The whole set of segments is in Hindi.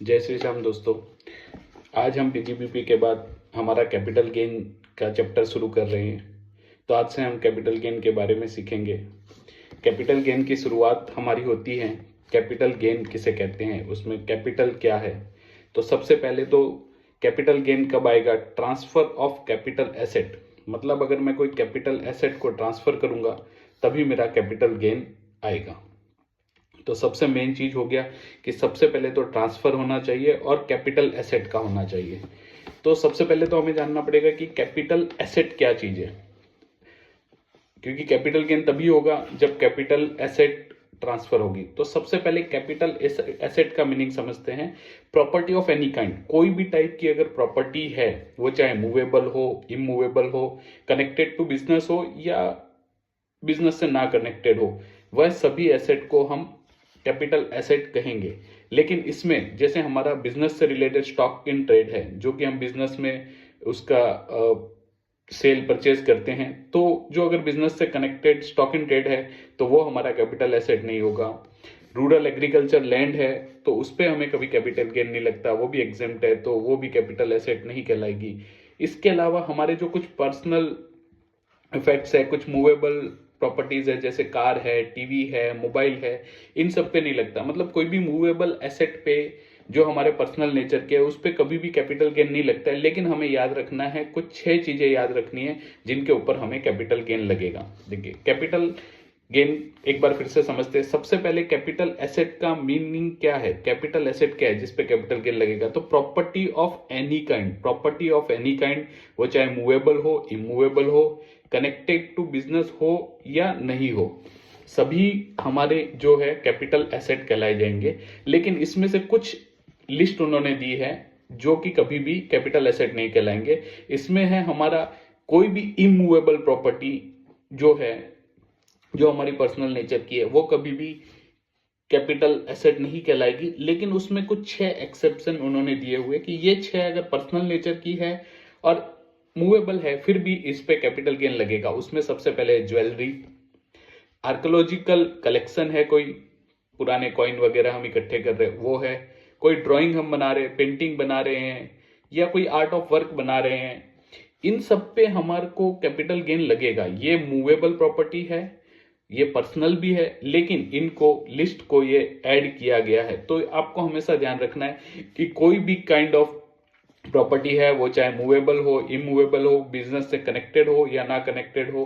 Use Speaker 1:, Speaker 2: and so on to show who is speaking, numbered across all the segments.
Speaker 1: जय श्री राम दोस्तों। आज हम पीजीबीपी के बाद हमारा कैपिटल गेन का चैप्टर शुरू कर रहे हैं। तो आज से हम कैपिटल गेन के बारे में सीखेंगे। कैपिटल गेन की शुरुआत हमारी होती है। कैपिटल गेन किसे कहते हैं, उसमें कैपिटल क्या है। तो सबसे पहले तो कैपिटल गेन कब आएगा, ट्रांसफर ऑफ कैपिटल एसेट। मतलब अगर मैं कोई कैपिटल एसेट को ट्रांसफर करूंगा तभी मेरा कैपिटल गेन आएगा। तो सबसे मेन चीज हो गया कि सबसे पहले तो ट्रांसफर होना चाहिए और कैपिटल एसेट का होना चाहिए। तो सबसे पहले तो हमें जानना पड़ेगा कि कैपिटल एसेट क्या चीज है, क्योंकि कैपिटल गेन तभी होगा जब कैपिटल एसेट ट्रांसफर होगी। तो सबसे पहले कैपिटल एसेट का मीनिंग समझते हैं। प्रॉपर्टी ऑफ एनी काइंड, कोई भी टाइप की अगर प्रॉपर्टी है, वो चाहे मूवेबल हो, इमूवेबल हो, कनेक्टेड टू बिजनेस हो या बिजनेस से ना कनेक्टेड हो, वह सभी एसेट को हम कैपिटल एसेट कहेंगे। लेकिन इसमें जैसे हमारा बिजनेस से रिलेटेड स्टॉक इन ट्रेड है, जो कि हम बिजनेस में उसका सेल परचेज करते हैं, तो जो अगर बिजनेस से कनेक्टेड स्टॉक इन ट्रेड है तो वो हमारा कैपिटल एसेट नहीं होगा। रूरल एग्रीकल्चर लैंड है तो उस पर हमें कभी कैपिटल गेन नहीं लगता, वो भी एग्जेम्प्ट है, तो वो भी कैपिटल एसेट नहीं कहलाएगी। इसके अलावा हमारे जो कुछ पर्सनल इफेक्ट्स है, कुछ मूवेबल प्रॉपर्टीज है, जैसे कार है, टीवी है, मोबाइल है, इन सब पे नहीं लगता। मतलब कोई भी मूवेबल एसेट पे जो हमारे पर्सनल नेचर के है उस पे कभी भी कैपिटल गेन नहीं लगता है। लेकिन हमें याद रखना है, कुछ 6 चीजें याद रखनी है जिनके ऊपर हमें कैपिटल गेन लगेगा। देखिए कैपिटल गेन एक बार फिर से समझते हैं। सबसे पहले कैपिटल एसेट का मीनिंग क्या है, कैपिटल एसेट क्या है जिसपे कैपिटल गेन लगेगा। तो property of any kind, property of any kind, वो चाहे मूवेबल हो, इमूवेबल हो, कनेक्टेड टू बिजनेस हो या नहीं हो, सभी हमारे जो है कैपिटल एसेट कहलाए जाएंगे। लेकिन इसमें से कुछ लिस्ट उन्होंने दी है जो कि कभी भी कैपिटल एसेट नहीं कहलाएंगे। इसमें है हमारा कोई भी इमूवेबल प्रॉपर्टी जो है, जो हमारी पर्सनल नेचर की है, वो कभी भी कैपिटल एसेट नहीं कहलाएगी। लेकिन उसमें कुछ 6 एक्सेप्शन उन्होंने दिए हुए कि ये 6 अगर पर्सनल नेचर की है और मूवेबल है फिर भी इस पे कैपिटल गेन लगेगा। उसमें सबसे पहले ज्वेलरी, आर्कोलॉजिकल कलेक्शन है, कोई पुराने कॉइन वगैरह हम इकट्ठे कर रहे हैं वो है, कोई ड्राइंग हम बना रहे हैं, पेंटिंग बना रहे हैं या कोई आर्ट ऑफ वर्क बना रहे हैं, इन सब पे हमारे को कैपिटल गेन लगेगा। ये मूवेबल प्रॉपर्टी है, ये पर्सनल भी है, लेकिन इनको लिस्ट को ये ऐड किया गया है। तो आपको हमेशा ध्यान रखना है कि कोई भी काइंड ऑफ प्रॉपर्टी है, वो चाहे मूवेबल हो, इमूवेबल हो, बिजनेस से कनेक्टेड हो या ना कनेक्टेड हो,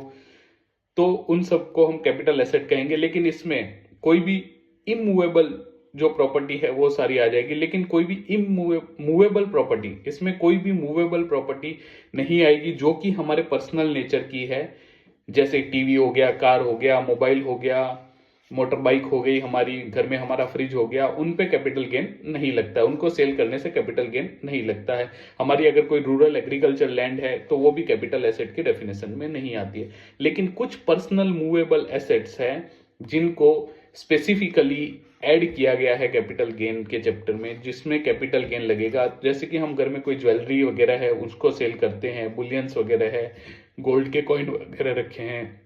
Speaker 1: तो उन सबको हम कैपिटल एसेट कहेंगे। लेकिन इसमें कोई भी इमूवेबल जो प्रॉपर्टी है वो सारी आ जाएगी, लेकिन कोई भी मूवेबल प्रॉपर्टी, इसमें कोई भी मूवेबल प्रॉपर्टी नहीं आएगी जो कि हमारे पर्सनल नेचर की है। जैसे टीवी हो गया, कार हो गया, मोबाइल हो गया, मोटर बाइक हो गई, हमारी घर में हमारा फ्रिज हो गया, उन पे कैपिटल गेन नहीं लगता है, उनको सेल करने से कैपिटल गेन नहीं लगता है। हमारी अगर कोई रूरल एग्रीकल्चर लैंड है तो वो भी कैपिटल एसेट की डेफिनेशन में नहीं आती है। लेकिन कुछ पर्सनल मूवेबल एसेट्स हैं जिनको स्पेसिफिकली ऐड किया गया है कैपिटल गेन के चैप्टर में, जिसमें कैपिटल गेन लगेगा। जैसे कि हम घर में कोई ज्वेलरी वगैरह है उसको सेल करते हैं, बुलियंस वगैरह है, गोल्ड के कॉइन वगैरह रखे हैं,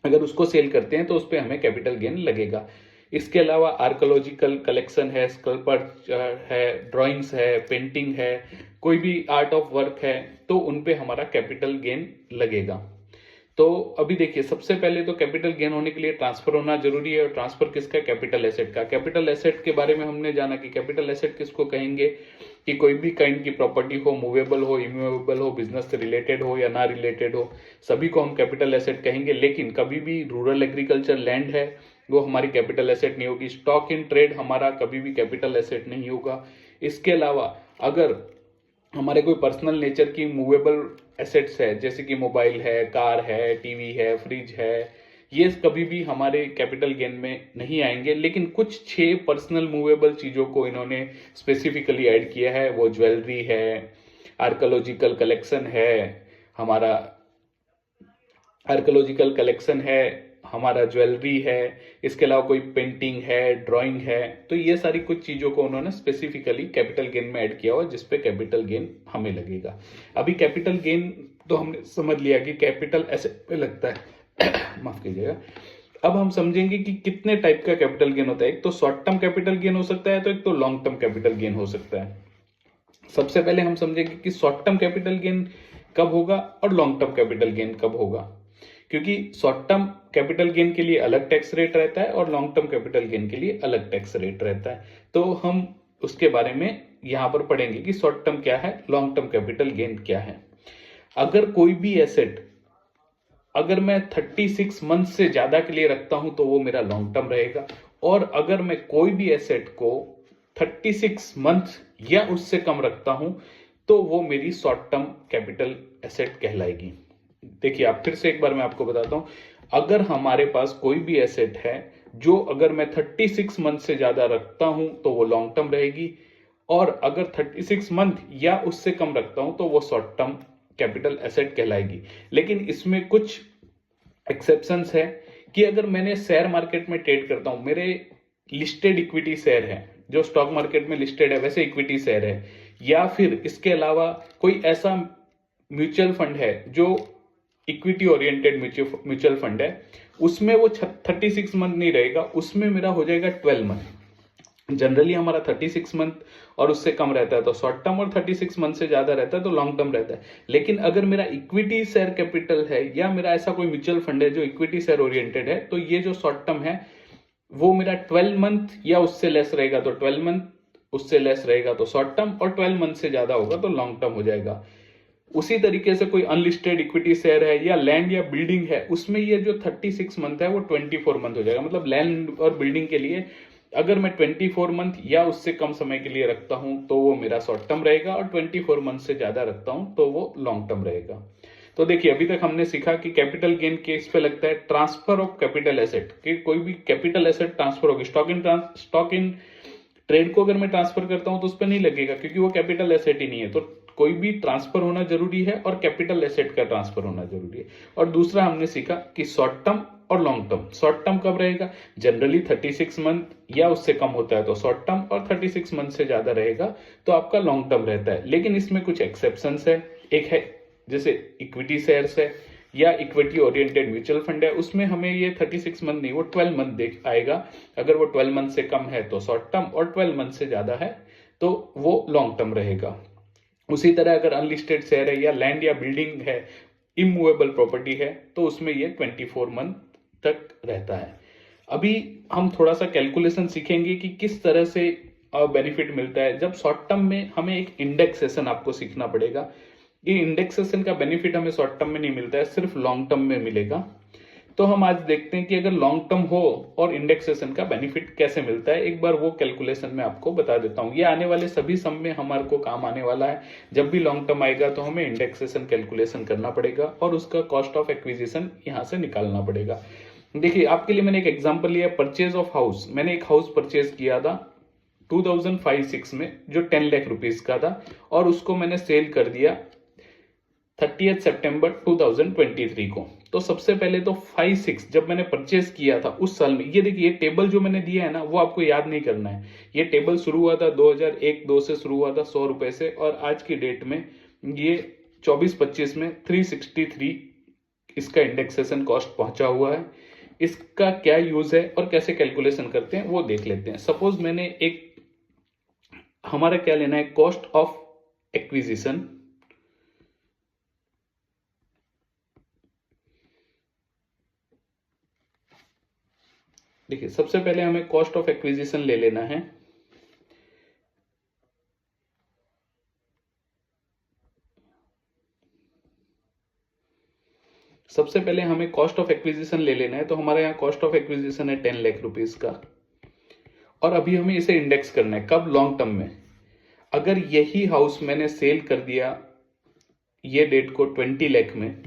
Speaker 1: अगर उसको सेल करते हैं तो उस पर हमें कैपिटल गेन लगेगा। इसके अलावा आर्कोलॉजिकल कलेक्शन है, स्कल्पचर है, ड्राइंग्स है, पेंटिंग है, कोई भी आर्ट ऑफ वर्क है, तो उन पे हमारा कैपिटल गेन लगेगा। तो अभी देखिए सबसे पहले तो कैपिटल गेन होने के लिए ट्रांसफर होना जरूरी है। और ट्रांसफर किसका, कैपिटल एसेट का। कैपिटल एसेट के बारे में हमने जाना कि कैपिटल एसेट किसको कहेंगे, कि कोई भी काइंड की प्रॉपर्टी हो, मूवेबल हो, इमूवेबल हो, बिजनेस से रिलेटेड हो या ना रिलेटेड हो, सभी को हम कैपिटल एसेट कहेंगे। लेकिन कभी भी रूरल एग्रीकल्चर लैंड है वो हमारी कैपिटल एसेट नहीं होगी। स्टॉक इन ट्रेड हमारा कभी भी कैपिटल एसेट नहीं होगा। इसके अलावा अगर हमारे कोई पर्सनल नेचर की मूवेबल एसेट्स है, जैसे कि मोबाइल है, कार है, टीवी है, फ्रिज है, ये कभी भी हमारे कैपिटल गेन में नहीं आएंगे। लेकिन कुछ 6 पर्सनल मूवेबल चीजों को इन्होंने स्पेसिफिकली ऐड किया है। वो ज्वेलरी है, आर्कोलॉजिकल कलेक्शन है, हमारा आर्कोलॉजिकल कलेक्शन है, हमारा ज्वेलरी है, इसके अलावा कोई पेंटिंग है, ड्राइंग है, तो ये सारी कुछ चीजों को उन्होंने स्पेसिफिकली कैपिटल गेन में ऐड किया हुआ जिसपे कैपिटल गेन हमें लगेगा। अभी कैपिटल गेन तो हमने समझ लिया कि कैपिटल एसेट पे लगता है माफ कीजिएगा। अब हम समझेंगे कि कितने टाइप का कैपिटल गेन होता है। एक तो शॉर्ट टर्म कैपिटल गेन हो सकता है, तो एक तो लॉन्ग टर्म कैपिटल गेन हो सकता है। सबसे पहले हम समझेंगे कि शॉर्ट टर्म कैपिटल गेन कब होगा और लॉन्ग टर्म कैपिटल गेन कब होगा, क्योंकि शॉर्ट टर्म कैपिटल गेन के लिए अलग टैक्स रेट रहता है और लॉन्ग टर्म कैपिटल गेन के लिए अलग टैक्स रेट रहता है। तो हम उसके बारे में यहां पर पढ़ेंगे कि शॉर्ट टर्म क्या है, लॉन्ग टर्म कैपिटल गेन क्या है। अगर कोई भी एसेट अगर मैं 36 मंथ से ज्यादा के लिए रखता हूं तो वो मेरा लॉन्ग टर्म रहेगा, और अगर मैं कोई भी एसेट को 36 मंथ या उससे कम रखता हूं तो वो मेरी शॉर्ट टर्म कैपिटल एसेट कहलाएगी। देखिए, आप फिर से एक बार मैं आपको बताता हूं, अगर हमारे पास कोई भी एसेट है जो अगर मैं 36 मंथ से ज्यादा रखता हूं तो वो लॉन्ग टर्म रहेगी, और अगर 36 मंथ या उससे कम रखता हूं तो वो शॉर्ट टर्म कैपिटल एसेट कहलाएगी। लेकिन इसमें कुछ एक्सेप्शंस है कि अगर मैंने शेयर मार्केट में ट्रेड करता हूं, मेरे लिस्टेड इक्विटी शेयर है जो स्टॉक मार्केट में लिस्टेड है वैसे इक्विटी शेयर है, या फिर इसके अलावा कोई ऐसा म्यूचुअल फंड है जो इक्विटी ओरिएंटेड म्यूचुअल फंड है, उसमें वो 36 मंथ नहीं रहेगा, उसमें मेरा हो जाएगा 12 मंथ। जनरली हमारा 36 मंथ और उससे कम रहता है तो शॉर्ट टर्म, और 36 मंथ से ज्यादा रहता है तो लॉन्ग टर्म रहता है। लेकिन अगर मेरा इक्विटी शेयर कैपिटल है या मेरा ऐसा कोई म्यूचुअल फंड है जो इक्विटी शेयर ओरिएंटेड है, तो ये जो शॉर्ट टर्म है वो मेरा 12 मंथ या उससे लेस रहेगा तो 12 मंथ, उससे लेस रहेगा तो शॉर्ट टर्म, और 12 मंथ से ज्यादा होगा तो लॉन्ग टर्म हो जाएगा। उसी तरीके से कोई अनलिस्टेड इक्विटी शेयर है या लैंड या बिल्डिंग है, उसमें ये जो 36 मंथ है वो 24 मंथ हो जाएगा। मतलब लैंड और बिल्डिंग के लिए अगर मैं 24 मंथ या उससे कम समय के लिए रखता हूं तो वो मेरा शॉर्ट टर्म रहेगा, और 24 मंथ से ज्यादा रखता हूं तो वो लॉन्ग टर्म रहेगा। तो देखिए, अभी तक हमने सीखा कि कैपिटल गेन केस पे लगता है ट्रांसफर ऑफ कैपिटल एसेट, कि कोई भी कैपिटल एसेट ट्रांसफर होगी। स्टॉक इन ट्रेड को अगर मैं ट्रांसफर करता हूं तो उस पर नहीं लगेगा, क्योंकि वो कैपिटल एसेट ही नहीं है। तो कोई भी ट्रांसफर होना जरूरी है और कैपिटल एसेट का ट्रांसफर होना जरूरी है। और दूसरा हमने सीखा कि शॉर्ट टर्म और लॉन्ग टर्म। शॉर्ट टर्म कब रहेगा? जनरली 36 मंथ या उससे कम होता है तो शॉर्ट टर्म, और 36 मंथ से ज्यादा रहेगा तो आपका लॉन्ग टर्म रहता है। लेकिन इसमें कुछ एक्सेप्शंस है। एक है जैसे इक्विटी शेयर्स है या इक्विटी ओरिएंटेड म्यूचुअल फंड है, उसमें हमें ये 36 मंथ नहीं, वो 12 मंथ देख आएगा। अगर वो 12 मंथ से कम है तो शॉर्ट टर्म, और 12 मंथ से ज्यादा है तो वो लॉन्ग टर्म रहेगा। उसी तरह अगर अनलिस्टेड शेयर है या लैंड या बिल्डिंग है, इमूवेबल प्रॉपर्टी है, तो उसमें ये 24 मंथ तक रहता है। अभी हम थोड़ा सा कैलकुलेशन सीखेंगे कि किस तरह से बेनिफिट मिलता है। जब शॉर्ट टर्म में हमें एक इंडेक्सेशन आपको सीखना पड़ेगा। ये इंडेक्सेशन का बेनिफिट हमें शॉर्ट टर्म में नहीं मिलता है, सिर्फ लॉन्ग टर्म में मिलेगा। तो हम आज देखते हैं कि अगर लॉन्ग टर्म हो और इंडेक्सेशन का बेनिफिट कैसे मिलता है। एक बार वो कैलकुलेशन में आपको बता देता हूं। ये आने वाले सभी सम में हमारे को काम आने वाला है। जब भी लॉन्ग टर्म आएगा तो हमें इंडेक्सेशन कैलकुलेशन करना पड़ेगा और उसका कॉस्ट ऑफ एक्विजिशन यहां से निकालना पड़ेगा। देखिए, आपके लिए मैंने एक एग्जांपल लिया, परचेज ऑफ हाउस। मैंने एक हाउस परचेज किया था 2005-06 में जो 10 लाख रुपीज का था, और उसको मैंने सेल कर दिया 30 सितंबर 2023 को। तो सबसे पहले तो 5-6 जब मैंने परचेज किया था उस साल में, ये देखिए, ये टेबल जो मैंने दिया है ना वो आपको याद नहीं करना है। ये टेबल शुरू हुआ था 2001-2 से शुरू हुआ था 100 रुपए से, और आज की डेट में ये 24-25 में 363 इसका इंडेक्सेशन कॉस्ट पहुंचा हुआ है। इसका क्या यूज है और कैसे कैलकुलेशन करते हैं वो देख लेते हैं। सपोज मैंने एक, हमारा क्या लेना है, कॉस्ट ऑफ एक्विजिशन। देखिए, सबसे पहले हमें कॉस्ट ऑफ एक्विजिशन ले लेना है। सबसे पहले हमें कॉस्ट ऑफ एक्विजिशन ले लेना है। तो हमारे यहाँ कॉस्ट ऑफ एक्विजिशन है 10 लाख रुपीज का, और अभी हमें इसे इंडेक्स करना है। कब? लॉन्ग टर्म में। अगर यही हाउस मैंने सेल कर दिया ये डेट को 20 लाख में,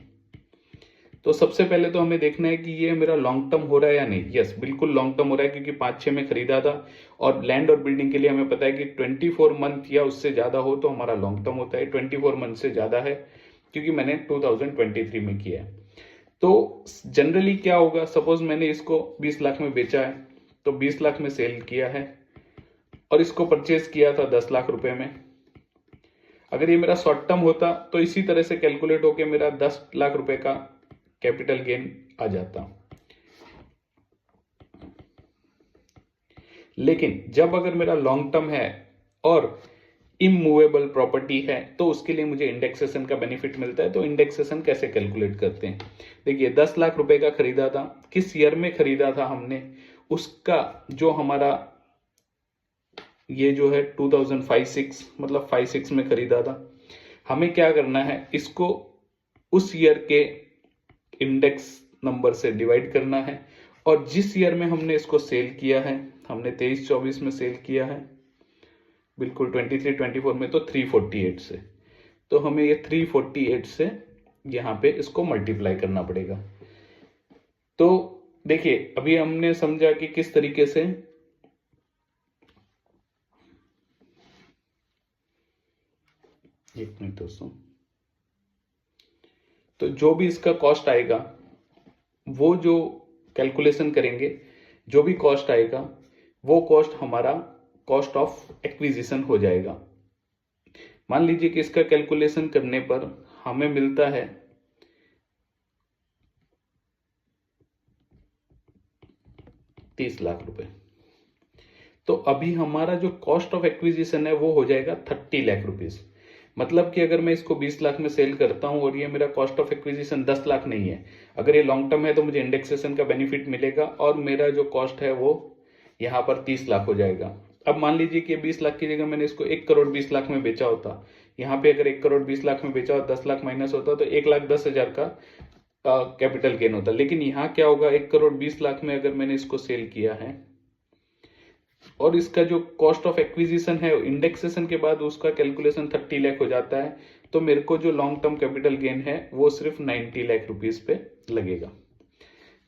Speaker 1: तो सबसे पहले तो हमें देखना है कि ये मेरा लॉन्ग टर्म हो रहा है या नहीं। यस, बिल्कुल लॉन्ग टर्म हो रहा है, क्योंकि 5-6 में खरीदा था, और लैंड और बिल्डिंग के लिए हमें पता है कि 24 मंथ या उससे ज्यादा हो तो हमारा लॉन्ग टर्म होता है। 24 मंथ से ज्यादा है क्योंकि मैंने 2023 में किया है। तो जनरली क्या होगा, सपोज मैंने इसको 20 लाख में बेचा है, तो 20 लाख में सेल किया है, और इसको परचेज किया था 10 लाख रुपए में। अगर ये मेरा शॉर्ट टर्म होता तो इसी तरह से कैलकुलेट होकर मेरा 10 लाख रुपए का कैपिटल गेन आ जाता। लेकिन जब अगर मेरा लॉन्ग टर्म है और इमूवेबल प्रॉपर्टी है तो उसके लिए मुझे इंडेक्सेशन का बेनिफिट मिलता है। तो इंडेक्सेशन कैसे कैलकुलेट करते हैं? देखिए 10 लाख रुपए का खरीदा था, किस ईयर में खरीदा था हमने, उसका जो हमारा ये जो है 2005-6 मतलब 5-6 में खरीदा था। हमें क्या करना है, इसको उस ईयर के इंडेक्स नंबर से डिवाइड करना है और जिस ईयर में हमने इसको सेल किया है, हमने 23-24 में सेल किया है, बिल्कुल 23-24 में तो 348 से, तो हमें ये 348 से यहाँ पे इसको मल्टीप्लाई करना पड़ेगा। तो देखिए अभी हमने समझा कि किस तरीके से एक मिनट दोस्तों, तो जो भी इसका कॉस्ट आएगा वो जो कैलकुलेशन करेंगे, जो भी कॉस्ट आएगा वो कॉस्ट हमारा कॉस्ट ऑफ एक्विजिशन हो जाएगा। मान लीजिए कि इसका कैलकुलेशन करने पर हमें मिलता है 30 लाख रुपए, तो अभी हमारा जो कॉस्ट ऑफ एक्विजिशन है वो हो जाएगा 30 लाख रुपीज। मतलब कि अगर मैं इसको 20 लाख में सेल करता हूं और ये मेरा कॉस्ट ऑफ एक्विजिशन 10 लाख नहीं है, अगर ये लॉन्ग टर्म है तो मुझे इंडेक्सेशन का बेनिफिट मिलेगा और मेरा जो कॉस्ट है वो यहाँ पर 30 लाख हो जाएगा। अब मान लीजिए कि 20 लाख की जगह मैंने इसको 1 करोड़ 20 लाख में बेचा होता, यहाँ पे अगर 1 करोड़ 20 लाख में बेचा होता 10 लाख माइनस होता तो 1,10,000 का कैपिटल गेन होता। लेकिन यहाँ क्या होगा, 1 करोड़ 20 लाख में अगर मैंने इसको सेल किया है और इसका जो कॉस्ट ऑफ एक्विजिशन है इंडेक्सेशन के बाद उसका कैलकुलेशन 30 लाख हो जाता है, तो मेरे को जो लॉन्ग टर्म कैपिटल गेन है वो सिर्फ 90 लाख रुपीस पे लगेगा।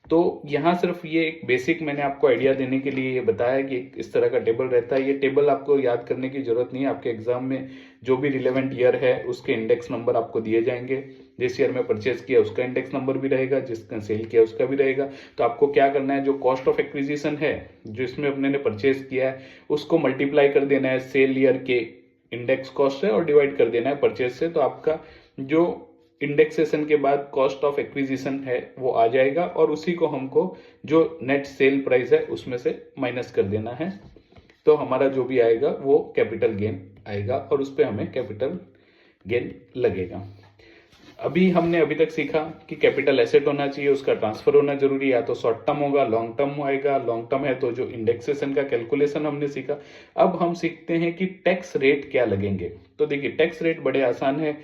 Speaker 1: तो यहाँ सिर्फ ये एक बेसिक मैंने आपको आइडिया देने के लिए ये बताया कि इस तरह का टेबल रहता है। ये टेबल आपको याद करने की जरूरत नहीं है, आपके एग्जाम में जो भी रिलेवेंट ईयर है उसके इंडेक्स नंबर आपको दिए जाएंगे। जिस ईयर में परचेज किया उसका इंडेक्स नंबर भी रहेगा, जिसका सेल किया उसका भी रहेगा। तो आपको क्या करना है, जो कॉस्ट ऑफ एक्विजिशन है जिसमें अपने परचेज किया है उसको मल्टीप्लाई कर देना है सेल ईयर के इंडेक्स कॉस्ट से और डिवाइड कर देना है परचेज से। तो आपका जो इंडेक्सेशन के बाद कॉस्ट ऑफ एक्विजिशन है वो आ जाएगा और उसी को हमको जो नेट सेल प्राइस है उसमें से माइनस कर देना है। तो हमारा जो भी आएगा वो कैपिटल गेन आएगा और उस पर हमें कैपिटल गेन लगेगा। अभी तक सीखा कि कैपिटल एसेट होना चाहिए, उसका ट्रांसफर होना जरूरी है, या तो शॉर्ट टर्म होगा लॉन्ग टर्म आएगा। लॉन्ग टर्म है तो जो इंडेक्सेशन का कैलकुलेशन हमने सीखा। अब हम सीखते हैं कि टैक्स रेट क्या लगेंगे। तो देखिए टैक्स रेट बड़े आसान है।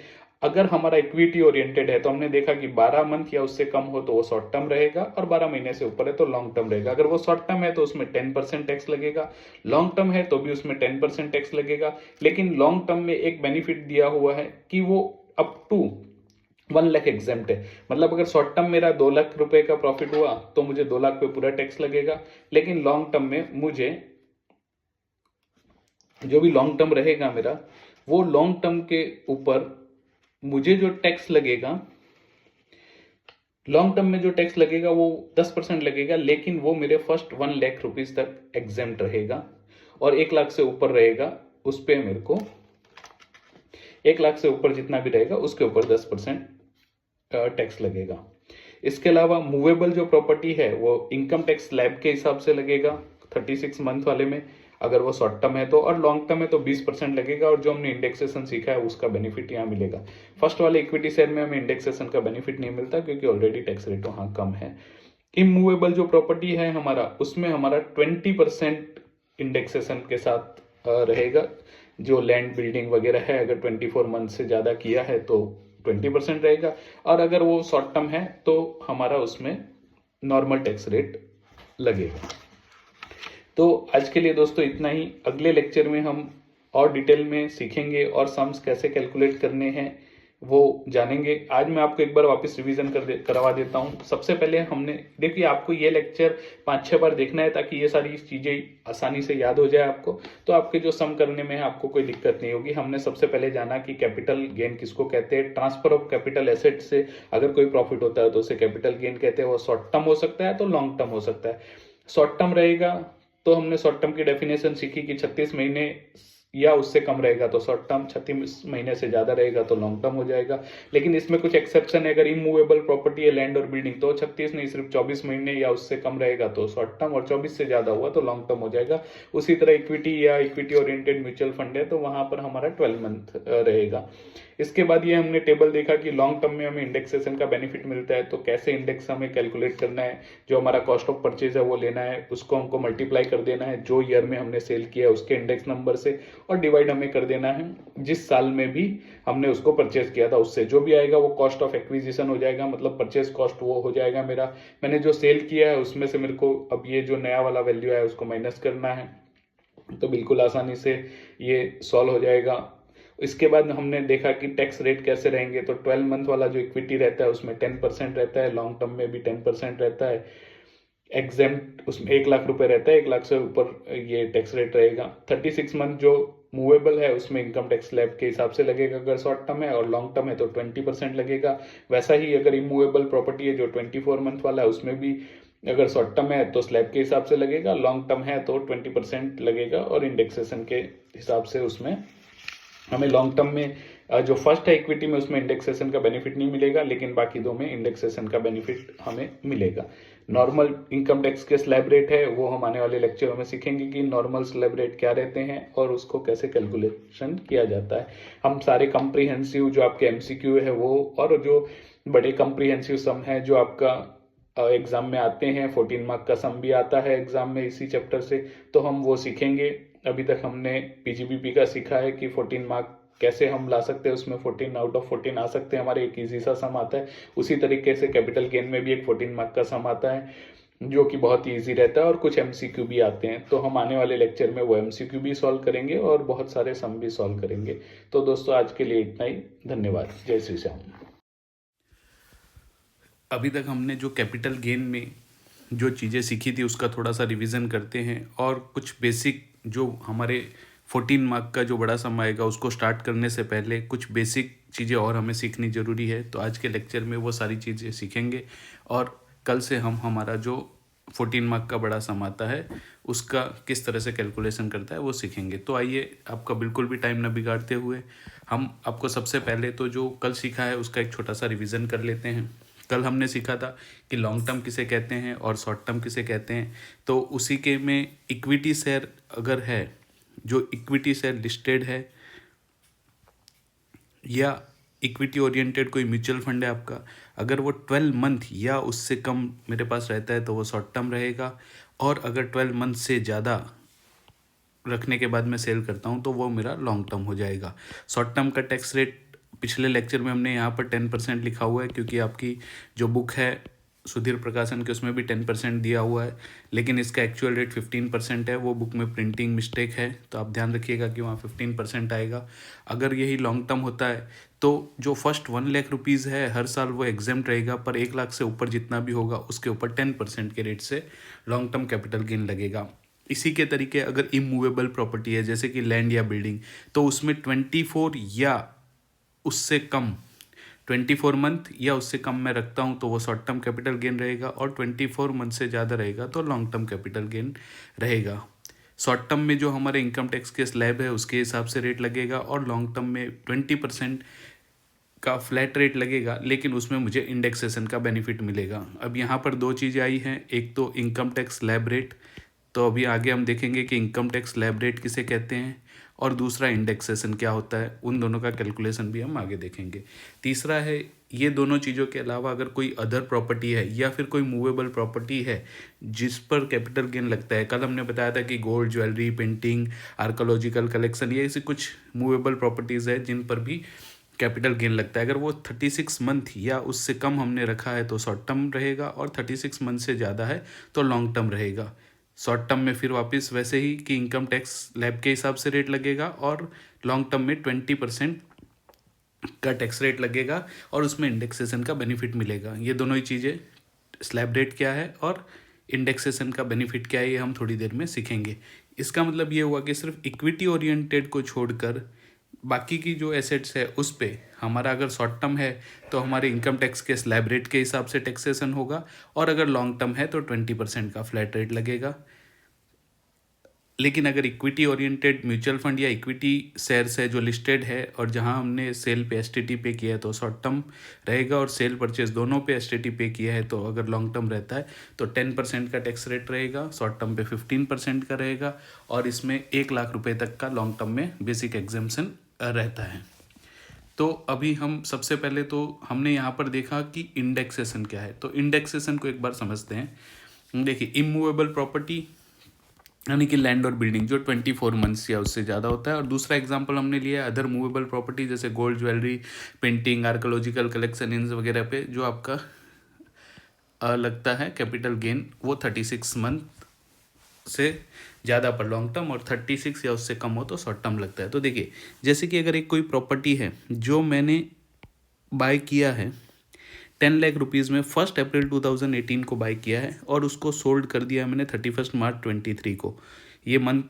Speaker 1: अगर हमारा इक्विटी ओरिएंटेड है तो हमने देखा कि 12 मंथ या उससे कम हो तो वो शॉर्ट टर्म रहेगा और 12 महीने से ऊपर है तो लॉन्ग टर्म रहेगा। अगर वो शॉर्ट टर्म है तो उसमें 10% टैक्स लगेगा, लॉन्ग टर्म है तो भी उसमें 10% टैक्स लगेगा। लेकिन लॉन्ग टर्म में एक बेनिफिट दिया हुआ है कि वो अप टू 1 लाख एग्जेम्प्ट है। मतलब अगर शॉर्ट टर्म मेरा 2 लाख रुपए का प्रॉफिट हुआ तो मुझे 2 लाख पे पूरा टैक्स लगेगा। लेकिन लॉन्ग टर्म में मुझे जो भी लॉन्ग टर्म रहेगा मेरा, वो लॉन्ग टर्म के ऊपर मुझे जो टैक्स लगेगा, लॉन्ग टर्म में जो टैक्स लगेगा वो 10% लगेगा। लेकिन वो मेरे फर्स्ट 1 लाख रुपीज तक एग्जेम्प्ट रहेगा और 1 लाख से ऊपर रहेगा उस पर मेरे को 1 लाख से ऊपर जितना भी रहेगा उसके ऊपर 10% टैक्स लगेगा। इसके अलावा मूवेबल जो प्रॉपर्टी है वो इनकम टैक्स स्लैब के हिसाब से लगेगा 36 मंथ वाले में, अगर वो शॉर्ट टर्म है तो, और लॉन्ग टर्म है तो 20% लगेगा। और जो हमने इंडेक्सेशन सीखा है उसका बेनिफिट यहाँ मिलेगा। फर्स्ट वाले इक्विटी शेयर में हमें इंडेक्सेशन का बेनिफिट नहीं मिलता क्योंकि ऑलरेडी टैक्स रेट वहां कम है। इमूवेबल जो प्रॉपर्टी है हमारा, उसमें हमारा 20% इंडेक्सेशन के साथ रहेगा। जो लैंड बिल्डिंग वगैरह है अगर 24 मंथ से ज्यादा किया है तो 20% रहेगा, और अगर वो शॉर्ट टर्म है तो हमारा उसमें नॉर्मल टैक्स रेट लगेगा। तो आज के लिए दोस्तों इतना ही। अगले लेक्चर में हम और डिटेल में सीखेंगे और सम्स कैसे कैलकुलेट करने हैं वो जानेंगे। आज मैं आपको एक बार वापस रिवीजन करवा देता हूं। सबसे पहले हमने देखिए, आपको ये लेक्चर 5-6 बार देखना है ताकि ये सारी चीजें आसानी से याद हो जाए आपको। तो आपके जो सम करने में है आपको कोई दिक्कत नहीं होगी। हमने सबसे पहले जाना कि कैपिटल गेन किसको कहते हैं। ट्रांसफर ऑफ कैपिटल एसेट से अगर कोई प्रॉफिट होता है तो उसे कैपिटल गेन कहते हैं। वो शॉर्ट टर्म हो सकता है तो लॉन्ग टर्म हो सकता है। शॉर्ट टर्म रहेगा तो हमने शॉर्ट टर्म की डेफिनेशन सीखी कि 36 महीने या उससे कम रहेगा तो शॉर्ट टर्म, 36 महीने से ज़्यादा रहेगा तो लॉन्ग टर्म हो जाएगा। लेकिन इसमें कुछ एक्सेप्शन है, अगर इमूवेबल प्रॉपर्टी है, लैंड और बिल्डिंग, तो 36 नहीं सिर्फ 24 महीने या उससे कम रहेगा तो शॉर्ट टर्म, और 24 से ज़्यादा हुआ तो लॉन्ग टर्म हो जाएगा। उसी तरह इक्विटी या इक्विटी ओरिएंटेड म्यूचुअल फंड है तो वहां पर हमारा 12 मंथ रहेगा। इसके बाद ये हमने टेबल देखा कि लॉन्ग टर्म में हमें इंडेक्सेशन का बेनिफिट मिलता है, तो कैसे इंडेक्स हमें कैलकुलेट करना है। जो हमारा कॉस्ट ऑफ परचेज है वो लेना है, उसको हमको मल्टीप्लाई कर देना है जो ईयर में हमने सेल किया उसके इंडेक्स नंबर से, और डिवाइड हमें कर देना है जिस साल में भी हमने उसको परचेज किया था उससे। जो भी आएगा वो कॉस्ट ऑफ एक्विजिशन हो जाएगा, मतलब परचेज कॉस्ट वो हो जाएगा मेरा। मैंने जो सेल किया है उसमें से मेरे को अब ये जो नया वाला वैल्यू है उसको माइनस करना है, तो बिल्कुल आसानी से ये सॉल्व हो जाएगा। इसके बाद हमने देखा कि टैक्स रेट कैसे रहेंगे, तो 12 मंथ वाला जो इक्विटी रहता है उसमें 10% रहता है, लॉन्ग टर्म में भी 10% रहता है। एग्जेम्प्ट उसमें 1 लाख रुपए रहता है, 1 लाख से ऊपर ये टैक्स रेट रहेगा। 36 मंथ जो मूवेबल है उसमें इनकम टैक्स स्लैब के हिसाब से लगेगा अगर शॉर्ट टर्म है, और लॉन्ग टर्म है तो 20% लगेगा। वैसा ही अगर इमूवेबल प्रॉपर्टी है जो 24 मंथ वाला है उसमें भी अगर शॉर्ट टर्म है तो स्लैब के हिसाब से लगेगा, लॉन्ग टर्म है तो 20% लगेगा, और इंडेक्सेशन के हिसाब से उसमें हमें लॉन्ग टर्म में जो फर्स्ट है इक्विटी में उसमें इंडेक्सेशन का बेनिफिट नहीं मिलेगा, लेकिन बाकी दो में इंडेक्सेशन का बेनिफिट हमें मिलेगा। नॉर्मल इनकम टैक्स के स्लैब रेट है वो हम आने वाले लेक्चरों में सीखेंगे कि नॉर्मल स्लैब रेट क्या रहते हैं और उसको कैसे कैलकुलेशन किया जाता है। हम सारे कम्प्रीहेंसिव जो आपके एमसीक्यू है वो, और जो बड़े कम्प्रीहेंसिव सम है जो आपका एग्जाम में आते हैं, 14 मार्क का सम भी आता है एग्जाम में इसी चैप्टर से, तो हम वो सीखेंगे। अभी तक हमने पीजीबीपी का सीखा है कि 14 मार्क कैसे हम ला सकते हैं, उसमें 14 आउट ऑफ 14 आ सकते हैं हमारे, एक इजी सा सम आता है। उसी तरीके से कैपिटल गेन में भी एक 14 मार्क का सम आता है जो कि बहुत ही ईजी रहता है, और कुछ एमसीक्यू भी आते हैं। तो हम आने वाले लेक्चर में वो एमसीक्यू भी सॉल्व करेंगे और बहुत सारे सम भी सॉल्व करेंगे। तो दोस्तों आज के लिए इतना ही, धन्यवाद, जय श्री श्याम। अभी तक हमने जो कैपिटल गेन में जो चीज़ें सीखी थी उसका थोड़ा सा रिवीजन करते हैं, और कुछ बेसिक जो हमारे 14 मार्क का जो बड़ा सम आएगा उसको स्टार्ट करने से पहले कुछ बेसिक चीज़ें और हमें सीखनी ज़रूरी है। तो आज के लेक्चर में वो सारी चीज़ें सीखेंगे, और कल से हम हमारा जो 14 मार्क का बड़ा सम आता है उसका किस तरह से कैलकुलेशन करता है वो सीखेंगे। तो आइए आपका बिल्कुल भी टाइम न बिगाड़ते हुए हम आपको सबसे पहले तो जो कल सीखा है उसका एक छोटा सा रिवीजन कर लेते हैं। कल हमने सीखा था कि लॉन्ग टर्म किसे कहते हैं और शॉर्ट टर्म किसे कहते हैं। तो उसी के में इक्विटी शेयर अगर है, जो इक्विटी शेयर लिस्टेड है या इक्विटी ओरिएंटेड कोई म्यूचुअल फंड है आपका, अगर वो 12 मंथ या उससे कम मेरे पास रहता है तो वो शॉर्ट टर्म रहेगा, और अगर 12 मंथ से ज़्यादा रखने के बाद मैं सेल करता हूँ तो वो मेरा लॉन्ग टर्म हो जाएगा। शॉर्ट टर्म का टैक्स रेट पिछले लेक्चर में हमने यहाँ पर 10% लिखा हुआ है, क्योंकि आपकी जो बुक है सुधीर प्रकाशन के उसमें भी 10% दिया हुआ है, लेकिन इसका एक्चुअल रेट 15% है। वो बुक में प्रिंटिंग मिस्टेक है, तो आप ध्यान रखिएगा कि वहाँ 15% आएगा। अगर यही लॉन्ग टर्म होता है तो जो फर्स्ट 1 लाख रुपीज़ है हर साल वो एग्जेम्प्ट रहेगा, पर 1 लाख से ऊपर जितना भी होगा उसके ऊपर 10% के रेट से लॉन्ग टर्म कैपिटल गेन लगेगा। इसी के तरीके अगर इमूवेबल प्रॉपर्टी है जैसे कि लैंड या बिल्डिंग, तो उसमें 24 या उससे कम 24 मंथ या उससे कम मैं रखता हूँ तो वो शॉर्ट टर्म कैपिटल गेन रहेगा, और 24 मंथ से ज़्यादा रहेगा तो लॉन्ग टर्म कैपिटल गेन रहेगा। शॉर्ट टर्म में जो हमारे इनकम टैक्स के स्लैब है उसके हिसाब से रेट लगेगा, और लॉन्ग टर्म में 20% का फ्लैट रेट लगेगा, लेकिन उसमें मुझे इंडेक्सेशन का बेनिफिट मिलेगा। अब यहाँ पर दो चीज़ें आई हैं, एक तो इनकम टैक्स स्लैब रेट, तो अभी आगे हम देखेंगे कि इनकम टैक्स स्लैब रेट किसे कहते हैं, और दूसरा इंडेक्सेशन क्या होता है, उन दोनों का कैलकुलेशन भी हम आगे देखेंगे। तीसरा है, ये दोनों चीज़ों के अलावा अगर कोई अदर प्रॉपर्टी है या फिर कोई मूवेबल प्रॉपर्टी है जिस पर कैपिटल गेन लगता है। कल हमने बताया था कि gold, jewellery, painting, archaeological collection, ये ऐसी कुछ मूवेबल प्रॉपर्टीज़ है जिन पर भी कैपिटल गेन लगता है। अगर वो 36 मंथ या उससे कम हमने रखा है तो शॉर्ट टर्म रहेगा, और 36 मंथ से ज़्यादा है तो लॉन्ग टर्म रहेगा। शॉर्ट टर्म में फिर वापस वैसे ही कि इनकम टैक्स स्लैब के हिसाब से रेट लगेगा, और लॉन्ग टर्म में 20% का टैक्स रेट लगेगा, और उसमें इंडेक्सेशन का बेनिफिट मिलेगा। ये दोनों ही चीज़ें, स्लैब रेट क्या है और इंडेक्सेशन का बेनिफिट क्या है, ये हम थोड़ी देर में सीखेंगे। इसका मतलब ये हुआ कि सिर्फ इक्विटी ओरिएंटेड को छोड़कर बाकी की जो एसेट्स है उस पे हमारा अगर शॉर्ट टर्म है तो हमारे इनकम टैक्स के स्लैब रेट के हिसाब से टैक्सेशन होगा, और अगर लॉन्ग टर्म है तो 20% का फ्लैट रेट लगेगा। लेकिन अगर इक्विटी ओरिएंटेड म्यूचुअल फंड या इक्विटी शेयर्स है जो लिस्टेड है और जहां हमने सेल पे एसटीटी पे किया है तो शॉर्ट टर्म रहेगा, और सेल परचेज दोनों पे एसटीटी पे किया है तो अगर लॉन्ग टर्म रहता है तो 10% का टैक्स रेट रहेगा, शॉर्ट टर्म पे 15% का रहेगा, और इसमें 1 लाख रुपए तक का लॉन्ग टर्म में बेसिक एग्जेम्पशन रहता है। तो अभी हम सबसे पहले तो हमने यहाँ पर देखा कि इंडेक्सेशन क्या है, तो इंडेक्सेशन को एक बार समझते हैं। देखिए, इमूवेबल प्रॉपर्टी यानी कि लैंड और बिल्डिंग जो 24 मंथ्स या उससे ज़्यादा होता है, और दूसरा एग्जांपल हमने लिया है अदर मूवेबल प्रॉपर्टी जैसे gold, jewellery, painting, archaeological collection in वगैरह पे जो आपका लगता है कैपिटल गेन, वो 36 मंथ से ज़्यादा पर लॉन्ग टर्म और 36 या उससे कम हो तो शॉर्ट टर्म लगता है। तो देखिए, जैसे कि अगर एक कोई प्रॉपर्टी है जो मैंने बाय किया है 10 लाख रुपीज़ में 1 अप्रैल 2018 को बाय किया है और उसको सोल्ड कर दिया है मैंने 31 मार्च 23 को। ये मंथ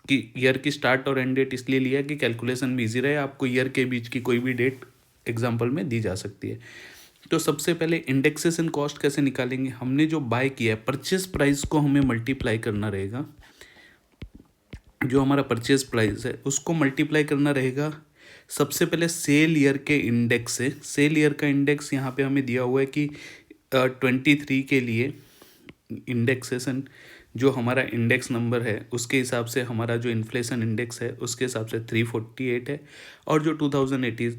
Speaker 1: की ईयर की स्टार्ट और एंड डेट इसलिए लिया कि कैलकुलेशन में ईजी रहे, आपको ईयर के बीच की कोई भी डेट एग्जाम्पल में दी जा सकती है। तो सबसे पहले इंडेक्सेशन कॉस्ट कैसे निकालेंगे, हमने जो बाय किया है परचेज प्राइस को हमें मल्टीप्लाई करना रहेगा, जो हमारा परचेज प्राइस है उसको मल्टीप्लाई करना रहेगा सबसे पहले सेल ईयर के इंडेक्स से। सेल ईयर का इंडेक्स यहाँ पे हमें दिया हुआ है कि 23 के लिए इंडेक्सेशन जो हमारा इंडेक्स नंबर है उसके हिसाब से हमारा जो इन्फ्लेशन इंडेक्स है उसके हिसाब से 348 है, और जो 2018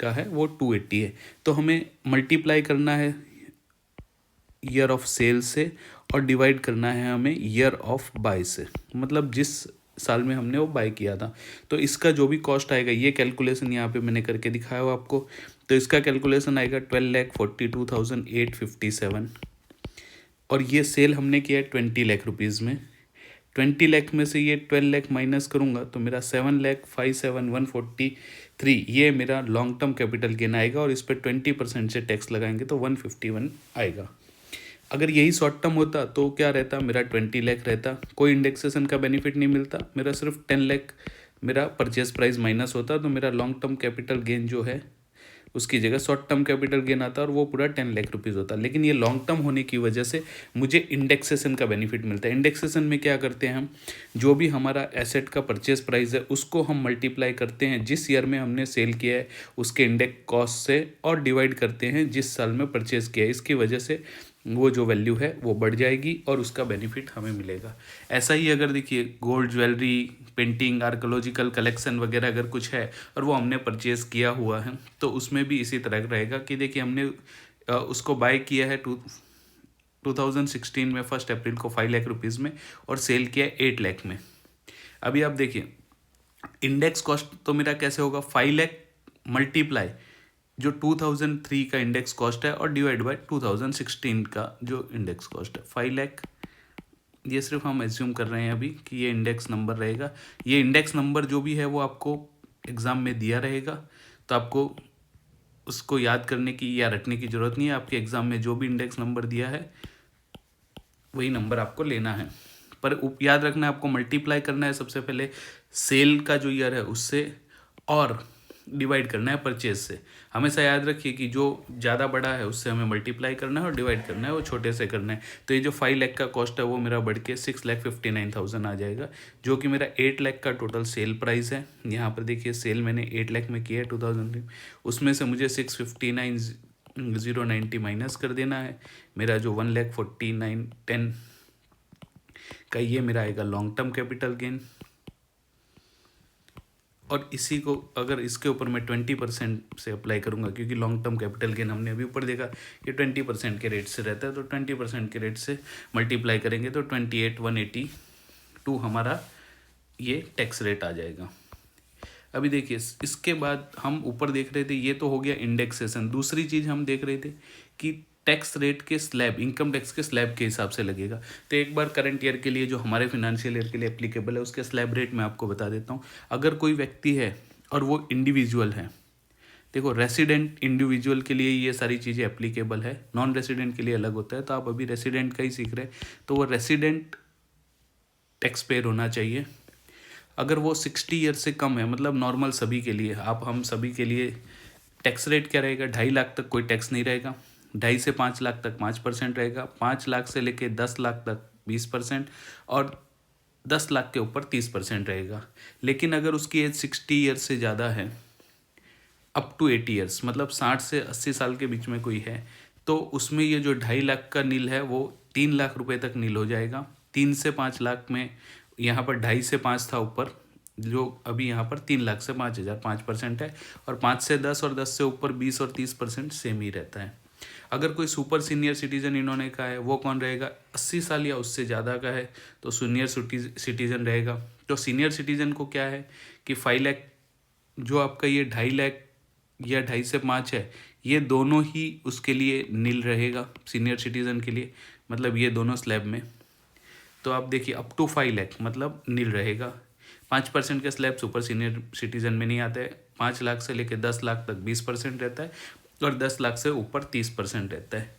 Speaker 1: का है वो 280 है। तो हमें मल्टीप्लाई करना है ईयर ऑफ सेल से और डिवाइड करना है हमें ईयर ऑफ बाय से, मतलब जिस साल में हमने वो बाय किया था। तो इसका जो भी कॉस्ट आएगा, ये कैलकुलेशन यहाँ पे मैंने करके दिखाया हुआ आपको, तो इसका कैलकुलेशन आएगा 12,42,857, और ये सेल हमने किया है 20 लाख रुपीज़ में। 20 लाख में से ये 12 लाख माइनस करूँगा तो मेरा 7,57,143 ये मेरा लॉन्ग टर्म कैपिटल गेन आएगा, और इस पर 20% से टैक्स लगाएंगे तो 151 आएगा। अगर यही शॉर्ट टर्म होता तो क्या रहता, मेरा 20 लाख रहता, कोई इंडेक्सेशन का बेनिफिट नहीं मिलता, मेरा सिर्फ 10 लाख मेरा परचेज प्राइस माइनस होता, तो मेरा लॉन्ग टर्म कैपिटल गेन जो है उसकी जगह शॉर्ट टर्म कैपिटल गेन आता और वो पूरा 10 लाख रुपीज़ होता। लेकिन ये लॉन्ग टर्म होने की वजह से मुझे इंडेक्सेशन का बेनिफिट मिलता है। इंडेक्सेशन में क्या करते हैं हम, जो भी हमारा एसेट का परचेज प्राइस है उसको हम मल्टीप्लाई करते हैं जिस ईयर में हमने सेल किया है उसके इंडेक्स कॉस्ट से, और डिवाइड करते हैं जिस साल में परचेज किया है। इसकी वजह से वो जो वैल्यू है वो बढ़ जाएगी और उसका बेनिफिट हमें मिलेगा। ऐसा ही अगर देखिए gold, jewellery, painting, archaeological collection वगैरह अगर कुछ है और वो हमने परचेज किया हुआ है तो उसमें भी इसी तरह रहेगा कि देखिए हमने उसको बाय किया है 2016 में 1 अप्रैल को 5 लाख रुपीज़ में और सेल किया 8 लाख में। अभी आप देखिए इंडेक्स कॉस्ट तो मेरा कैसे होगा, 5 लाख मल्टीप्लाई जो 2003 का इंडेक्स कॉस्ट है और डिवाइड बाय 2016 का जो इंडेक्स कॉस्ट है 5 लाख। ये सिर्फ हम एज्यूम कर रहे हैं अभी कि ये इंडेक्स नंबर रहेगा। ये इंडेक्स नंबर जो भी है वो आपको एग्ज़ाम में दिया रहेगा, तो आपको उसको याद करने की या रटने की ज़रूरत नहीं है। आपके एग्ज़ाम में जो भी इंडेक्स नंबर दिया है वही नंबर आपको लेना है, पर याद रखना है आपको मल्टीप्लाई करना है सबसे पहले सेल का जो ईयर है उससे और डिवाइड करना है परचेज से। हमेशा याद रखिए कि जो ज़्यादा बड़ा है उससे हमें मल्टीप्लाई करना है और डिवाइड करना है वो छोटे से करना है। तो ये जो 5 लाख का कॉस्ट है वो मेरा बढ़ के 6,59,000 आ जाएगा, जो कि मेरा 8 लाख का टोटल सेल प्राइस है। यहाँ पर देखिए सेल मैंने 8 लाख में किया है 2000, उसमें से मुझे 659,090 माइनस कर देना है। मेरा जो 1,49,10 का ये मेरा आएगा लॉन्ग टर्म कैपिटल गेन, और इसी को अगर इसके ऊपर मैं 20% से अप्लाई करूंगा, क्योंकि लॉन्ग टर्म कैपिटल गेन हमने अभी ऊपर देखा कि 20% के रेट से रहता है, तो 20% के रेट से मल्टीप्लाई करेंगे तो 28,182 हमारा ये टैक्स रेट आ जाएगा। अभी देखिए इसके बाद हम ऊपर देख रहे थे ये तो हो गया इंडेक्सेशन। दूसरी चीज़ हम देख रहे थे कि टैक्स रेट के स्लैब, इनकम टैक्स के स्लैब के हिसाब से लगेगा। तो एक बार करंट ईयर के लिए जो हमारे फिनेंशियल ईयर के लिए एप्लीकेबल है उसके स्लैब रेट मैं आपको बता देता हूँ। अगर कोई व्यक्ति है और वो इंडिविजुअल है, देखो रेसिडेंट इंडिविजुअल के लिए ये सारी चीज़ें एप्लीकेबल है, नॉन रेसिडेंट के लिए अलग होता है। तो आप अभी रेसिडेंट का ही सीख रहे हैं तो वो रेसिडेंट टैक्स पेयर होना चाहिए। अगर वो 60 ईयर से कम है, मतलब नॉर्मल सभी के लिए, आप हम सभी के लिए टैक्स रेट क्या रहेगा, 2.5 लाख तक कोई टैक्स नहीं रहेगा, 2.5 से 5 लाख तक 5% रहेगा, 5 लाख से लेके 10 लाख तक 20%, और 10 लाख के ऊपर 30% रहेगा। लेकिन अगर उसकी एज 60 ईयर्स से ज़्यादा है, अप टू 80 ईयर्स, मतलब 60 से 80 साल के बीच में कोई है, तो उसमें ये जो 2.5 लाख का नील है वो 3 लाख रुपए तक नील हो जाएगा। 3 से 5 लाख में यहाँ पर 2.5 से 5 था ऊपर, जो अभी यहाँ पर 3 लाख से 5,000 5% है। और 5 से 10 और 10 से ऊपर 20 और 30% सेम ही रहता है। अगर कोई सुपर सीनियर सिटीजन इन्होंने कहा है, वो कौन रहेगा? 80 साल या उससे ज़्यादा का है तो सीनियर सिटीजन रहेगा। तो सीनियर सिटीजन को क्या है कि 5 लाख, जो आपका ये 2.5 लाख या 2.5 से 5 है, ये दोनों ही उसके लिए नील रहेगा सीनियर सिटीजन के लिए, मतलब ये दोनों स्लैब में। तो आप देखिए अप टू 5 लाख मतलब नील रहेगा। 5% के स्लैब सुपर सीनियर सिटीजन में नहीं आते हैं। 5 लाख से लेकर 10 लाख तक 20% रहता है और 10 लाख से ऊपर 30% रहता है।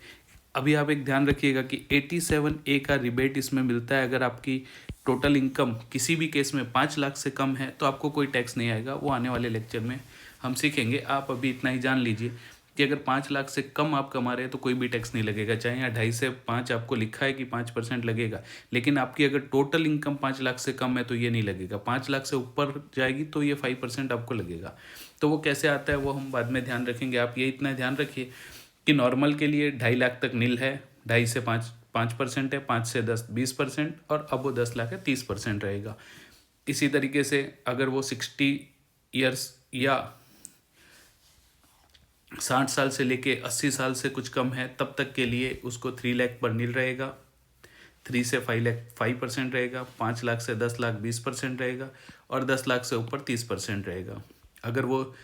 Speaker 1: अभी आप एक ध्यान रखिएगा कि 87A का रिबेट इसमें मिलता है। अगर आपकी टोटल इनकम किसी भी केस में 5 लाख से कम है तो आपको कोई टैक्स नहीं आएगा। वो आने वाले लेक्चर में हम सीखेंगे। आप अभी इतना ही जान लीजिए कि अगर 5 लाख से कम आप कमा रहे हैं तो कोई भी टैक्स नहीं लगेगा। चाहे यहाँ 2.5 से 5 आपको लिखा है कि 5% लगेगा, लेकिन आपकी अगर टोटल इनकम 5 लाख से कम है तो ये नहीं लगेगा। 5 लाख से ऊपर जाएगी तो ये 5% आपको लगेगा। तो वो कैसे आता है वो हम बाद में ध्यान रखेंगे। आप ये इतना ध्यान रखिए कि नॉर्मल के लिए 2.5 लाख तक नील है, 2.5 से 5% है, 5 से 10 20%, और अब वो 10 लाख है 30% रहेगा। इसी तरीके से अगर वो 60 ईयर्स या 60 साल से लेके 80 साल से कुछ कम है तब तक के लिए उसको 3 लाख पर नील रहेगा। 3 से 5 लाख 5% रहेगा। 5 लाख से 10 लाख 20% रहेगा और 10 लाख से ऊपर 30% रहेगा। अगर वो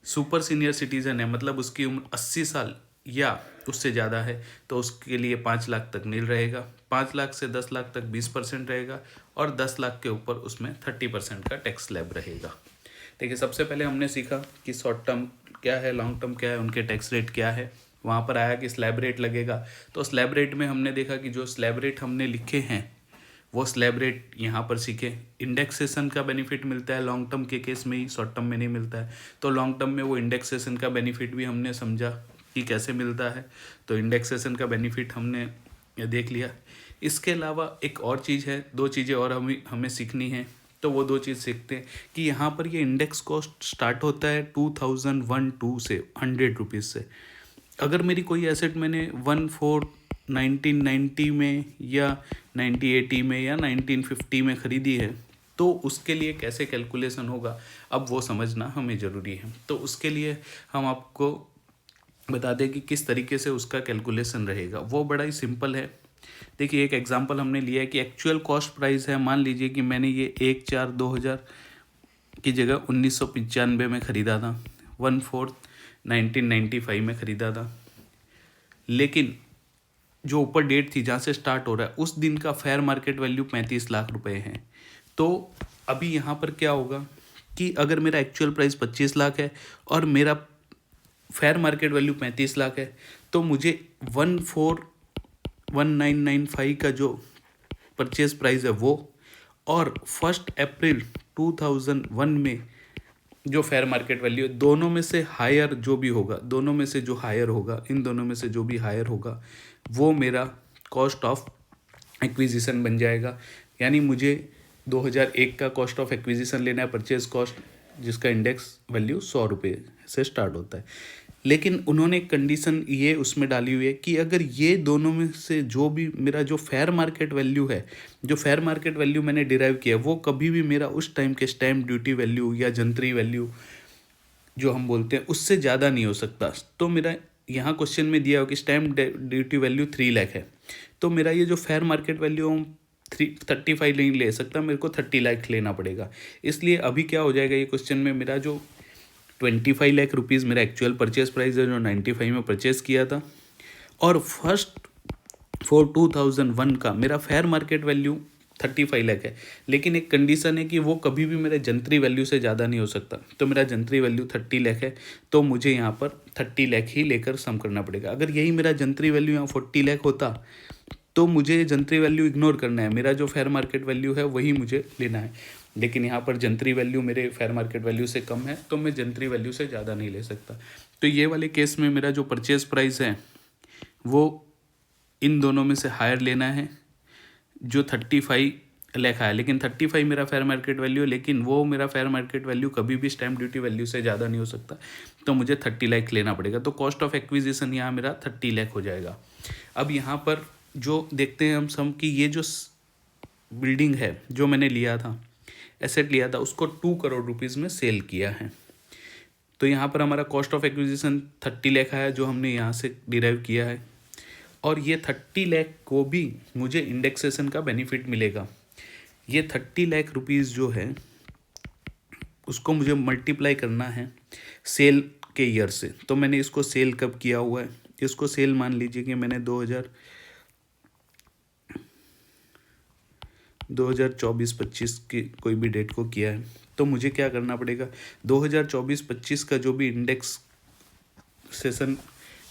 Speaker 1: सुपर सीनियर सिटीजन है, मतलब उसकी उम्र 80 साल या उससे ज़्यादा है, तो उसके लिए 5 लाख तक नील रहेगा। 5 लाख से 10 लाख तक 20% रहेगा और 10 लाख के ऊपर उसमें 30% का टैक्स स्लैब रहेगा। देखिए, सबसे पहले हमने सीखा कि शॉर्ट टर्म क्या है, लॉन्ग टर्म क्या है, उनके टैक्स रेट क्या है। वहाँ पर आया कि स्लैब रेट लगेगा, तो स्लैब रेट में हमने देखा कि जो स्लैब रेट हमने लिखे हैं वो स्लैब रेट यहाँ पर सीखे। इंडेक्सेशन का बेनिफिट मिलता है लॉन्ग टर्म के केस में ही, शॉर्ट टर्म में नहीं मिलता है। तो लॉन्ग टर्म में वो इंडेक्सेशन का बेनिफिट भी हमने समझा कि कैसे मिलता है। तो इंडेक्सेशन का बेनिफिट हमने देख लिया। इसके अलावा एक और चीज़ है, 2 चीज़ें और हमें सीखनी है। तो वो 2 चीज़ सीखते हैं कि यहाँ पर ये इंडेक्स कॉस्ट स्टार्ट होता है 2001-2 से 100 रुपीज़ से। अगर मेरी कोई एसेट मैंने 1990 में या 1980 में या 1950 में ख़रीदी है, तो उसके लिए कैसे कैलकुलेशन होगा, अब वो समझना हमें ज़रूरी है। तो उसके लिए हम आपको बता दें कि किस तरीके से उसका कैलकुलेशन रहेगा। वो बड़ा ही सिंपल है। देखिए, एक एग्जांपल हमने लिया है कि एक्चुअल कॉस्ट प्राइस है। मान लीजिए कि मैंने ये 1/4/2000 की जगह 1995 में ख़रीदा था, 1/4/1995 में ख़रीदा था। लेकिन जो ऊपर डेट थी जहाँ से स्टार्ट हो रहा है, उस दिन का फेयर मार्केट वैल्यू 35 लाख रुपए है। तो अभी यहाँ पर क्या होगा कि अगर मेरा एक्चुअल प्राइस 25 लाख है और मेरा फेयर मार्केट वैल्यू 35 लाख है, तो मुझे 1/4/1995 का जो परचेज प्राइस है वो, और 1 अप्रैल 2001 में जो फेयर मार्केट वैल्यू है, दोनों में से हायर जो भी होगा, दोनों में से जो हायर होगा, इन दोनों में से जो भी हायर होगा वो मेरा कॉस्ट ऑफ एक्विजिशन बन जाएगा। यानी मुझे 2001 का कॉस्ट ऑफ एक्विजिशन लेना है, परचेज कॉस्ट, जिसका इंडेक्स वैल्यू 100 रुपये से स्टार्ट होता है। लेकिन उन्होंने एक कंडीशन ये उसमें डाली हुई है कि अगर ये दोनों में से जो भी मेरा जो फेयर मार्केट वैल्यू है, जो फेयर मार्केट वैल्यू मैंने डिराइव किया, वो कभी भी मेरा उस टाइम के स्टैम्प ड्यूटी वैल्यू या जंतरी वैल्यू जो हम बोलते हैं उससे ज़्यादा नहीं हो सकता। तो मेरा यहाँ क्वेश्चन में दिया हो कि स्टैम्प ड्यूटी वैल्यू 3 लाख है, तो मेरा ये जो फेयर मार्केट वैल्यू 35 नहीं ले सकता, मेरे को 30 लाख लेना पड़ेगा। इसलिए अभी क्या हो जाएगा, ये क्वेश्चन में मेरा जो 25 लाख रुपीज़ मेरा एक्चुअल परचेज प्राइस है जो 95 में परचेज किया था, और 1/4/2001 का मेरा फेयर मार्केट वैल्यू 35 लाख है। लेकिन एक कंडीशन है कि वो कभी भी मेरे जंतरी वैल्यू से ज़्यादा नहीं हो सकता। तो मेरा जंतरी वैल्यू 30 लाख है, तो मुझे यहाँ पर 30 लाख ही लेकर सम करना पड़ेगा। अगर यही मेरा जंतरी वैल्यू यहाँ 40 लाख होता तो मुझे जंतरी वैल्यू इग्नोर करना है, मेरा जो फेयर मार्केट वैल्यू है वही मुझे लेना है। लेकिन यहाँ पर जंतरी वैल्यू मेरे फेयर मार्केट वैल्यू से कम है, तो मैं जंतरी वैल्यू से ज़्यादा नहीं ले सकता। तो ये वाले केस में मेरा जो परचेज प्राइस है वो इन दोनों में से हायर लेना है। जो 35 लिखा है, लेकिन 35 मेरा फेयर मार्केट वैल्यू है, लेकिन वो मेरा फेयर मार्केट वैल्यू कभी भी स्टैम्प ड्यूटी वैल्यू से ज़्यादा नहीं हो सकता, तो मुझे 30 लाख लेना पड़ेगा। तो कॉस्ट ऑफ एक्विजिशन यहाँ मेरा 30 लाख हो जाएगा। अब यहाँ पर जो देखते हैं हम सब कि ये जो बिल्डिंग है जो मैंने लिया था, एसेट लिया था, उसको 2 करोड़ रुपीज़ में सेल किया है। तो यहाँ पर हमारा कॉस्ट ऑफ एक्विजिशन 30 लाख आया जो हमने यहाँ से डिराइव किया है, और ये 30 लाख को भी मुझे इंडेक्सेशन का बेनिफिट मिलेगा। ये 30 लाख रुपीज़ जो है उसको मुझे मल्टीप्लाई करना है सेल के ईयर से। तो मैंने इसको सेल कब किया हुआ है, इसको सेल मान लीजिए कि मैंने 2024-25 की कोई भी डेट को किया है। तो मुझे क्या करना पड़ेगा, 2024-25 का जो भी इंडेक्स सेशन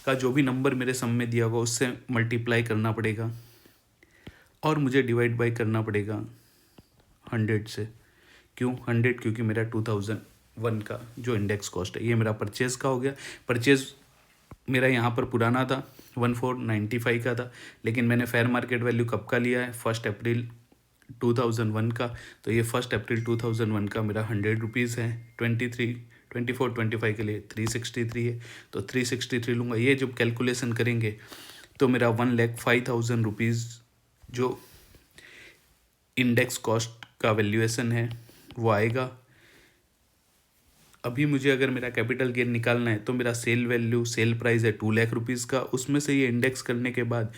Speaker 1: का जो भी नंबर मेरे सम में दिया होगा उससे मल्टीप्लाई करना पड़ेगा, और मुझे डिवाइड बाय करना पड़ेगा 100 से। क्यों 100? क्योंकि मेरा 2001 का जो इंडेक्स कॉस्ट है, ये मेरा परचेज़ का हो गया। परचेज़ मेरा यहाँ पर पुराना था, 1495 का था, लेकिन मैंने फेयर मार्केट वैल्यू कब का लिया है, 1 अप्रैल 2001 का। तो ये 1 अप्रैल 2001 का मेरा 100 रुपीज़ है। 24-25 के लिए 363 है, तो 363 लूँगा। ये जब कैलकुलेशन करेंगे तो मेरा 1,05,000 रुपीज़ जो इंडेक्स कॉस्ट का वैल्यूएशन है वो आएगा। अभी मुझे अगर मेरा कैपिटल गेन निकालना है तो मेरा सेल वैल्यू, सेल प्राइस है 2 लाख रुपीज़ का, उसमें से ये इंडेक्स करने के बाद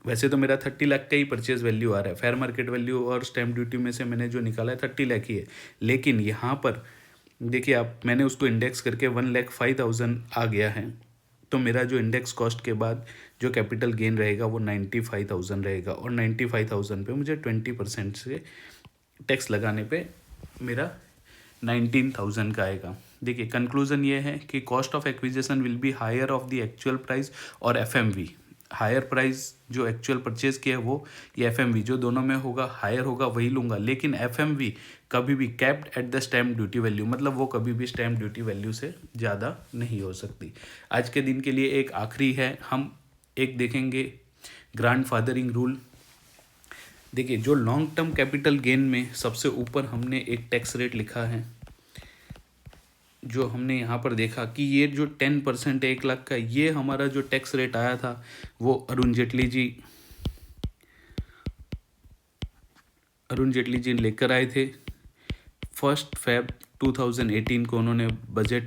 Speaker 1: वैसे तो मेरा 30 लाख का ही परचेज वैल्यू आ रहा है। फेयर मार्केट वैल्यू और स्टैम्प ड्यूटी में से मैंने जो निकाला है 30 लाख ही है, लेकिन यहाँ पर देखिए आप, मैंने उसको इंडेक्स करके 1,05,000 आ गया है। तो मेरा जो इंडेक्स कॉस्ट के बाद जो कैपिटल गेन रहेगा वो 95,000 रहेगा, और 95,000 पे मुझे 20% से टैक्स लगाने पे मेरा 19,000 का आएगा। देखिए कंक्लूजन ये है कि cost of acquisition will be higher of the actual price और एफएमवी। हायर प्राइस जो एक्चुअल परचेज किया है वो, या एफएमवी जो दोनों में होगा हायर होगा वही लूँगा, लेकिन एफएमवी कभी भी capped at the stamp duty value, मतलब वो कभी भी स्टैम्प ड्यूटी वैल्यू से ज़्यादा नहीं हो सकती। आज के दिन के लिए एक आखिरी है, हम एक देखेंगे ग्रैंडफादरिंग रूल। देखिए जो लॉन्ग टर्म कैपिटल गेन में सबसे ऊपर हमने एक टैक्स रेट लिखा है, जो हमने यहाँ पर देखा कि ये जो 10% है 1 लाख का, ये हमारा जो टैक्स रेट आया था वो अरुण जेटली जी लेकर आए थे। 1 फरवरी 2018 को उन्होंने बजट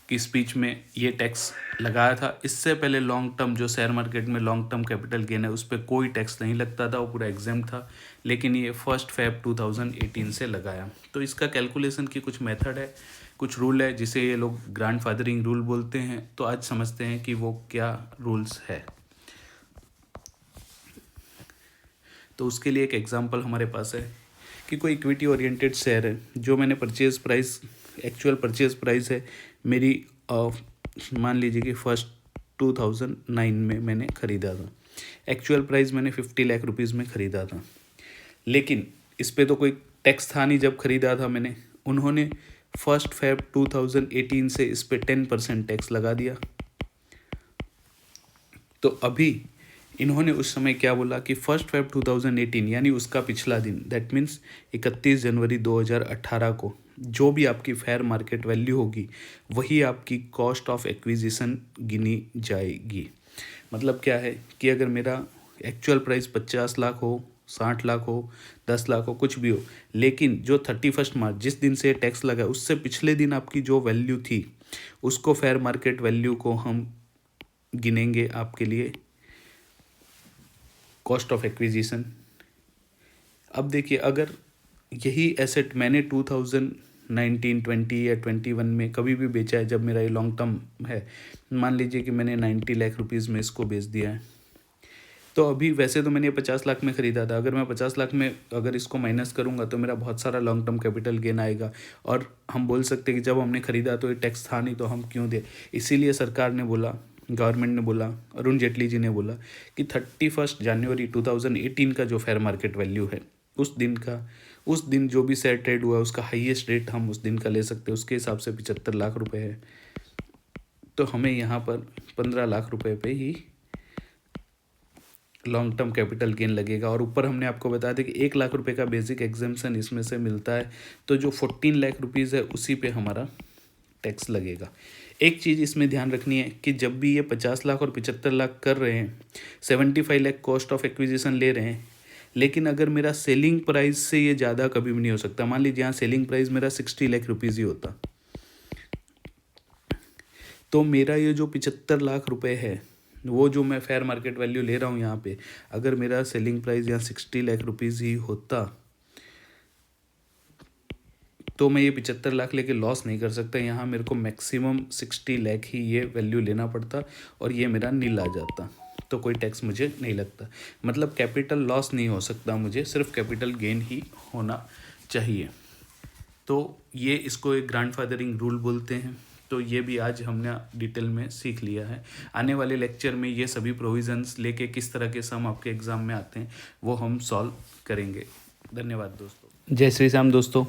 Speaker 1: की स्पीच में ये टैक्स लगाया था। इससे पहले लॉन्ग टर्म जो शेयर मार्केट में लॉन्ग टर्म कैपिटल गेन है उस पर कोई टैक्स नहीं लगता था, वो पूरा एग्जाम था, लेकिन ये 1 फरवरी 2018 से लगाया। तो इसका कैलकुलेशन की कुछ मेथड है, कुछ रूल है, जिसे ये लोग ग्रैंडफादरिंग रूल बोलते हैं। तो आज समझते हैं कि वो क्या रूल्स है। तो उसके लिए एक एग्जाम्पल हमारे पास है कि कोई इक्विटी ओरिएंटेड शेयर है जो मैंने purchase price, actual purchase price है मेरी, मान लीजिए कि 2009 में मैंने ख़रीदा था। एक्चुअल प्राइस मैंने 50 लाख रुपीज़ में ख़रीदा था, लेकिन इस पे तो कोई टैक्स था नहीं जब ख़रीदा था मैंने। उन्होंने 1 फरवरी 2018 से इस पे 10% टैक्स लगा दिया। तो अभी इन्होंने उस समय क्या बोला कि 1 फरवरी 2018 यानी उसका पिछला दिन, दैट मीन्स 31 जनवरी 2018 को जो भी आपकी फेयर मार्केट वैल्यू होगी वही आपकी कॉस्ट ऑफ एक्विजिशन गिनी जाएगी। मतलब क्या है कि अगर मेरा एक्चुअल प्राइस 50 लाख हो, 60 लाख हो, 10 लाख हो, कुछ भी हो, लेकिन जो 31 मार्च जिस दिन से टैक्स लगा उससे पिछले दिन आपकी जो वैल्यू थी उसको फेयर मार्केट वैल्यू को हम गिनेंगे आपके लिए कॉस्ट ऑफ एक्विजिशन। अब देखिए अगर यही एसेट मैंने 2019, 20 या 21 में कभी भी बेचा है, जब मेरा ये लॉन्ग टर्म है, मान लीजिए कि मैंने 90 लाख रुपीज़ में इसको बेच दिया है, तो अभी वैसे तो मैंने 50 लाख में ख़रीदा था, अगर मैं 50 लाख में अगर इसको माइनस करूँगा तो मेरा बहुत सारा लॉन्ग टर्म कैपिटल गेन आएगा। और हम बोल सकते हैं कि जब हमने ख़रीदा तो ये टैक्स था नहीं तो हम क्यों दे। इसीलिए सरकार ने बोला, गवर्नमेंट ने बोला, अरुण जेटली जी ने बोला कि 31 जनवरी 2018 का जो फेयर मार्केट वैल्यू है उस दिन जो भी शेयर ट्रेड हुआ है उसका हाईएस्ट रेट हम उस दिन का ले सकते हैं, उसके हिसाब से 75 लाख रुपए है। तो हमें यहाँ पर 15 लाख रुपए पे ही लॉन्ग टर्म कैपिटल गेन लगेगा। और ऊपर हमने आपको बताया था कि 1 लाख रुपए का बेसिक एग्जाम्पशन इसमें से मिलता है, तो जो 14 लाख रुपीज़ है उसी पे हमारा टैक्स लगेगा। एक चीज़ इसमें ध्यान रखनी है कि जब भी ये 50 लाख और 75 लाख कर रहे हैं, 75 लाख कॉस्ट ऑफ एक्विजिशन ले रहे हैं, लेकिन अगर मेरा सेलिंग प्राइस से ये ज़्यादा कभी भी नहीं हो सकता। मान लीजिए यहाँ सेलिंग प्राइस मेरा 60 लाख रुपीज़ ही होता, तो मेरा ये जो 75 लाख रुपए है, वो जो मैं फेयर मार्केट वैल्यू ले रहा हूँ यहाँ पे, अगर मेरा सेलिंग प्राइस यहाँ 60 लाख रुपीज़ ही होता तो मैं ये 75 लाख लेके लॉस नहीं कर सकता। यहाँ मेरे को मैक्सिमम 60 लाख ही ये वैल्यू लेना पड़ता और ये मेरा नील आ जाता, तो कोई टैक्स मुझे नहीं लगता। मतलब कैपिटल लॉस नहीं हो सकता मुझे, सिर्फ कैपिटल गेन ही होना चाहिए। तो ये इसको एक ग्रैंडफादरिंग रूल बोलते हैं। तो ये भी आज हमने डिटेल में सीख लिया है। आने वाले लेक्चर में ये सभी प्रोविजंस लेके किस तरह के सम आपके एग्ज़ाम में आते हैं वो हम सॉल्व करेंगे। धन्यवाद दोस्तों। जय श्री राम दोस्तों।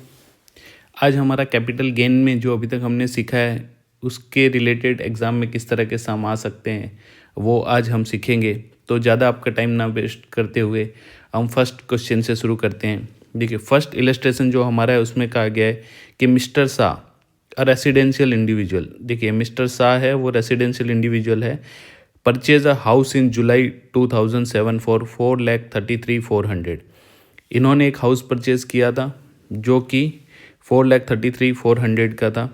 Speaker 1: आज हमारा कैपिटल गेन में जो अभी तक हमने सीखा है उसके रिलेटेड एग्ज़ाम में किस तरह के सम आ सकते हैं वो आज हम सीखेंगे। तो ज़्यादा आपका टाइम ना वेस्ट करते हुए हम फर्स्ट क्वेश्चन से शुरू करते हैं। देखिए, फर्स्ट इलस्ट्रेशन जो हमारा है उसमें कहा गया है कि mister Shah a residential individual. देखिए, मिस्टर शाह है वो रेसिडेंशियल इंडिविजुअल है, purchase a house in July 2007 for 4,33,400। इन्होंने एक हाउस परचेज किया था जो कि 4,33,400 का था।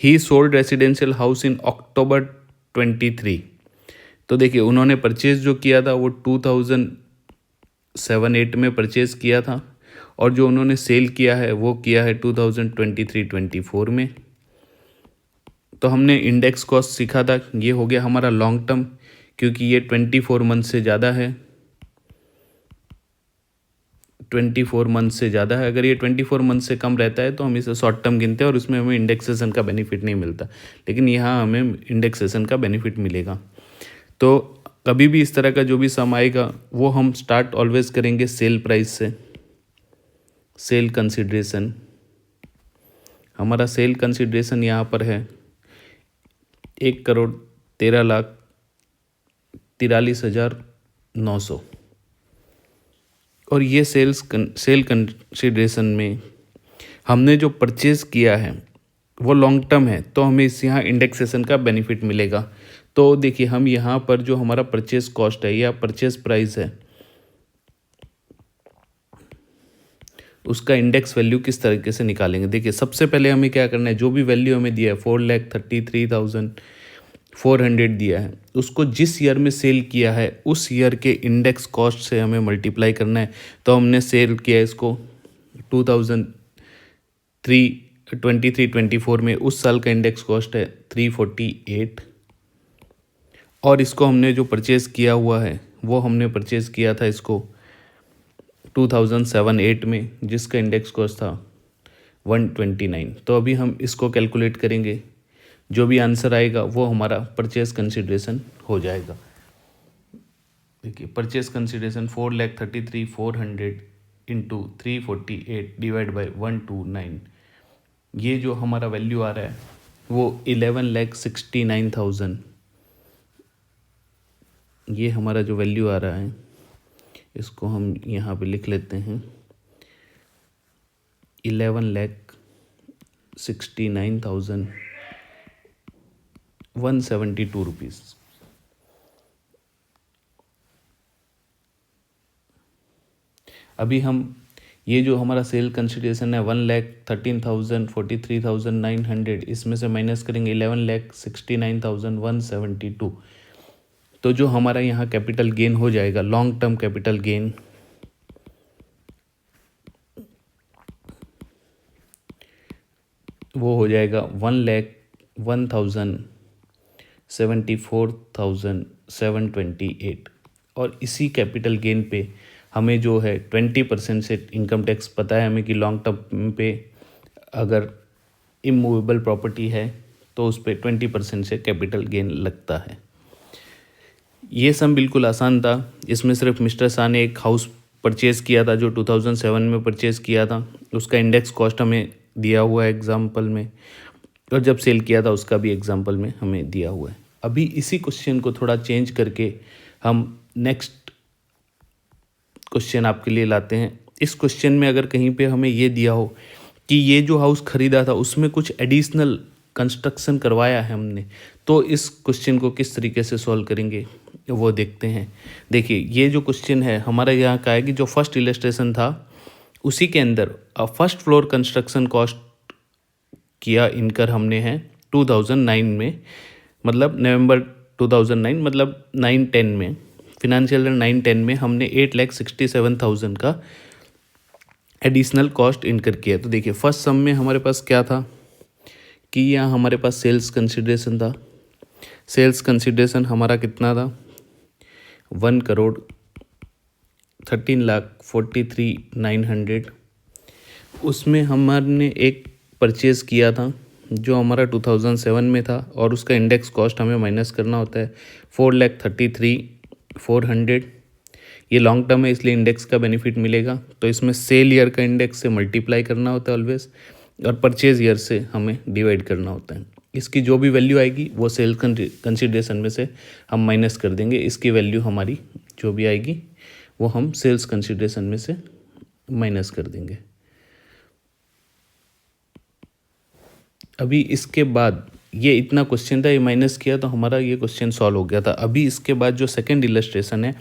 Speaker 1: He sold residential house in October 23। तो देखिए, उन्होंने परचेज जो किया था वो 2007-8 में परचेज किया था और जो उन्होंने सेल किया है वो किया है 2023-24 में। तो हमने इंडेक्स कॉस्ट सीखा था, ये हो गया हमारा लॉन्ग टर्म, क्योंकि ये 24 मंथ से ज़्यादा है। 24 मंथ से ज़्यादा है। अगर ये 24 मंथ से कम रहता है तो हम इसे शॉर्ट टर्म गिनते हैं और उसमें हमें इंडेक्सेशन का बेनिफिट नहीं मिलता, लेकिन यहाँ हमें इंडेक्सेशन का बेनिफिट मिलेगा। तो कभी भी इस तरह का जो भी सम आएगा वो हम स्टार्ट ऑलवेज करेंगे सेल प्राइस से। सेल कंसिडरेशन, हमारा सेल कंसिडरेशन यहाँ पर है 1,43,43,900 और ये सेल कंसिडरेशन में हमने जो परचेज किया है वो लॉन्ग टर्म है, तो हमें इस यहाँ इंडेक्सेशन का बेनिफिट मिलेगा। तो देखिए, हम यहाँ पर जो हमारा परचेज कॉस्ट है या परचेज प्राइस है उसका इंडेक्स वैल्यू किस तरीके से निकालेंगे। देखिए, सबसे पहले हमें क्या करना है, जो भी वैल्यू हमें दिया है 4,33,400 दिया है, उसको जिस ईयर में सेल किया है उस ईयर के इंडेक्स कॉस्ट से हमें मल्टीप्लाई करना है। तो हमने सेल किया इसको 2023-24 में, उस साल का इंडेक्स कॉस्ट है 348 और इसको हमने जो परचेज़ किया हुआ है वो हमने परचेज़ किया था इसको 2007-8 में, जिसका इंडेक्स कॉस्ट था 129। तो अभी हम इसको कैलकुलेट करेंगे, जो भी आंसर आएगा वो हमारा परचेज कंसिडरेशन हो जाएगा। देखिए, purchase consideration 4,33,400 into 348 divide by 129, ये जो हमारा वैल्यू आ रहा है वो 11,69,000। ये हमारा जो वैल्यू आ रहा है इसको हम यहाँ पे लिख लेते हैं 11,69,172 रुपीज़। अभी हम ये जो हमारा सेल कंसिडरेशन है 1,13,43,900, इसमें से माइनस करेंगे 11,69,172। तो जो हमारा यहाँ कैपिटल गेन हो जाएगा, लॉन्ग टर्म कैपिटल गेन, वो हो जाएगा 1,74,728। और इसी कैपिटल गेन पे हमें जो है 20% से इनकम टैक्स पता है हमें कि लॉन्ग टर्म पे अगर इमूवेबल प्रॉपर्टी है तो उस पर 20% से कैपिटल गेन लगता है। ये सम बिल्कुल आसान था। इसमें सिर्फ मिस्टर शाह ने एक हाउस परचेज़ किया था जो 2007 में परचेज़ किया था, उसका इंडेक्स कॉस्ट हमें दिया हुआ है एग्जाम्पल में, और जब सेल किया था उसका भी एग्जाम्पल में हमें दिया हुआ है। अभी इसी क्वेश्चन को थोड़ा चेंज करके हम नेक्स्ट
Speaker 2: क्वेश्चन आपके लिए लाते हैं। इस क्वेश्चन में अगर कहीं पे हमें ये दिया हो कि ये जो हाउस खरीदा था उसमें कुछ एडिशनल कंस्ट्रक्शन करवाया है हमने, तो इस क्वेश्चन को किस तरीके से सॉल्व करेंगे वो देखते हैं। देखिए ये जो क्वेश्चन है हमारा यहाँ का है कि जो फर्स्ट इलस्ट्रेशन था उसी के अंदर फर्स्ट फ्लोर कंस्ट्रक्शन कॉस्ट किया इनकर हमने है 2009 में, मतलब नवंबर 2009, मतलब 9-10 में, फिनेंशियल ईयर 9-10 में हमने 8,67,000 का एडिशनल कॉस्ट इनकर किया। तो देखिए फर्स्ट सम में हमारे पास क्या था कि यहाँ हमारे पास सेल्स कंसिडरेशन था। सेल्स कंसिडरेशन हमारा कितना था, 1,13,43,900। उसमें हमने एक परचेज़ किया था जो हमारा 2007 में था और उसका इंडेक्स कॉस्ट हमें माइनस करना होता है 4,33,400। ये लॉन्ग टर्म है इसलिए इंडेक्स का बेनिफिट मिलेगा, तो इसमें सेल ईयर का इंडेक्स से मल्टीप्लाई करना होता है ऑलवेज, और परचेज ईयर से हमें डिवाइड करना होता है। इसकी जो भी वैल्यू आएगी वो सेल कंसिडरेशन में से हम माइनस कर देंगे। इसकी वैल्यू हमारी जो भी आएगी वो हम सेल्स कंसिडरेशन में से माइनस कर देंगे। अभी इसके बाद ये इतना क्वेश्चन था, ये माइनस किया तो हमारा ये क्वेश्चन सॉल्व हो गया था। अभी इसके बाद जो सेकंड इलस्ट्रेशन है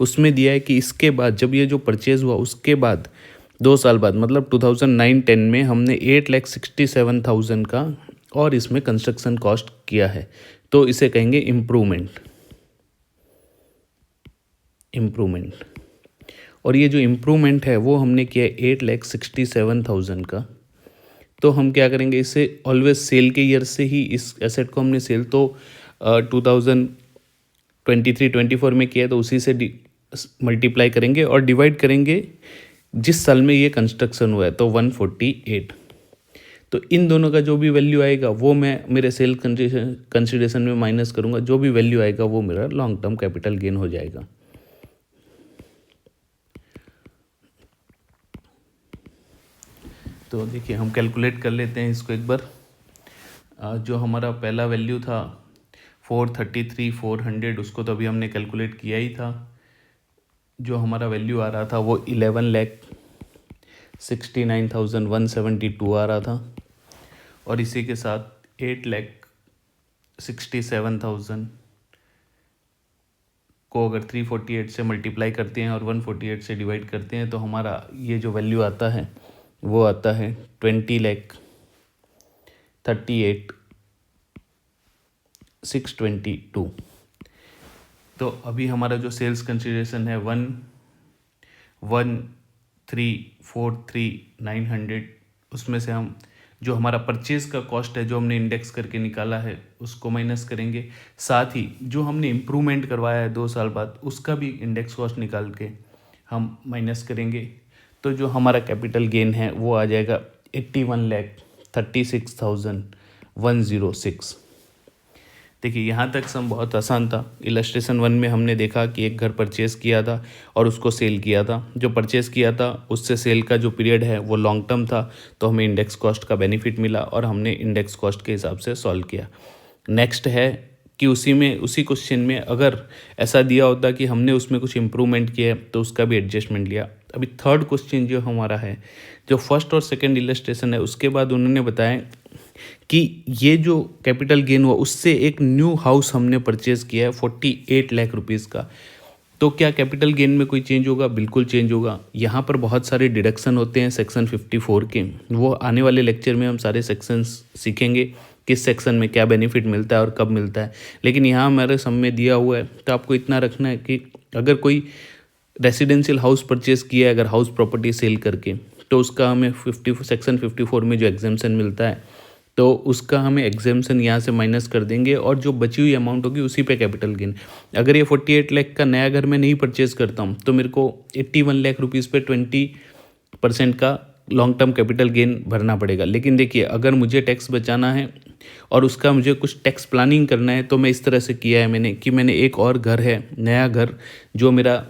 Speaker 2: उसमें दिया है कि इसके बाद जब ये जो परचेज हुआ उसके बाद 2 साल बाद, मतलब 2009-10 में हमने 8,67,000 का और इसमें कंस्ट्रक्शन कॉस्ट किया है, तो इसे कहेंगे इम्प्रूवमेंट। और ये जो इम्प्रूवमेंट है वो हमने किया है 8,67,000 का। तो हम क्या करेंगे, इसे ऑलवेज सेल के ईयर से ही इस एसेट को हमने सेल तो 2023-24 में किया है तो उसी से मल्टीप्लाई करेंगे और डिवाइड करेंगे जिस साल में ये कंस्ट्रक्शन हुआ है, तो 148। तो इन दोनों का जो भी वैल्यू आएगा वो मैं मेरे सेल कंसिडरेशन में माइनस करूँगा, जो भी वैल्यू आएगा वो मेरा लॉन्ग टर्म कैपिटल गेन हो जाएगा। तो देखिए हम कैलकुलेट कर लेते हैं इसको एक बार। जो हमारा पहला वैल्यू था 433,400, उसको तो अभी हमने कैलकुलेट किया ही था। जो हमारा वैल्यू आ रहा था वो 11,69,172 आ रहा था, और इसी के साथ 8,67,000 को अगर 348 से मल्टीप्लाई करते हैं और 148 से डिवाइड करते हैं तो हमारा ये जो वैल्यू आता है वो आता है 20,38,622। तो अभी हमारा जो सेल्स कंसिडरेशन है 1,13,43,900, उसमें से हम जो हमारा परचेज का कॉस्ट है जो हमने इंडेक्स करके निकाला है उसको माइनस करेंगे। साथ ही जो हमने इम्प्रूवमेंट करवाया है 2 साल बाद उसका भी इंडेक्स कॉस्ट निकाल के हम माइनस करेंगे। तो जो हमारा कैपिटल गेन है वो आ जाएगा 81,36,106। देखिए यहाँ तक सम बहुत आसान था। इलस्ट्रेशन 1 में हमने देखा कि एक घर परचेज़ किया था और उसको सेल किया था। जो परचेज़ किया था उससे सेल का जो पीरियड है वो लॉन्ग टर्म था, तो हमें इंडेक्स कॉस्ट का बेनिफिट मिला और हमने इंडेक्स कॉस्ट के हिसाब से सॉल्व किया। नेक्स्ट है कि उसी क्वेश्चन में अगर ऐसा दिया होता कि हमने उसमें कुछ इम्प्रूवमेंट किया तो उसका भी एडजस्टमेंट लिया। अभी थर्ड क्वेश्चन जो हमारा है, जो फर्स्ट और सेकंड इलस्ट्रेशन है उसके बाद उन्होंने बताया कि ये जो कैपिटल गेन हुआ उससे एक न्यू हाउस हमने परचेज़ किया है 48 लाख रुपीज़ का। तो क्या कैपिटल गेन में कोई चेंज होगा? बिल्कुल चेंज होगा। यहाँ पर बहुत सारे डिडक्शन होते हैं सेक्शन 54 के, वो आने वाले लेक्चर में हम सारे सेक्शंस सीखेंगे किस सेक्शन में क्या बेनिफिट मिलता है और कब मिलता है। लेकिन यहाँ हमारे सम में दिया हुआ है, तो आपको इतना रखना है कि अगर कोई रेसिडेंशियल हाउस परचेज़ किया है अगर हाउस प्रॉपर्टी सेल करके, तो उसका हमें सेक्शन 54 में जो एग्जेम्पशन मिलता है तो उसका हमें एग्जेम्पशन यहाँ से माइनस कर देंगे और जो बची हुई अमाउंट होगी उसी पे कैपिटल गेन। अगर ये 48 लाख का नया घर मैं नहीं परचेज़ करता हूँ तो मेरे को 81 लाख रुपीज़ पे 20% का लॉन्ग टर्म कैपिटल गेन भरना पड़ेगा। लेकिन देखिए अगर मुझे टैक्स बचाना है और उसका मुझे कुछ टैक्स प्लानिंग करना है तो मैं इस तरह से किया है मैंने कि मैंने एक और घर है, नया घर, जो मेरा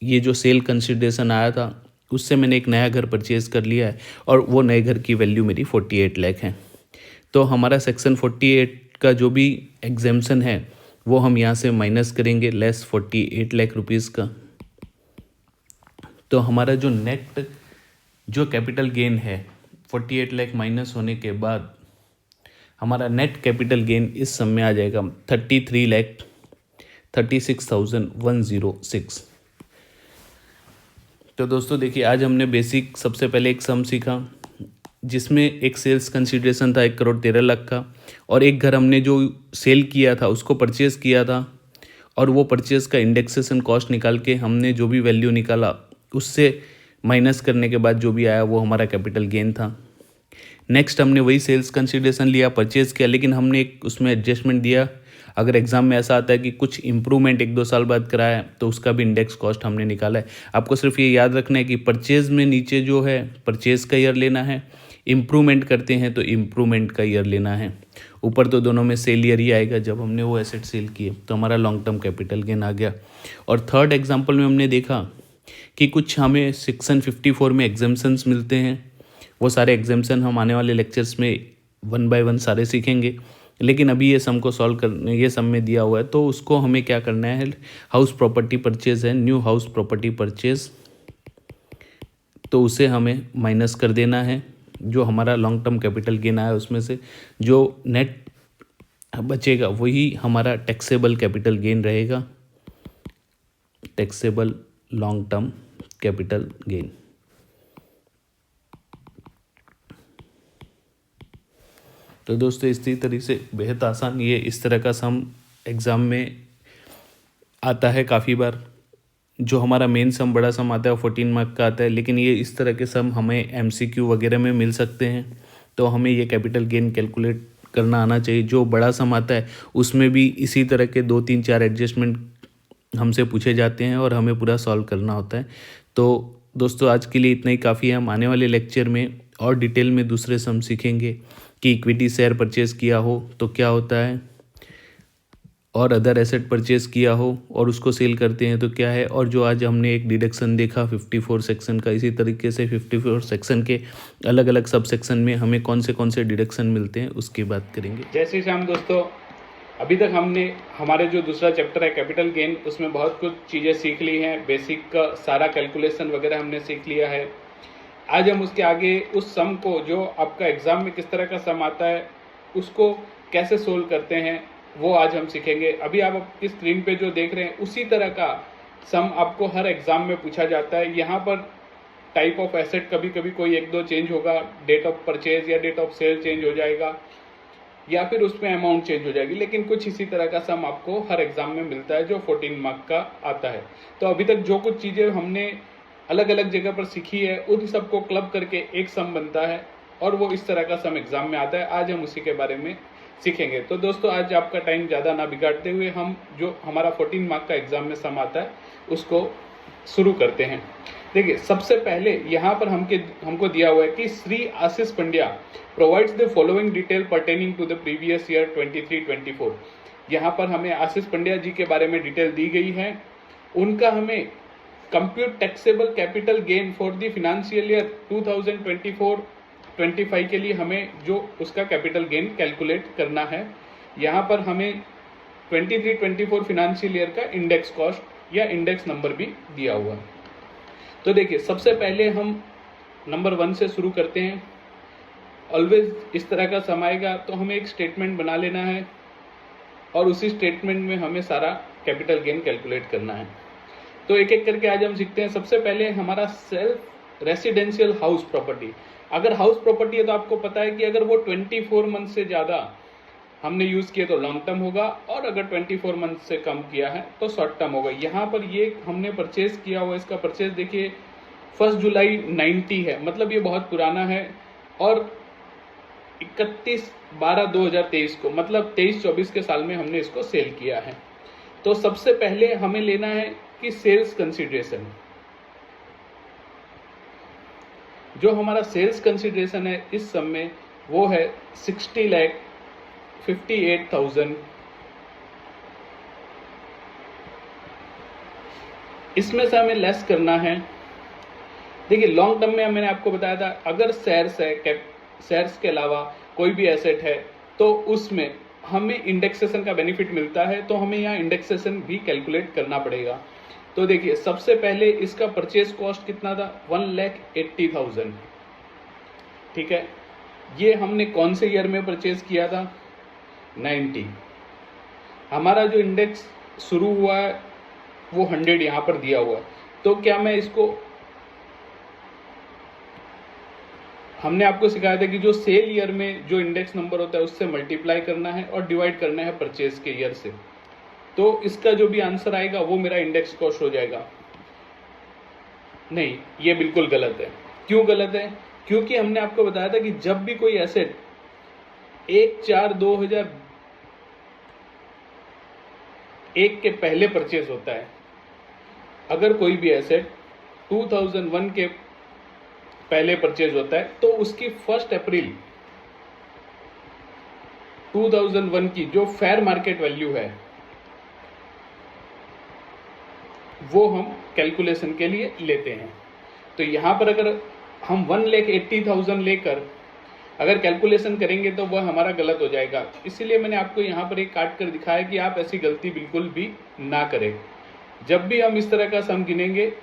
Speaker 2: ये जो सेल कंसिडरेशन आया था उससे मैंने एक नया घर परचेज़ कर लिया है और वो नए घर की वैल्यू मेरी 48 लाख है। तो हमारा सेक्शन 48 का जो भी एग्जेम्पशन है वो हम यहाँ से माइनस करेंगे लेस 48 लाख रुपीज़ का। तो हमारा जो नेट जो कैपिटल गेन है 48 लाख माइनस होने के बाद हमारा नेट कैपिटल गेन इस सम में आ जाएगा 33,36,106। तो दोस्तों देखिए, आज हमने बेसिक सबसे पहले एक सम सीखा जिसमें एक सेल्स कंसीडरेशन था 1,13,00,000 का, और एक घर हमने जो सेल किया था उसको परचेज किया था, और वो परचेज का इंडेक्सेशन कॉस्ट निकाल के हमने जो भी वैल्यू निकाला उससे माइनस करने के बाद जो भी आया वो हमारा कैपिटल गेन था। नेक्स्ट हमने वही सेल्स कंसीडरेशन लिया, परचेज किया, लेकिन हमने एक उसमें एडजस्टमेंट दिया। अगर एग्जाम में ऐसा आता है कि कुछ इंप्रूवमेंट 1-2 साल बाद कराया है तो उसका भी इंडेक्स कॉस्ट हमने निकाला है। आपको सिर्फ ये याद रखना है कि परचेज में नीचे जो है परचेज का ईयर लेना है, इम्प्रूवमेंट करते हैं तो इम्प्रूवमेंट का ईयर लेना है। ऊपर तो दोनों में सेल ईयर ही आएगा जब हमने वो एसेट सेल किए, तो हमारा लॉन्ग टर्म कैपिटल गेन आ गया। और थर्ड एग्जाम्पल में हमने देखा कि कुछ हमें सेक्शन 54 में एग्जाम्पशंस मिलते हैं। वो सारे एग्जाम्पशन हम आने वाले लेक्चर्स में 1 बाय 1 सारे सीखेंगे, लेकिन अभी ये सम को सॉल्व करने, ये सम में दिया हुआ है तो उसको हमें क्या करना है, हाउस प्रॉपर्टी परचेज है, न्यू हाउस प्रॉपर्टी परचेज, तो उसे हमें माइनस कर देना है। जो हमारा लॉन्ग टर्म कैपिटल गेन आया उसमें से जो नेट बचेगा वही हमारा टैक्सेबल कैपिटल गेन रहेगा, taxable long term capital gain. तो दोस्तों इसी तरीके से बेहद आसान ये इस तरह का सम एग्ज़ाम में आता है काफ़ी बार। जो हमारा मेन सम बड़ा सम आता है वो 14 मार्क का आता है, लेकिन ये इस तरह के सम हमें MCQ वगैरह में मिल सकते हैं, तो हमें ये कैपिटल गेन कैलकुलेट करना आना चाहिए। जो बड़ा सम आता है उसमें भी इसी तरह के 2-3-4 एडजस्टमेंट हमसे पूछे जाते हैं और हमें पूरा सॉल्व करना होता है। तो दोस्तों आज के लिए इतना ही काफ़ी है। हम आने वाले लेक्चर में और डिटेल में दूसरे सम सीखेंगे कि इक्विटी शेयर परचेज किया हो तो क्या होता है, और अदर एसेट परचेज किया हो और उसको सेल करते हैं तो क्या है, और जो आज हमने एक डिडक्शन देखा 54 सेक्शन का, इसी तरीके से 54 सेक्शन के अलग अलग सब सेक्शन में हमें कौन से डिडक्शन मिलते हैं उसकी बात करेंगे।
Speaker 1: जय श्री श्याम दोस्तों, अभी तक हमने हमारे जो दूसरा चैप्टर है कैपिटल गेन, उसमें बहुत कुछ चीज़ें सीख ली हैं। बेसिक का सारा कैलकुलेशन वगैरह हमने सीख लिया है। आज हम उसके आगे उस सम को, जो आपका एग्ज़ाम में किस तरह का सम आता है, उसको कैसे सोल्व करते हैं वो आज हम सीखेंगे। अभी आप इस स्क्रीन पे जो देख रहे हैं उसी तरह का सम आपको हर एग्ज़ाम में पूछा जाता है। यहाँ पर टाइप ऑफ एसेट कभी कभी कोई 1-2 चेंज होगा, डेट ऑफ परचेज या डेट ऑफ सेल चेंज हो जाएगा, या फिर उसमें अमाउंट चेंज हो जाएगी, लेकिन कुछ इसी तरह का सम आपको हर एग्ज़ाम में मिलता है जो 14 मार्क का आता है। तो अभी तक जो कुछ चीज़ें हमने अलग अलग जगह पर सीखी है उन सबको क्लब करके एक सम बनता है, और वो इस तरह का सम एग्ज़ाम में आता है। आज हम उसी के बारे में सीखेंगे। तो दोस्तों आज आपका टाइम ज़्यादा ना बिगाड़ते हुए हम जो हमारा 14 मार्क का एग्ज़ाम में सम आता है उसको शुरू करते हैं। देखिए, सबसे पहले यहाँ पर हमको दिया हुआ है कि Shri Ashish Pandya provides the following detail pertaining to the previous year 23-24। यहाँ पर हमें आशीष पंड्या जी के बारे में डिटेल दी गई है। उनका हमें compute taxable capital gain for the financial year 2024-25 के लिए हमें जो उसका कैपिटल गेन कैलकुलेट करना है। यहाँ पर हमें 23-24 फिनेंशियल ईयर का इंडेक्स कॉस्ट या इंडेक्स नंबर भी दिया हुआ है। तो देखिए, सबसे पहले हम नंबर 1 से शुरू करते हैं। ऑलवेज इस तरह का सम आएगा तो हमें एक स्टेटमेंट बना लेना है और उसी स्टेटमेंट में हमें सारा कैपिटल गेन कैलकुलेट करना है। तो एक एक करके आज हम सीखते हैं। सबसे पहले हमारा सेल्फ रेसिडेंशियल हाउस प्रॉपर्टी। अगर हाउस प्रॉपर्टी है तो आपको पता है कि अगर वो 24 मंथ से ज़्यादा हमने यूज़ किया तो लॉन्ग टर्म होगा, और अगर 24 मंथ से कम किया है तो शॉर्ट टर्म होगा। यहाँ पर ये हमने परचेज किया हुआ, इसका परचेज देखिए 1 जुलाई 90 है, मतलब ये बहुत पुराना है, और 31/12/2023 को, मतलब 23-24 के साल में हमने इसको सेल किया है। तो सबसे पहले हमें लेना है कि सेल्स कंसिडरेशन, जो हमारा सेल्स कंसिडरेशन है इस सम में वो है 60,58,000। इसमें से हमें लेस करना है। देखिए, लॉन्ग टर्म में मैंने आपको बताया था अगर शेयर्स है, शेयर्स के अलावा कोई भी एसेट है तो उसमें हमें इंडेक्सेशन का बेनिफिट मिलता है, तो हमें यहाँ इंडेक्सेशन भी कैलकुलेट करना पड़ेगा। तो देखिए सबसे पहले इसका परचेज कॉस्ट कितना था, 1,80,000, ठीक है। ये हमने कौन से ईयर में परचेज किया था, 90। हमारा जो इंडेक्स शुरू हुआ है वो 100 यहाँ पर दिया हुआ है। तो क्या मैं इसको, हमने आपको सिखाया था कि जो सेल ईयर में जो इंडेक्स नंबर होता है उससे मल्टीप्लाई करना है और डिवाइड करना है परचेज के ईयर से। तो इसका जो भी आंसर आएगा वो मेरा इंडेक्स कॉस्ट हो जाएगा। नहीं, ये बिल्कुल गलत है। क्यों गलत है? क्योंकि हमने आपको बताया था कि जब भी कोई एसेट 1/4/2001 के पहले परचेज होता है, अगर कोई भी एसेट 2001 के पहले परचेज होता है तो उसकी 1 अप्रैल 2001 की जो फेयर मार्केट वैल्यू है वो हम कैलकुलेशन के लिए लेते हैं। तो यहां पर अगर हम 1,80,000 लेकर अगर कैलकुलेशन करेंगे तो वह हमारा गलत हो जाएगा। इसीलिए मैंने आपको यहाँ पर एक काट कर दिखाया कि आप ऐसी गलती बिल्कुल भी ना करें। जब भी हम इस तरह का सम गिनेंगे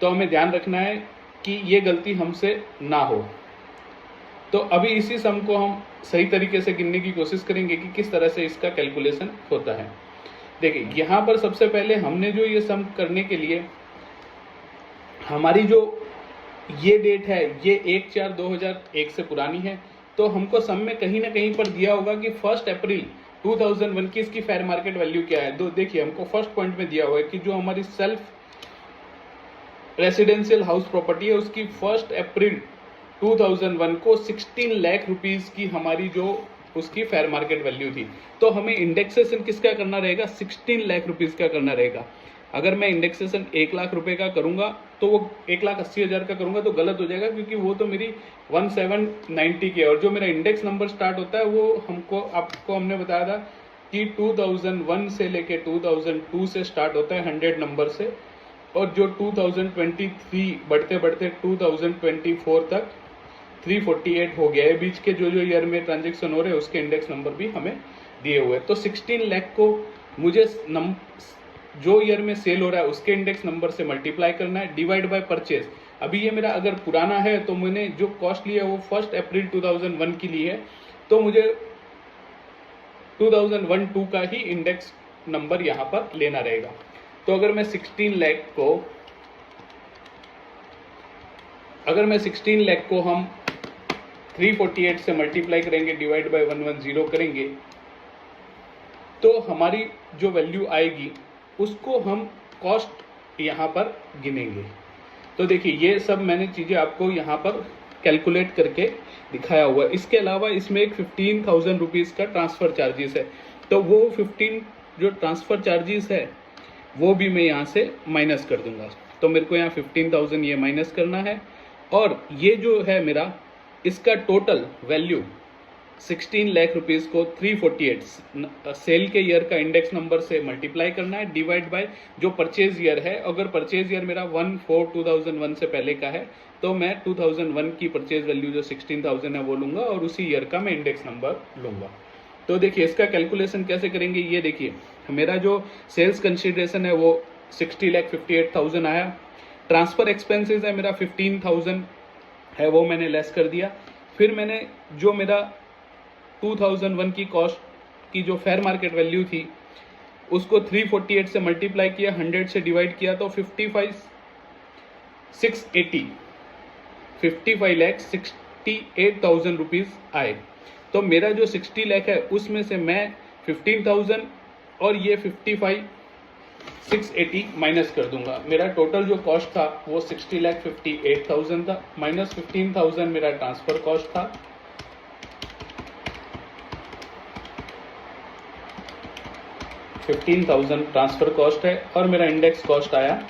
Speaker 1: तो हमें ध्यान रखना है कि ये गलती हमसे ना हो। तो अभी इसी सम को हम सही तरीके से गिनने की कोशिश करेंगे कि किस तरह से इसका कैलकुलेशन होता है। देखिए यहाँ पर सबसे पहले हमने जो ये सम करने के लिए हमारी जो ये डेट है ये 1/4/2001 से पुरानी है। तो हमको सम में कहीं ना कहीं पर दिया होगा कि 1 अप्रैल 2001 की इसकी फेयर मार्केट वैल्यू क्या है। तो देखिए हमको फर्स्ट पॉइंट में दिया हुआ है कि जो हमारी सेल्फ रेसिडेंशियल हाउस प्रॉपर्टी है उसकी 1 अप्रैल 2001 को 16 लाख रुपीस की हमारी जो उसकी फेयर मार्केट वैल्यू थी। तो हमें इंडेक्सेशन किसका करना रहेगा, 16 लाख रुपीस का करना रहेगा। अगर मैं इंडेक्सेशन 1 लाख रुपए का करूंगा तो वो 1,80,000 का करूंगा तो गलत हो जाएगा, क्योंकि वो तो मेरी 1790 की है। और जो मेरा इंडेक्स नंबर स्टार्ट होता है वो आपको हमने बताया था कि 2001 से लेके 2002 से स्टार्ट होता है 100 नंबर से, और जो 2023 बढ़ते बढ़ते 2024 तक 348 हो गया है। बीच के जो ईयर में ट्रांजेक्शन हो रहे हैं उसके इंडेक्स नंबर भी हमें दिए हुए हैं। तो 16 लाख को मुझे जो ईयर में सेल हो रहा है उसके इंडेक्स नंबर से मल्टीप्लाई करना है, डिवाइड बाय परचेज। अभी ये मेरा अगर पुराना है तो मैंने जो कॉस्ट लिया है वो 1 अप्रैल 2001 की ली है, तो मुझे 2001-2 का ही इंडेक्स नंबर यहाँ पर लेना रहेगा। तो अगर मैं 16 लाख को हम 348 से मल्टीप्लाई करेंगे, डिवाइड बाय 110 करेंगे, तो हमारी जो वैल्यू आएगी उसको हम कॉस्ट यहाँ पर गिनेंगे। तो देखिए ये सब मैंने चीज़ें आपको यहाँ पर कैलकुलेट करके दिखाया हुआ है। इसके अलावा इसमें एक 15,000 रुपीज़ का ट्रांसफ़र चार्जेस है, तो वो 15 जो ट्रांसफ़र चार्जेस है वो भी मैं यहाँ से माइनस कर दूंगा। तो मेरे को यहाँ 15,000 ये माइनस करना है, और ये जो है मेरा इसका टोटल वैल्यू 16 लाख रुपीज़ को 348 सेल के ईयर का इंडेक्स नंबर से मल्टीप्लाई करना है, डिवाइड बाय जो परचेज ईयर है। अगर परचेज ईयर मेरा 1/4/2001 से पहले का है तो मैं 2001 की परचेज वैल्यू जो 16,000 है वो लूँगा और उसी ईयर का मैं इंडेक्स नंबर लूँगा। तो देखिए इसका कैलकुलेशन कैसे करेंगे, ये देखिए मेरा जो सेल्स कंसिडरेशन है वो 60,58,000 आया। ट्रांसफ़र एक्सपेंसेस है मेरा 15,000 है, वो मैंने लेस कर दिया। फिर मैंने जो मेरा 2001 की कॉस्ट की जो फेयर मार्केट वैल्यू थी उसको 348 से मल्टीप्लाई किया, 100 से डिवाइड किया, तो 55,68,000 रुपीज़ आए। तो मेरा जो 60 लाख है उसमें से मैं 15,000 और ये 55,680 माइनस कर दूंगा। मेरा टोटल जो कॉस्ट था वो 60,58,000 था, माइनस 15,000 मेरा ट्रांसफ़र कॉस्ट था, 15,000 ट्रांसफ़र कॉस्ट है, और मेरा इंडेक्स कॉस्ट आया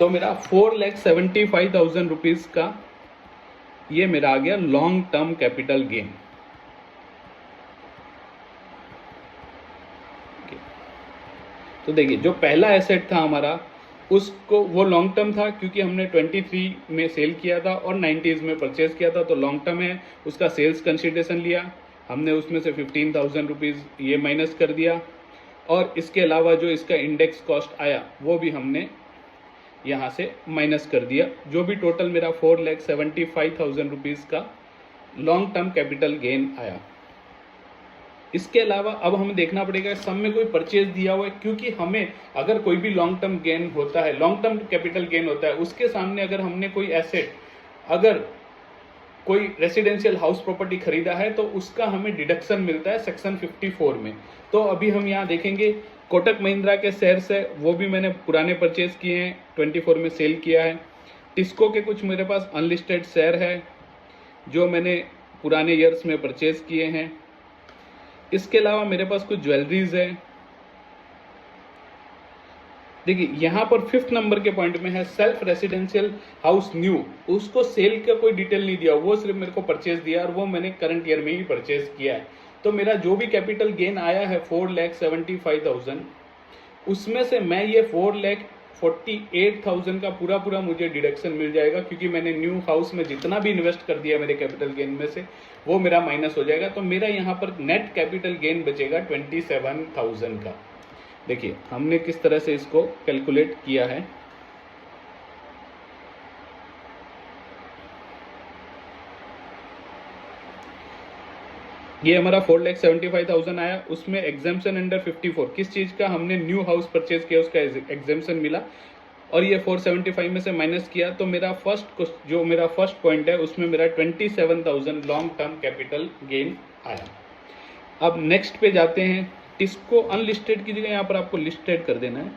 Speaker 1: तो मेरा 4,75,000 रुपीज़ का ये मेरा आ गया लॉन्ग टर्म कैपिटल गेन। तो देखिए जो पहला एसेट था हमारा उसको वो लॉन्ग टर्म था, क्योंकि हमने 23 में सेल किया था और 90s में परचेज किया था, तो लॉन्ग टर्म है। उसका सेल्स कंसिडरेशन लिया हमने, उसमें से 15,000 रुपीज़ ये माइनस कर दिया, और इसके अलावा जो इसका इंडेक्स कॉस्ट आया वो भी हमने यहाँ से माइनस कर दिया, जो भी टोटल मेरा 4,75,000 रुपीज़ का लॉन्ग टर्म कैपिटल गेन आया। इसके अलावा अब हमें देखना पड़ेगा सम में कोई परचेज दिया हुआ है, क्योंकि हमें अगर कोई भी लॉन्ग टर्म गेन होता है, लॉन्ग टर्म कैपिटल गेन होता है, उसके सामने अगर हमने कोई एसेट, अगर कोई रेसिडेंशियल हाउस प्रॉपर्टी खरीदा है तो उसका हमें डिडक्शन मिलता है सेक्शन 54 में। तो अभी हम यहाँ देखेंगे कोटक महिंद्रा के शेयर्स है, वो भी मैंने पुराने परचेज किए हैं, 24 में सेल किया है। टिस्को के कुछ मेरे पास अनलिस्टेड शेयर है जो मैंने पुराने ईयर्स में परचेज किए हैं। इसके अलावा मेरे पास कुछ ज्वेलरीज है। देखिए यहाँ पर 5th नंबर के पॉइंट में है सेल्फ रेसिडेंशियल हाउस न्यू, उसको सेल का कोई डिटेल नहीं दिया, वो सिर्फ मेरे को परचेज दिया और वो मैंने करंट ईयर में ही परचेज किया है। तो मेरा जो भी कैपिटल गेन आया है 4,75,000, उसमें से मैं ये 4,48,000 का पूरा मुझे डिडक्शन मिल जाएगा, क्योंकि मैंने न्यू हाउस में जितना भी इन्वेस्ट कर दिया मेरे कैपिटल गेन में से वो मेरा माइनस हो जाएगा। तो मेरा यहाँ पर नेट कैपिटल गेन बचेगा 27,000 का। देखिए हमने किस तरह से इसको कैलकुलेट किया है। ये हमारा 4,75,000 आया, उसमें एग्जाम्पशन अंडर 54 किस चीज का, हमने न्यू हाउस परचेज किया उसका एग्जाम्पशन मिला, और ये 475 में से माइनस किया तो मेरा फर्स्ट पॉइंट है उसमें मेरा 27,000 लॉन्ग टर्म कैपिटल गेन आया। अब नेक्स्ट पे जाते हैं। टिस्को अनलिस्टेड की जगह यहाँ पर आपको लिस्टेड कर देना है,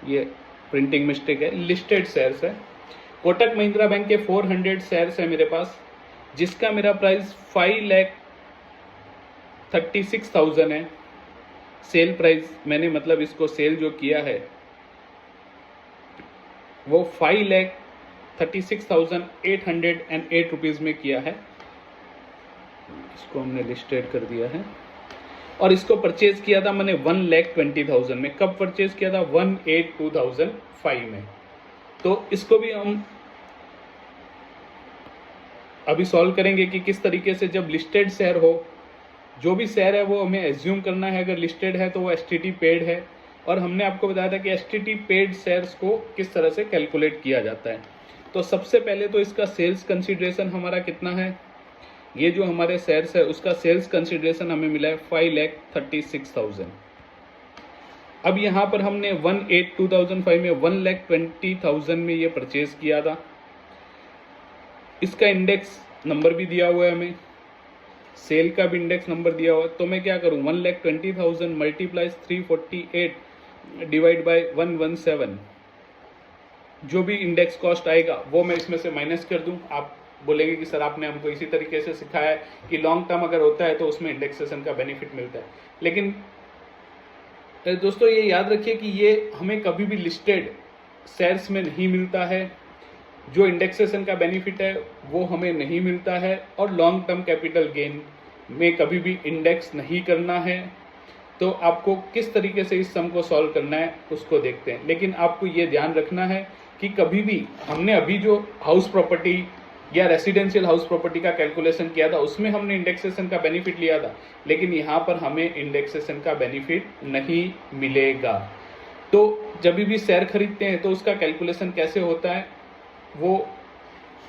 Speaker 1: ये प्रिंटिंग मिस्टेक है, लिस्टेड शेयर्स है। कोटक महिंद्रा बैंक के 400 शेयर्स है मेरे पास, जिसका मेरा प्राइस 5,36,000 है। सेल प्राइस मैंने मतलब इसको सेल जो किया है वो 5,36,808 रुपीज़ में किया है। इसको हमने लिस्टेड कर दिया है। और इसको परचेज किया था मैंने 1,20,000 में। कब परचेज किया था? 1/8/2005 में। तो इसको भी हम अभी सॉल्व करेंगे कि किस तरीके से जब लिस्टेड शेयर हो, जो भी शेयर है वो हमें एज्यूम करना है, अगर लिस्टेड है तो वो एसटीटी पेड है। और हमने आपको बताया था कि एसटीटी पेड शेयर्स को किस तरह से कैलकुलेट किया जाता है। तो सबसे पहले तो इसका सेल्स कंसिडरेशन हमारा कितना है, ये जो हमारे शेयर्स है उसका सेल्स कंसिडरेशन हमें मिला है 5,36,000। अब यहाँ पर हमने 1/8/2005 में 1,20,000 में ये परचेज किया था। इसका इंडेक्स नंबर भी दिया हुआ है हमें, सेल का भी इंडेक्स नंबर दिया हुआ है। तो मैं क्या करूँ, 1,20,000 मल्टीप्लाइज 348 डिवाइड बाय 117, जो भी इंडेक्स कॉस्ट आएगा वो मैं इसमें से माइनस कर दूं। आप बोलेंगे कि सर आपने हमको इसी तरीके से सिखाया है कि लॉन्ग टर्म अगर होता है तो उसमें इंडेक्सेशन का बेनिफिट मिलता है, लेकिन दोस्तों ये याद रखिए कि ये हमें कभी भी लिस्टेड शेयर्स में नहीं मिलता है। जो इंडेक्सेशन का बेनिफिट है वो हमें नहीं मिलता है, और लॉन्ग टर्म कैपिटल गेन में कभी भी इंडेक्स नहीं करना है। तो आपको किस तरीके से इस सम को सॉल्व करना है उसको देखते हैं। लेकिन आपको ये ध्यान रखना है कि कभी भी हमने अभी जो हाउस प्रॉपर्टी या रेसिडेंशियल हाउस प्रॉपर्टी का कैलकुलेशन किया था उसमें हमने इंडेक्सेशन का बेनिफिट लिया था, लेकिन यहाँ पर हमें इंडेक्सेशन का बेनिफिट नहीं मिलेगा। तो जब भी शेयर खरीदते हैं तो उसका कैलकुलेशन कैसे होता है वो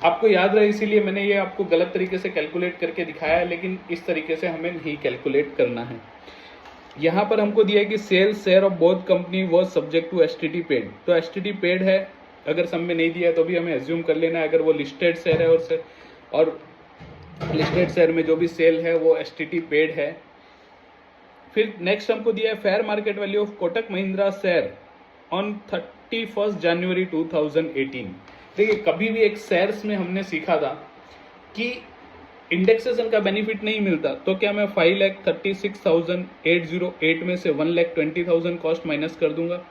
Speaker 1: आपको याद रहे, इसीलिए मैंने ये आपको गलत तरीके से कैलकुलेट करके दिखाया है, लेकिन इस तरीके से हमें नहीं कैलकुलेट करना है। यहाँ पर हमको दिया है कि sale share of both company was subject to STT paid. तो एसटीटी पेड है, अगर सम में नहीं दिया है तो भी हमें एज्यूम कर लेना है अगर वो लिस्टेड शेयर है, और लिस्टेड शेयर में जो भी सेल है वो एसटीटी पेड है। फिर नेक्स्ट हमको दिया है fair market value of Kotak Mahindra share on 31 जनवरी 2018। देखिए कभी भी एक शेयर्स में हमने सीखा था कि इंडेक्सेशन का बेनिफिट नहीं मिलता, तो क्या मैं 5,36,808 में से 1,20,000 कॉस्ट माइनस कर दूंगा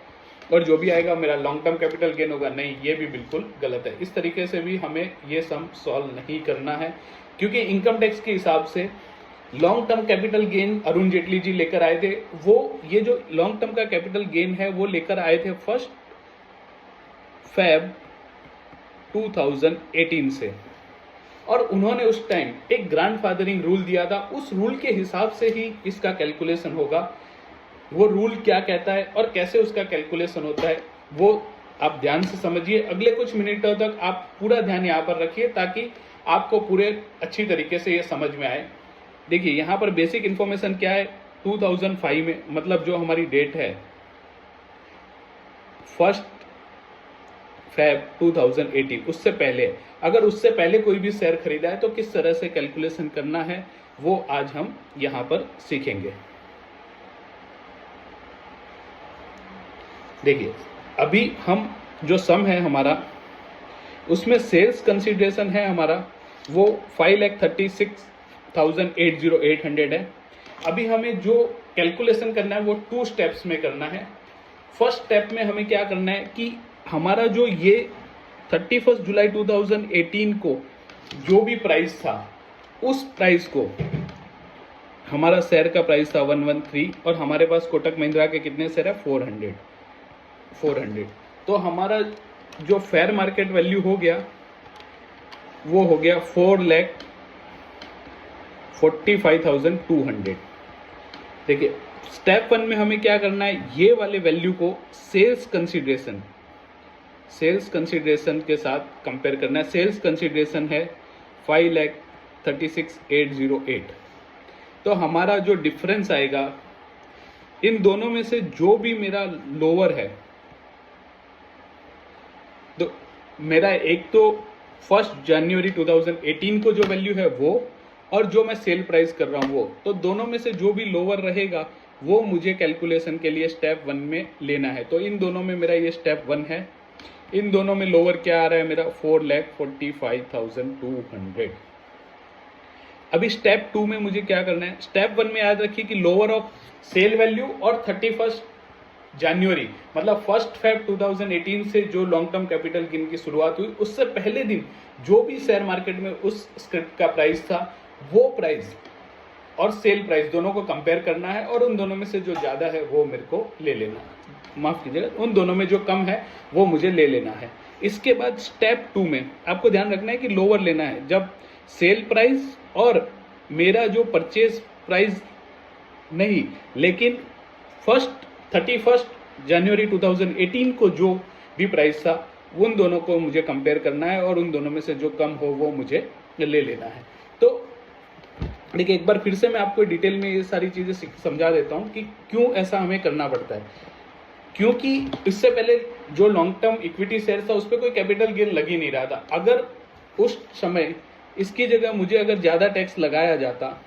Speaker 1: और जो भी आएगा मेरा लॉन्ग टर्म कैपिटल गेन होगा? नहीं, ये भी बिल्कुल गलत है। इस तरीके से भी हमें ये सम सॉल्व नहीं करना है, क्योंकि इनकम टैक्स के हिसाब से long term capital gain Arun Jaitley ji लेकर आए थे। वो ये जो लॉन्ग टर्म का कैपिटल गेन है वो लेकर आए थे 1 Feb 2018 से, और उन्होंने उस टाइम एक ग्रैंडफादरिंग रूल दिया था। उस रूल के हिसाब से ही इसका कैलकुलेशन होगा। वो रूल क्या कहता है और कैसे उसका कैलकुलेशन होता है, वो आप ध्यान से समझिए। अगले कुछ मिनटों तक आप पूरा ध्यान यहाँ पर रखिए ताकि आपको पूरे अच्छी तरीके से ये समझ में आए। देखिए यहाँ पर बेसिक इन्फॉर्मेशन क्या है, 2005 में, मतलब जो हमारी डेट है 1 Feb 2018, उससे पहले, अगर उससे पहले कोई भी शेयर खरीदा है तो किस तरह से कैलकुलेशन करना है वो आज हम यहाँ पर सीखेंगे। देखिए अभी हम जो सम है हमारा, उसमें सेल्स कंसिडरेशन है हमारा वो 5,36,808 है। अभी हमें जो कैलकुलेशन करना है वो 2 स्टेप्स में करना है। फर्स्ट स्टेप में हमें क्या करना है कि हमारा जो ये 31 जुलाई 2018 को जो भी प्राइस था, उस प्राइस को, हमारा शेयर का प्राइस था 113 और हमारे पास कोटक महिंद्रा के कितने शेयर है, 400। तो हमारा जो फेयर मार्केट वैल्यू हो गया वो हो गया 4,45,200। देखिए स्टेप 1 में हमें क्या करना है, ये वाले वैल्यू को सेल्स कंसिडरेशन के साथ कंपेयर करना है। सेल्स कंसिडरेशन है 5,36,808। तो हमारा जो डिफरेंस आएगा इन दोनों में से जो भी मेरा लोअर है, तो मेरा एक तो 1 जनवरी 2018 को जो वैल्यू है वो, और जो मैं सेल प्राइस कर रहा हूं वो, तो दोनों में से जो भी लोअर रहेगा वो मुझे कैलकुलेशन के लिए स्टेप 1 में लेना है। तो इन दोनों में मेरा ये स्टेप 1 है। इन दोनों में लोअर क्या आ रहा है मेरा, 4,45,200। अभी स्टेप 2 में मुझे क्या करना है, स्टेप 1 में याद रखिए कि लोअर ऑफ सेल वैल्यू और 31 जनवरी, मतलब 1 Feb 2018 से जो लॉन्ग टर्म कैपिटल गेन की शुरुआत हुई, उससे पहले दिन जो भी शेयर मार्केट में उस स्क्रिप्ट का प्राइस था, वो प्राइस और सेल प्राइस दोनों को कंपेयर करना है और उन दोनों में से जो ज़्यादा है वो मेरे को ले लेना है, माफ़ कीजिएगा, उन दोनों में जो कम है वो मुझे ले लेना है। इसके बाद स्टेप 2 में आपको ध्यान रखना है कि लोअर लेना है, जब सेल प्राइस और मेरा जो परचेज प्राइस नहीं, लेकिन 31 जनवरी 2018 को जो भी प्राइस था उन दोनों को मुझे कंपेयर करना है और उन दोनों में से जो कम हो वो मुझे ले लेना है। तो देखिए एक बार फिर से मैं आपको डिटेल में ये सारी चीज़ें समझा देता हूँ कि क्यों ऐसा हमें करना पड़ता है। क्योंकि इससे पहले जो लॉन्ग टर्म इक्विटी शेयर था उस पर कोई कैपिटल गेन लग ही नहीं रहा था। अगर उस समय इसकी जगह मुझे अगर ज़्यादा टैक्स लगाया जाता,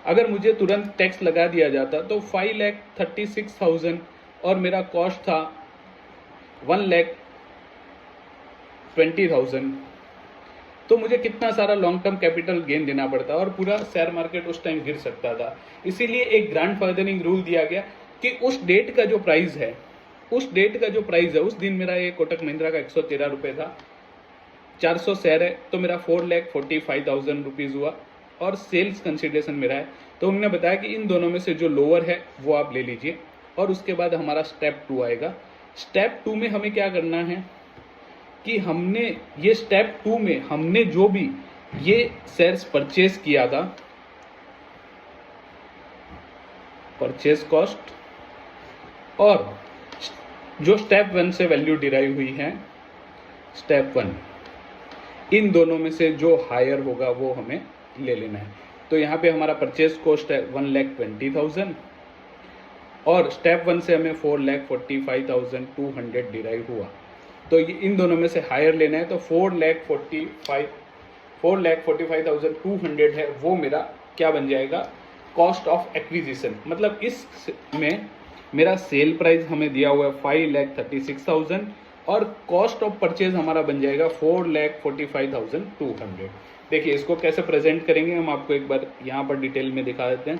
Speaker 1: अगर मुझे तुरंत टैक्स लगा दिया जाता तो 5,36,000 और मेरा कॉस्ट था 1,20,000, तो मुझे कितना सारा लॉन्ग टर्म कैपिटल गेन देना पड़ता और पूरा शेयर मार्केट उस टाइम गिर सकता था। इसीलिए एक ग्रैंड फादरिंग रूल दिया गया कि उस डेट का जो प्राइस है, उस दिन मेरा ये कोटक महिंद्रा का 113 रुपये था, 400 शेयर है तो मेरा 4,45,000 रुपीज़ हुआ और सेल्स कंसिडरेशन मेरा है। तो उन्होंने बताया कि इन दोनों में से जो लोअर है वो आप ले लीजिए और उसके बाद हमारा स्टेप 2 आएगा। स्टेप 2 में हमें क्या करना है कि स्टेप 2 में हमने जो भी ये शेयर्स परचेज किया था, परचेज कॉस्ट और जो स्टेप 1 से वैल्यू डिराइव हुई है स्टेप 1, इन दोनों में से जो हायर होगा वो हमें ले लेना है। तो यहाँ पे हमारा परचेज कॉस्ट है 1,20,000 और स्टेप 1 से हमें 4,45,200 डिराइव हुआ। तो ये इन दोनों में से हायर लेना है, तो 4,45,200 है वो मेरा क्या बन जाएगा, कॉस्ट ऑफ एक्विजिशन। मतलब इसमें मेरा सेल प्राइस हमें दिया हुआ है 5,36,000 और कॉस्ट ऑफ परचेज हमारा बन जाएगा 4,45,200। देखिए इसको कैसे प्रेजेंट करेंगे हम आपको एक बार यहाँ पर डिटेल में दिखा देते हैं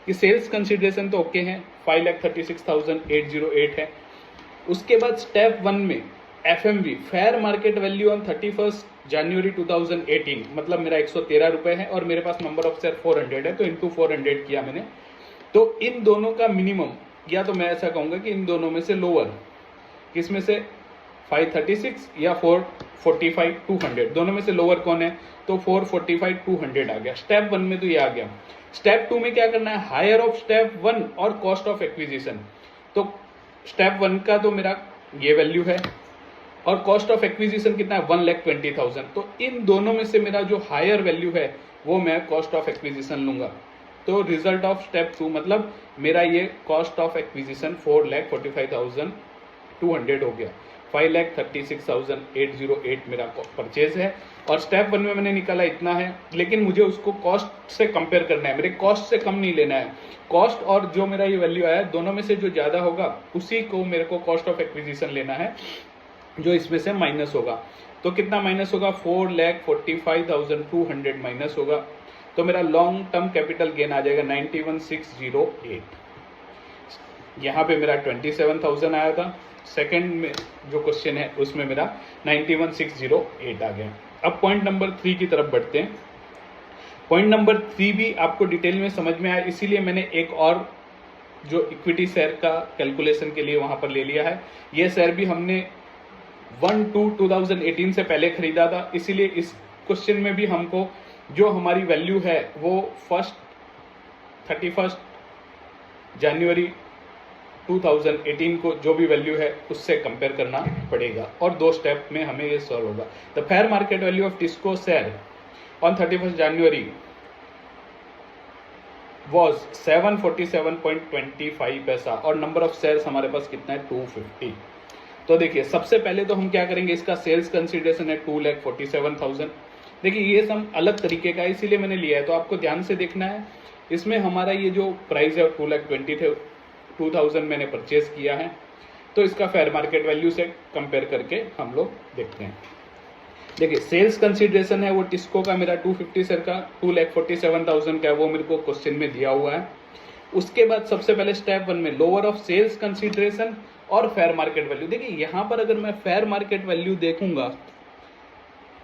Speaker 1: कि सेल्स कंसिडरेशन तो ओके है, 5,36,808 है। उसके बाद स्टेप 1 में FMV, fair market value on 31 जनवरी 2018, मतलब मेरा 113 रुपये है और मेरे पास नंबर ऑफ शेयर 400 है, तो इंटू 400 किया मैंने। तो इन दोनों का मिनिमम, या तो मैं ऐसा कहूँगा कि इन दोनों में से लोअर, किसमें से 536 या 445,200, दोनों में से लोअर कौन है, तो 445,200 आ गया। स्टेप 1 में तो ये आ गया। स्टेप 2 में क्या करना है, हायर ऑफ स्टेप 1 और कॉस्ट ऑफ एक्विजिशन। तो स्टेप 1 का तो मेरा ये वैल्यू है और कॉस्ट ऑफ एक्विजिशन कितना है 1,20,000। तो इन दोनों में से मेरा जो हायर वैल्यू है वो मैं कॉस्ट ऑफ एक्विजिशन लूंगा। तो रिजल्ट ऑफ स्टेप 2 मतलब मेरा ये कॉस्ट ऑफ एक्विजिशन 4,45,200 हो गया। 5,36,808 मेरा परचेज है और स्टेप 1 में मैंने निकाला इतना है, लेकिन मुझे उसको कॉस्ट से कंपेयर करना है, मेरे कॉस्ट से कम नहीं लेना है। कॉस्ट और जो मेरा ये वैल्यू आया दोनों में से जो ज्यादा होगा उसी को मेरे को कॉस्ट ऑफ एक्विजिशन लेना है, जो इसमें से माइनस होगा। तो कितना माइनस होगा, 4,45,200 माइनस होगा। तो मेरा लॉन्ग टर्म कैपिटल गेन आ जाएगा 91,608। यहाँ पे मेरा 27,000 आया था, सेकंड में जो क्वेश्चन है उसमें मेरा 91,608 आ गया। अब पॉइंट नंबर 3 की तरफ बढ़ते हैं। पॉइंट नंबर 3 भी आपको डिटेल में समझ में आया, इसीलिए मैंने एक और जो इक्विटी शेयर का कैलकुलेशन के लिए वहां पर ले लिया है। ये शेयर भी हमने 1/2/2018 से पहले खरीदा था, इसीलिए इस क्वेश्चन में भी हमको जो हमारी वैल्यू है वो 31 जनवरी 2018 को जो भी वैल्यू है उससे कंपेयर करना पड़ेगा और 2 स्टेप में हमें ये सॉल्व होगा। The fair market value of TISCO share on 31 January was 747.25 पैसा और नंबर ऑफ शेयर्स हमारे पास कितना है 250। तो देखिए सबसे पहले तो हम क्या करेंगे, इसका सेल्स कंसिडरेशन है 2,47,000। देखिए ये सम अलग तरीके का है इसीलिए मैंने लिया है, तो आपको ध्यान से देखना है। इसमें हमारा ये जो प्राइस है 2,20,000 मैंने परचेज किया है, तो इसका फेयर मार्केट वैल्यू से कंपेयर करके हम लोग देखते हैं। देखिए सेल्स कंसिडरेशन है वो टिस्को का मेरा 250 शेयर का 2,47,000 का है, वो मेरे को क्वेश्चन में दिया हुआ है। उसके बाद सबसे पहले स्टेप 1 में लोअर ऑफ सेल्स कंसिडरेशन और फेयर मार्केट वैल्यू। देखिए यहां पर अगर मैं फेयर मार्केट वैल्यू देखूंगा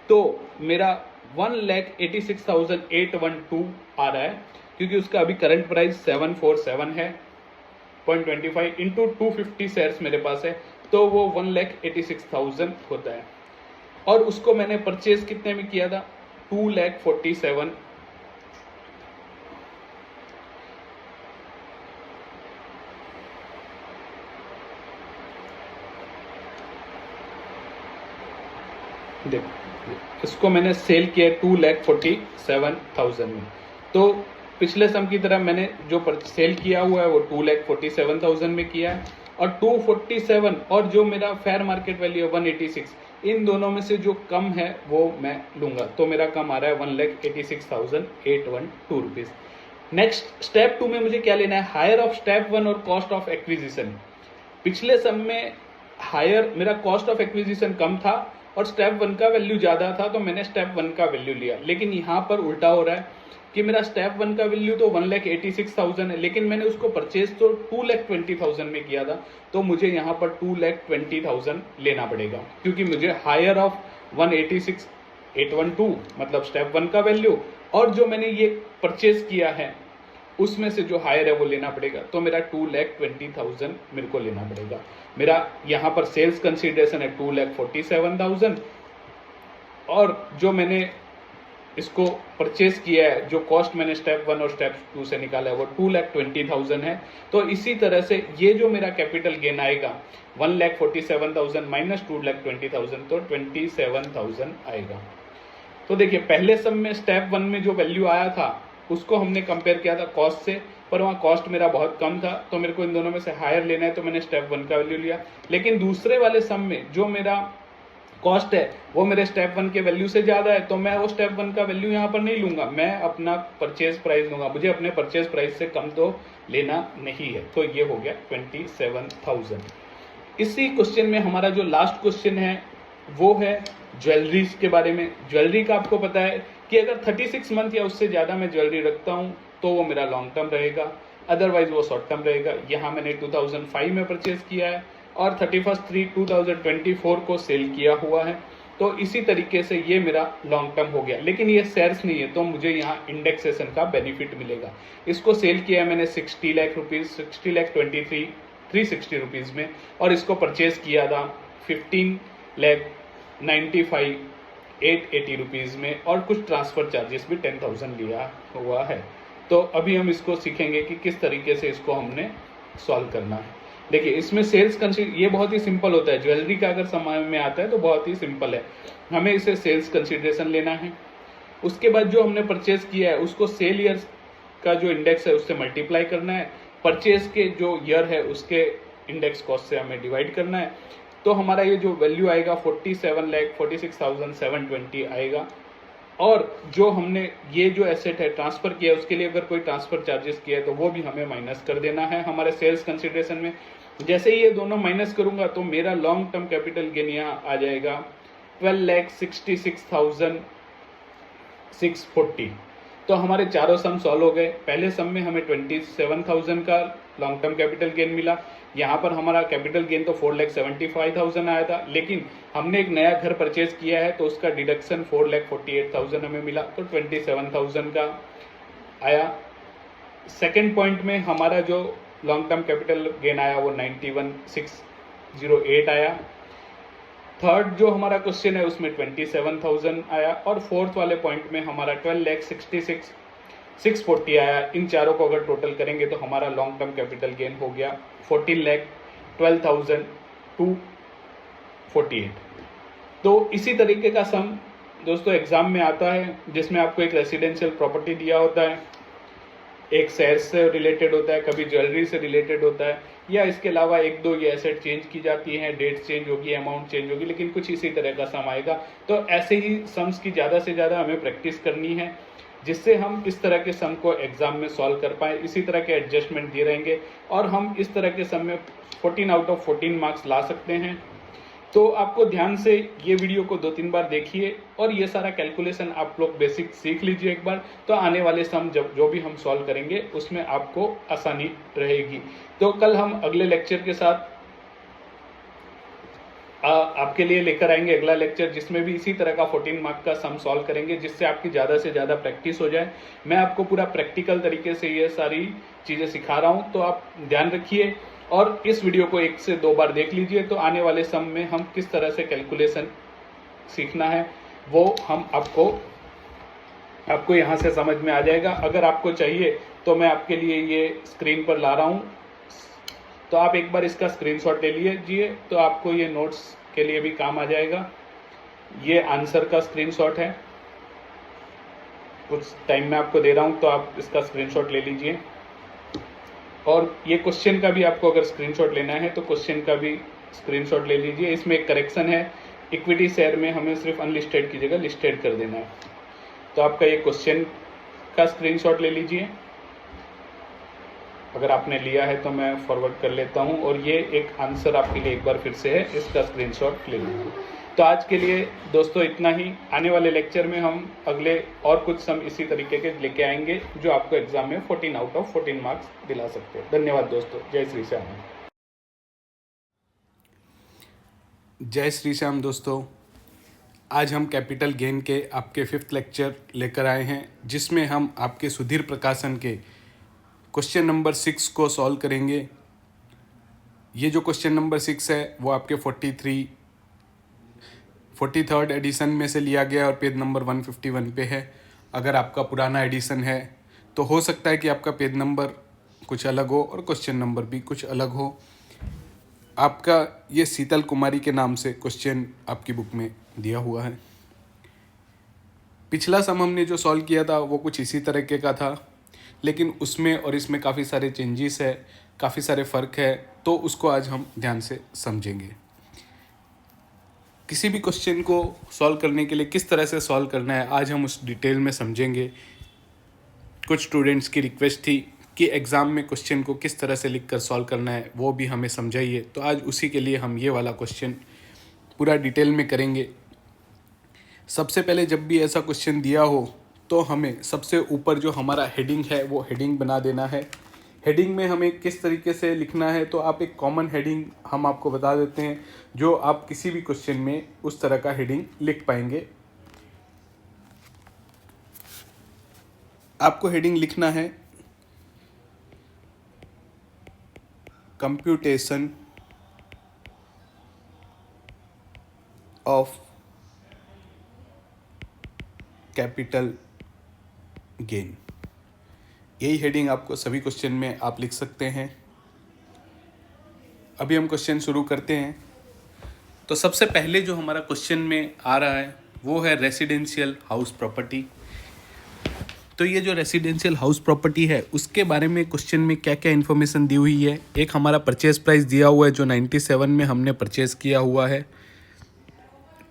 Speaker 1: तो मेरा 1,86,812 आ रहा है, क्योंकि उसका अभी करंट प्राइस 747 है 0.25 इंटू 250 शेयर्स मेरे पास है, तो वो 1,86,000 होता है। और उसको मैंने परचेज कितने में किया था 2,47,000 देखो इसको मैंने सेल किया 2,47,000 में। तो पिछले सम की तरह मैंने जो सेल किया हुआ है वो 2,47,000 में किया है और 247 और जो मेरा फेयर मार्केट वैल्यू है 186, इन दोनों में से जो कम है वो मैं लूंगा। तो मेरा कम आ रहा है 1,86,812 रुपीज। नेक्स्ट स्टेप 2 में मुझे क्या लेना है, हायर ऑफ स्टेप 1 और कॉस्ट ऑफ एक्विजिशन। पिछले सम में हायर मेरा कॉस्ट ऑफ एक्विजिशन कम था और स्टेप 1 का वैल्यू ज्यादा था, तो मैंने स्टेप 1 का वैल्यू लिया। लेकिन यहाँ पर उल्टा हो रहा है कि मेरा स्टेप 1 का वैल्यू तो 1,86,000 है, लेकिन मैंने उसको परचेज तो 2,20,000 में किया था, तो मुझे यहाँ पर 2,20,000 लेना पड़ेगा, क्योंकि मुझे हायर ऑफ 186,812 मतलब स्टेप 1 का वैल्यू और जो मैंने ये परचेज किया है उसमें से जो हायर है वो लेना पड़ेगा। तो मेरा 2,20,000 मेरे को लेना पड़ेगा। मेरा यहाँ पर सेल्स कंसिडरेशन है 2,47,000 और जो मैंने इसको परचेज किया है, जो कॉस्ट मैंने स्टेप 1 और स्टेप 2 से निकाला है वो 2,20,000 है। तो इसी तरह से ये जो मेरा कैपिटल गेन आएगा 1,47,000 माइनस 2,20,000 तो 27,000 आएगा। तो देखिए पहले सम में स्टेप 1 में जो वैल्यू आया था उसको हमने कंपेयर किया था कॉस्ट से, पर वहाँ कॉस्ट मेरा बहुत कम था, तो मेरे को इन दोनों में से हायर लेना है, तो मैंने स्टेप 1 का वैल्यू लिया। लेकिन दूसरे वाले सम में जो मेरा कॉस्ट है वो मेरे स्टेप 1 के वैल्यू से ज्यादा है, तो मैं वो स्टेप 1 का वैल्यू यहाँ पर नहीं लूंगा, मैं अपना परचेज प्राइस लूंगा। मुझे अपने परचेज प्राइस से कम तो लेना नहीं है। तो ये हो गया 27,000। इसी क्वेश्चन में हमारा जो लास्ट क्वेश्चन है वो है ज्वेलरी के बारे में। ज्वेलरी का आपको पता है कि अगर 36 मंथ या उससे ज्यादा मैं ज्वेलरी रखता हूं तो वो मेरा लॉन्ग टर्म रहेगा, अदरवाइज वो शॉर्ट टर्म रहेगा। यहाँ मैंने 2005 में परचेज किया है और 31/3/2024 को सेल किया हुआ है, तो इसी तरीके से ये मेरा लॉन्ग टर्म हो गया। लेकिन ये शेयर्स नहीं है, तो मुझे यहाँ इंडेक्सेशन का बेनिफिट मिलेगा। इसको सेल किया मैंने 60 लाख रुपीज 60,23,360 रुपीज में और इसको परचेज किया था 15,95,880 रुपीज में और कुछ ट्रांसफर चार्जेस भी 10,000 लिया हुआ है। तो अभी हम इसको सीखेंगे कि किस तरीके से इसको हमने सॉल्व करना है। देखिए इसमें सेल्स कंसीडर ये बहुत ही सिंपल होता है, ज्वेलरी का अगर समय में आता है तो बहुत ही सिंपल है। हमें इसे सेल्स कंसीडरेशन लेना है, उसके बाद जो हमने परचेज किया है उसको सेल ईयर का जो इंडेक्स है उससे मल्टीप्लाई करना है, परचेज के जो ईयर है उसके इंडेक्स कॉस्ट से हमें डिवाइड करना है। तो हमारा ये जो वैल्यू आएगा 47,46,720 आएगा। और जो हमने ये जो एसेट है ट्रांसफर किया उसके लिए अगर कोई ट्रांसफर चार्जेस किया है तो वो भी हमें माइनस कर देना है हमारे सेल्स कंसिडरेशन में। जैसे ही ये दोनों माइनस करूंगा तो मेरा लॉन्ग टर्म कैपिटल गेन यहाँ आ जाएगा 12,66,640। तो हमारे चारों सम सॉल्व हो गए। पहले सम में हमें 27,000 का लॉन्ग टर्म कैपिटल गेन मिला। यहाँ पर हमारा कैपिटल गेन तो 4,75,000 आया था, लेकिन हमने एक नया घर परचेज किया है तो उसका डिडक्शन 4,48,000 हमें मिला, तो 27,000 का आया। सेकेंड पॉइंट में हमारा जो लॉन्ग टर्म कैपिटल गेन आया वो 91,608 आया। थर्ड जो हमारा क्वेश्चन है उसमें 27,000 आया। और फोर्थ वाले पॉइंट में हमारा 12,66,640 आया। इन चारों को अगर टोटल करेंगे तो हमारा लॉन्ग टर्म कैपिटल गेन हो गया 14,12,248। तो इसी तरीके का सम दोस्तों एग्जाम में आता है, जिसमें आपको एक रेसिडेंशियल प्रॉपर्टी दिया होता है, एक शेयर से रिलेटेड होता है, कभी ज्वेलरी से रिलेटेड होता है, या इसके अलावा एक दो ये एसेट चेंज की जाती हैं, डेट चेंज होगी, अमाउंट चेंज होगी, लेकिन कुछ इसी तरह का सम आएगा। तो ऐसे ही सम्स की ज़्यादा से ज़्यादा हमें प्रैक्टिस करनी है, जिससे हम इस तरह के सम को एग्जाम में सॉल्व कर पाए। इसी तरह के एडजस्टमेंट दिए रहेंगे और हम इस तरह के सम में 14 आउट ऑफ 14 मार्क्स ला सकते हैं। तो आपको ध्यान से ये वीडियो को 2-3 बार देखिए और ये सारा कैलकुलेशन आप लोग बेसिक सीख लीजिए एक बार, तो आने वाले सम जब जो भी हम सॉल्व करेंगे उसमें आपको आसानी रहेगी। तो कल हम अगले लेक्चर के साथ आपके लिए लेकर आएंगे अगला लेक्चर, जिसमें भी इसी तरह का 14 मार्क का सम सॉल्व करेंगे, जिससे आपकी ज़्यादा से ज़्यादा प्रैक्टिस हो जाए। मैं आपको पूरा प्रैक्टिकल तरीके से ये सारी चीज़ें सिखा रहा हूँ, तो आप ध्यान रखिए और इस वीडियो को 1 से 2 बार देख लीजिए। तो आने वाले सम में हम किस तरह से कैलकुलेशन सीखना है वो हम आपको यहाँ से समझ में आ जाएगा। अगर आपको चाहिए तो मैं आपके लिए ये स्क्रीन पर ला रहा हूँ, तो आप एक बार इसका स्क्रीनशॉट ले लीजिए, तो आपको ये नोट्स के लिए भी काम आ जाएगा। ये आंसर का स्क्रीनशॉट है, कुछ टाइम में आपको दे रहा हूँ, तो आप इसका स्क्रीनशॉट ले लीजिए। और ये क्वेश्चन का भी आपको अगर स्क्रीनशॉट लेना है तो क्वेश्चन का भी स्क्रीनशॉट ले लीजिए। इसमें एक करेक्शन है, इक्विटी शेयर में हमें सिर्फ अनलिस्टेड की जगह लिस्टेड कर देना है। तो आपका ये क्वेश्चन का स्क्रीनशॉट ले लीजिए, अगर आपने लिया है तो मैं फॉरवर्ड कर लेता हूं। और ये एक आंसर आपके लिए एक बार फिर से है, इसका स्क्रीनशॉट ले लीजिए। तो आज के लिए दोस्तों इतना ही। आने वाले लेक्चर में हम अगले और कुछ सम इसी तरीके के लेके आएंगे जो आपको एग्जाम में 14 आउट ऑफ 14 मार्क्स दिला सकते हैं। धन्यवाद दोस्तों। जय श्री श्याम।
Speaker 3: जय श्री श्याम दोस्तों, आज हम कैपिटल गेन के आपके 5th लेक्चर लेकर आए हैं, जिसमें हम आपके सुधीर प्रकाशन के क्वेश्चन नंबर 6 को सॉल्व करेंगे। ये जो क्वेश्चन नंबर 6 है वो आपके 43rd एडिशन में से लिया गया और पेज नंबर 151 पे है। अगर आपका पुराना एडिशन है तो हो सकता है कि आपका पेज नंबर कुछ अलग हो और क्वेश्चन नंबर भी कुछ अलग हो। आपका ये शीतल कुमारी के नाम से क्वेश्चन आपकी बुक में दिया हुआ है। पिछला सम हमने जो सॉल्व किया था वो कुछ इसी तरीके का था, लेकिन उसमें और इसमें काफ़ी सारे चेंजेस है, काफ़ी सारे फ़र्क है, तो उसको आज हम ध्यान से समझेंगे। किसी भी क्वेश्चन को सॉल्व करने के लिए किस तरह से सॉल्व करना है आज हम उस डिटेल में समझेंगे। कुछ स्टूडेंट्स की रिक्वेस्ट थी कि एग्ज़ाम में क्वेश्चन को किस तरह से लिखकर सॉल्व करना है वो भी हमें समझाइए, तो आज उसी के लिए हम ये वाला क्वेश्चन पूरा डिटेल में करेंगे। सबसे पहले जब भी ऐसा क्वेश्चन दिया हो तो हमें सबसे ऊपर जो हमारा हेडिंग है वो हेडिंग बना देना है। हेडिंग में हमें किस तरीके से लिखना है, तो आप एक कॉमन हेडिंग हम आपको बता देते हैं जो आप किसी भी क्वेश्चन में उस तरह का हेडिंग लिख पाएंगे। आपको हेडिंग लिखना है कंप्यूटेशन ऑफ कैपिटल गेन। यही हेडिंग आपको सभी क्वेश्चन में आप लिख सकते हैं। अभी हम क्वेश्चन शुरू करते हैं। तो सबसे पहले जो हमारा क्वेश्चन में आ रहा है वो है रेसिडेंशियल हाउस प्रॉपर्टी। तो ये जो रेसिडेंशियल हाउस प्रॉपर्टी है उसके बारे में क्वेश्चन में क्या क्या इन्फॉर्मेशन दी हुई है। एक हमारा परचेज प्राइस दिया हुआ है जो 97 में हमने परचेज़ किया हुआ है,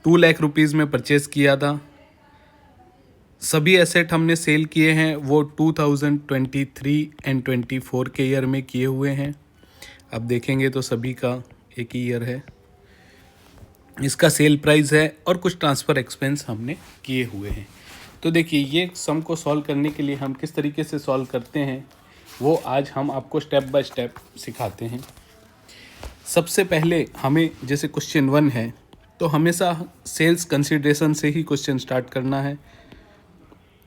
Speaker 3: 2 लाख रुपीज़ में परचेज़ किया था। सभी एसेट हमने सेल किए हैं वो 2023 एंड 24 के ईयर में किए हुए हैं। अब देखेंगे तो सभी का एक ही ईयर है। इसका सेल प्राइस है और कुछ ट्रांसफ़र एक्सपेंस हमने किए हुए हैं। तो देखिए ये सम को सॉल्व करने के लिए हम किस तरीके से सॉल्व करते हैं वो आज हम आपको स्टेप बाय स्टेप सिखाते हैं। सबसे पहले हमें जैसे क्वेश्चन 1 है तो हमेशा सेल्स कंसिडरेशन से ही क्वेश्चन स्टार्ट करना है।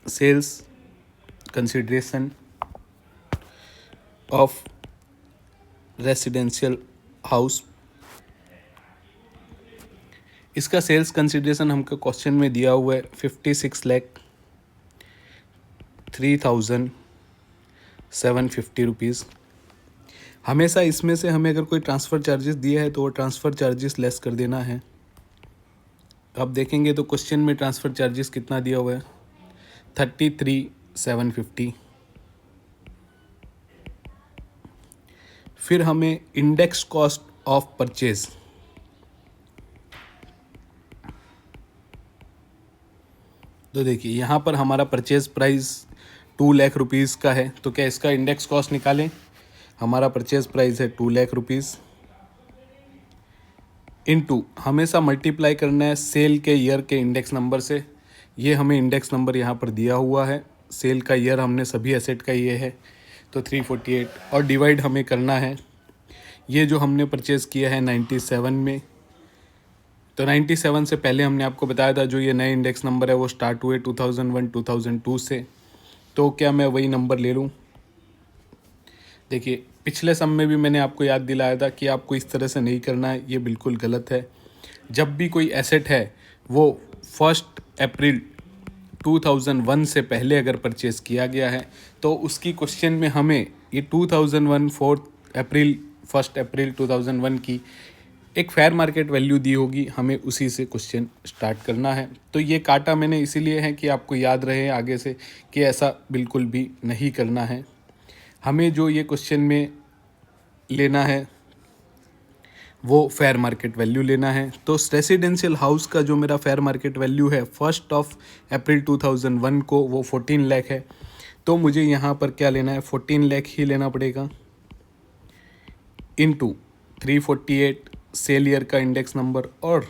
Speaker 3: Sales consideration of residential house. इसका सेल्स कंसिडरेशन हमको क्वेश्चन में दिया हुआ है 56,03,750 रुपीज़। हमेशा इसमें से हमें अगर कोई ट्रांसफ़र चार्जेस दिया है तो वो ट्रांसफ़र चार्जेस लेस कर देना है। अब देखेंगे तो क्वेश्चन में ट्रांसफ़र चार्जेस कितना दिया हुआ है 33,750। फिर हमें इंडेक्स कॉस्ट ऑफ परचेज, तो देखिए यहाँ पर हमारा परचेज प्राइस 2 लाख रुपीज़ का है तो क्या इसका इंडेक्स कॉस्ट निकालें। हमारा परचेज प्राइस है 2 लाख रुपीज़ इनटू हमेशा मल्टीप्लाई करना है सेल के ईयर के इंडेक्स नंबर से। ये हमें इंडेक्स नंबर यहाँ पर दिया हुआ है, सेल का ईयर हमने सभी एसेट का ये है तो 348 और डिवाइड हमें करना है। ये जो हमने परचेज़ किया है 97 में, तो 97 से पहले हमने आपको बताया था जो ये नए इंडेक्स नंबर है वो स्टार्ट हुए 2001 2002 से। तो क्या मैं वही नंबर ले लूँ। देखिए पिछले सम में भी मैंने आपको याद दिलाया था कि आपको इस तरह से नहीं करना है, ये बिल्कुल गलत है। जब भी कोई एसेट है वो 1 अप्रैल 2001 से पहले अगर परचेज़ किया गया है तो उसकी क्वेश्चन में हमें ये 2001 1 अप्रैल 2001 की एक फेयर मार्केट वैल्यू दी होगी, हमें उसी से क्वेश्चन स्टार्ट करना है। तो ये काटा मैंने इसीलिए है कि आपको याद रहे आगे से कि ऐसा बिल्कुल भी नहीं करना है। हमें जो ये क्वेश्चन में लेना है वो फेयर मार्केट वैल्यू लेना है। तो रेसिडेंशियल हाउस का जो मेरा फेयर मार्केट वैल्यू है 1 अप्रैल 2001 को वो 14 लाख है। तो मुझे यहाँ पर क्या लेना है 14 लाख ही लेना पड़ेगा इनटू 348 सेल ईयर का इंडेक्स नंबर, और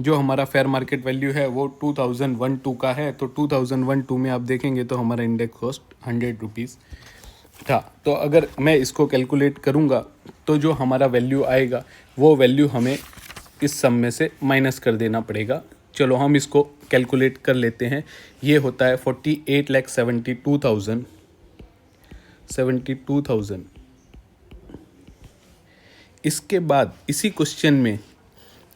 Speaker 3: जो हमारा फेयर मार्केट वैल्यू है वो 2001-2 का है। तो 2001-2 में आप देखेंगे तो हमारा इंडेक्स कॉस्ट 100 रुपीज़ था। तो अगर मैं इसको कैलकुलेट करूँगा तो जो हमारा वैल्यू आएगा वो वैल्यू हमें इस सम में से माइनस कर देना पड़ेगा। चलो हम इसको कैलकुलेट कर लेते हैं। ये होता है 48,72,000। इसके बाद इसी क्वेश्चन में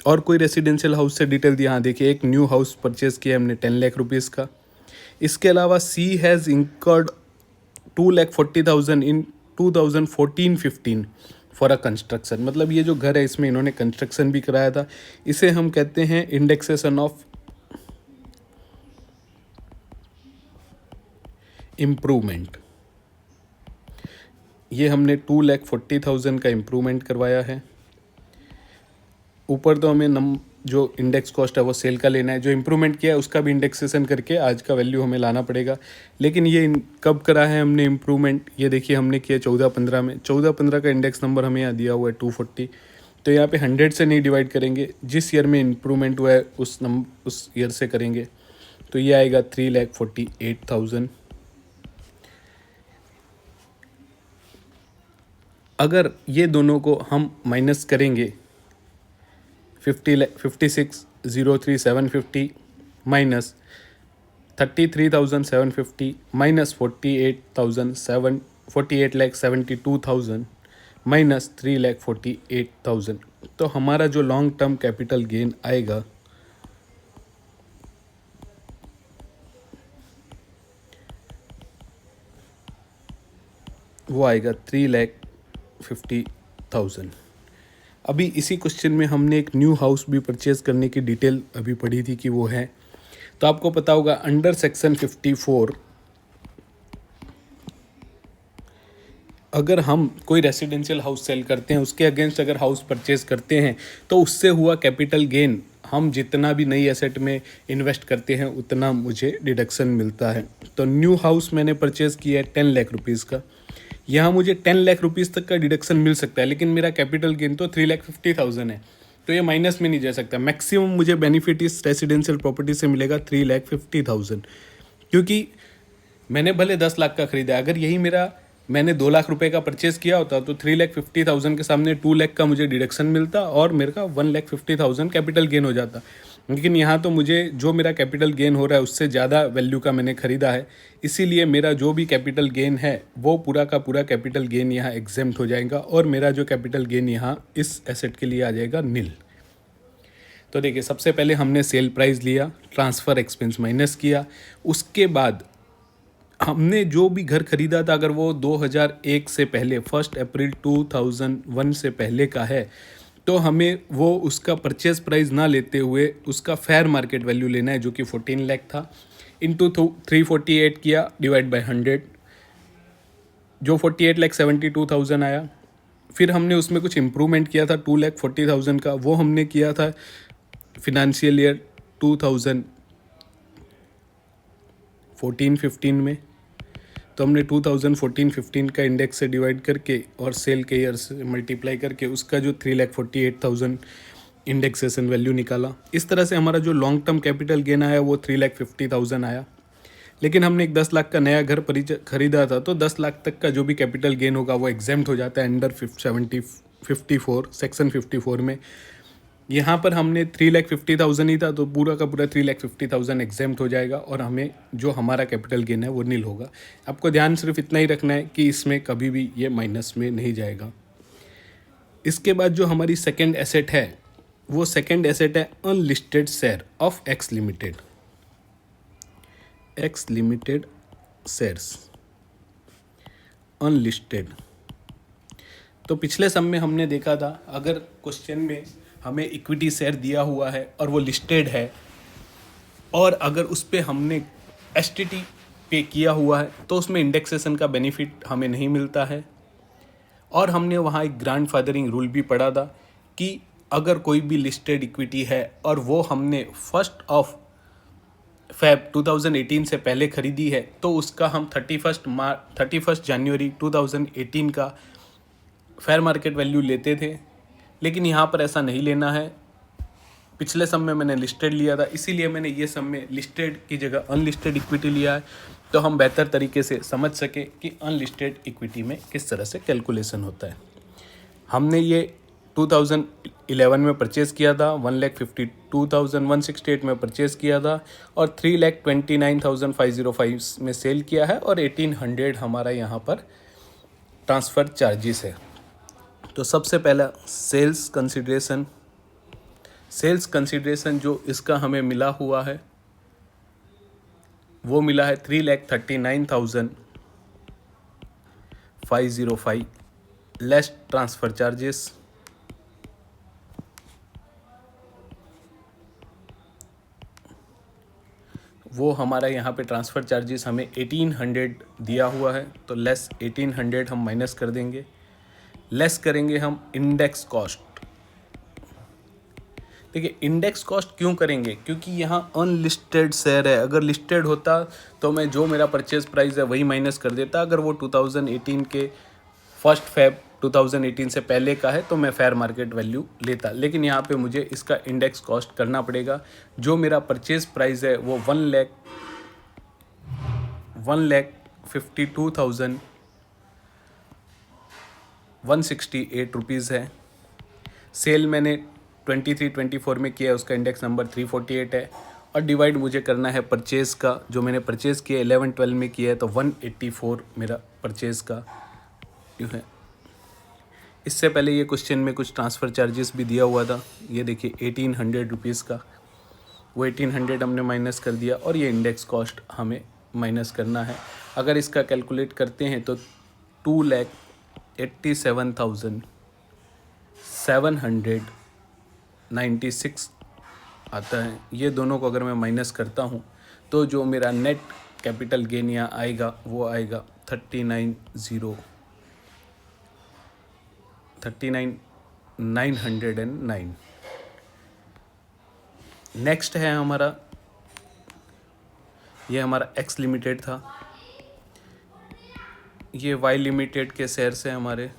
Speaker 3: और कोई रेसिडेंशियल हाउस से डिटेल दिया। हाँ देखिए एक न्यू हाउस परचेज़ किया हमने 10 लाख रुपीज़ का। इसके अलावा she has incurred 2,40,000 in 2014-15 for a construction. मतलब ये जो घर है इसमें इन्होंने कंस्ट्रक्शन भी कराया था। इसे हम कहते हैं इंडेक्सेशन ऑफ इम्प्रूवमेंट। ये हमने 2,40,000 का इम्प्रूवमेंट करवाया है। ऊपर तो हमें जो इंडेक्स कॉस्ट है वो सेल का लेना है, जो इम्प्रूवमेंट किया है उसका भी इंडेक्सेशन करके आज का वैल्यू हमें लाना पड़ेगा। लेकिन ये कब करा है हमने इम्प्रूवमेंट, ये देखिए हमने किया 14-15 में। 14-15 का इंडेक्स नंबर हमें यहाँ दिया हुआ है 240। तो यहाँ पे 100 से नहीं डिवाइड करेंगे, जिस ईयर में इम्प्रूवमेंट हुआ है उस ईयर से करेंगे। तो ये आएगा 3,48,000। अगर ये दोनों को हम माइनस करेंगे 56,03,750 माइनस 33,750 माइनस 48,72,000 माइनस 3,48,000, तो हमारा जो लॉन्ग टर्म कैपिटल गेन आएगा वो आएगा 3,50,000। अभी इसी क्वेश्चन में हमने एक न्यू हाउस भी परचेज करने की डिटेल अभी पढ़ी थी कि वो है, तो आपको पता होगा अंडर सेक्शन 54 अगर हम कोई रेसिडेंशियल हाउस सेल करते हैं, उसके अगेंस्ट अगर हाउस परचेज करते हैं, तो उससे हुआ कैपिटल गेन हम जितना भी नई एसेट में इन्वेस्ट करते हैं उतना मुझे डिडक्शन मिलता है। तो न्यू हाउस मैंने परचेज़ किया है 10 लाख रुपीज़ का, यहाँ मुझे 10 लाख रुपीज़ तक का डिडक्शन मिल सकता है, लेकिन मेरा कैपिटल गेन तो 3,50,000 है, तो ये माइनस में नहीं जा सकता। मैक्सिमम मुझे बेनिफिट इस रेसिडेंशियल प्रॉपर्टी से मिलेगा 3,50,000, क्योंकि मैंने भले 10 लाख का खरीदा, अगर यही मैंने 2 लाख रुपए का परचेज़ किया होता तो 3,50,000 के सामने 2 लाख का मुझे डिडक्शन मिलता और मेरे का 1,50,000 कैपिटल गेन हो जाता। लेकिन यहाँ तो मुझे जो मेरा कैपिटल गेन हो रहा है उससे ज़्यादा वैल्यू का मैंने ख़रीदा है, इसीलिए मेरा जो भी कैपिटल गेन है वो पूरा का पूरा कैपिटल गेन यहाँ एग्जेम्प्ट हो जाएगा और मेरा जो कैपिटल गेन यहाँ इस एसेट के लिए आ जाएगा नील। तो देखिए, सबसे पहले हमने सेल प्राइस लिया, ट्रांसफ़र एक्सपेंस माइनस किया, उसके बाद हमने जो भी घर खरीदा था अगर वो 2001 से पहले 1 अप्रैल 2001 से पहले का है तो हमें वो उसका परचेज प्राइस ना लेते हुए उसका फेयर मार्केट वैल्यू लेना है, जो कि 14 लाख था, इंटू 348 किया डिवाइड बाय 100, जो 48,72,000 आया। फिर हमने उसमें कुछ इम्प्रूवमेंट किया था 2,40,000 का, वो हमने किया था फिनेंशियल ईयर 2014-15 में, तो हमने 2014-15 का इंडेक्स से डिवाइड करके और सेल के ईयर से मल्टीप्लाई करके उसका जो 3,48,000 इंडेक्सेशन वैल्यू निकाला। इस तरह से हमारा जो लॉन्ग टर्म कैपिटल गेन आया वो 3,50,000 आया। लेकिन हमने एक 10 लाख का नया घर खरीदा था, तो 10 लाख तक का जो भी कैपिटल गेन होगा वो एग्जेम्प्ट हो जाता है अंडर 54 सेक्शन 54 में। यहाँ पर हमने 3,50,000 ही था, तो पूरा का पूरा 3,50,000 एग्जेम्प्ट हो जाएगा और हमें जो हमारा कैपिटल गेन है वो नील होगा। आपको ध्यान सिर्फ इतना ही रखना है कि इसमें कभी भी ये माइनस में नहीं जाएगा। इसके बाद जो हमारी सेकंड एसेट है वो सेकंड एसेट है unlisted share of x limited shares unlisted. तो पिछले सम में हमने देखा था अगर क्वेश्चन में हमें इक्विटी शेयर दिया हुआ है और वो लिस्टेड है और अगर उस पर हमने एसटीटी पे किया हुआ है तो उसमें इंडेक्सेशन का बेनिफिट हमें नहीं मिलता है। और हमने वहाँ एक ग्रैंडफादरिंग रूल भी पढ़ा था कि अगर कोई भी लिस्टेड इक्विटी है और वो हमने 1 Feb 2018 से पहले ख़रीदी है तो उसका हम 31 जनवरी 2018 का फेयर मार्केट वैल्यू लेते थे। लेकिन यहाँ पर ऐसा नहीं लेना है। पिछले सम में मैंने लिस्टेड लिया था, इसीलिए मैंने ये सम में लिस्टेड की जगह अनलिस्टेड इक्विटी लिया है, तो हम बेहतर तरीके से समझ सके कि अनलिस्टेड इक्विटी में किस तरह से कैलकुलेशन होता है। हमने ये 2011 में परचेज़ किया था, 1,52,168 में परचेज़ किया था और 3,29,505 में सेल किया है और 1,800 हमारा यहाँ पर ट्रांसफ़र चार्जेस है। तो सबसे पहला सेल्स कंसिडरेशन जो इसका हमें मिला हुआ है वो मिला है 3,39,505 लेस ट्रांसफ़र चार्जेस। वो हमारा यहाँ पे ट्रांसफ़र चार्जेस हमें 1,800 दिया हुआ है, तो लेस 1,800 हम माइनस कर देंगे। लेस करेंगे हम इंडेक्स कॉस्ट। देखिए, इंडेक्स कॉस्ट क्यों करेंगे, क्योंकि यहाँ अनलिस्टेड शेयर है। अगर लिस्टेड होता तो मैं जो मेरा परचेज प्राइस है वही माइनस कर देता। अगर वो 2018 के 1 Feb 2018 से पहले का है तो मैं फेयर मार्केट वैल्यू लेता। लेकिन यहाँ पे मुझे इसका इंडेक्स कॉस्ट करना पड़ेगा। जो मेरा परचेज प्राइस है वो 1,52,168 रुपीज़ है। सेल मैंने 23-24 में किया है, उसका इंडेक्स नंबर 348 है और डिवाइड मुझे करना है परचेज़ का। जो मैंने परचेज़ किया 11-12 में किया है तो 184 मेरा परचेज़ का है। इससे पहले ये क्वेश्चन में कुछ ट्रांसफ़र चार्जेस भी दिया हुआ था, ये देखिए 1,800 रुपीज़ का, वो 1,800 हमने माइनस कर दिया और ये इंडेक्स कॉस्ट हमें माइनस करना है। अगर इसका कैलकुलेट करते हैं तो
Speaker 2: 2,87,796 आता है। ये दोनों को अगर मैं माइनस करता हूँ तो जो मेरा नेट कैपिटल गेन यहाँ आएगा वो आएगा 39,909। नेक्स्ट है हमारा, ये हमारा एक्स लिमिटेड था, ये वाई लिमिटेड के शेयर्स हैं हमारे,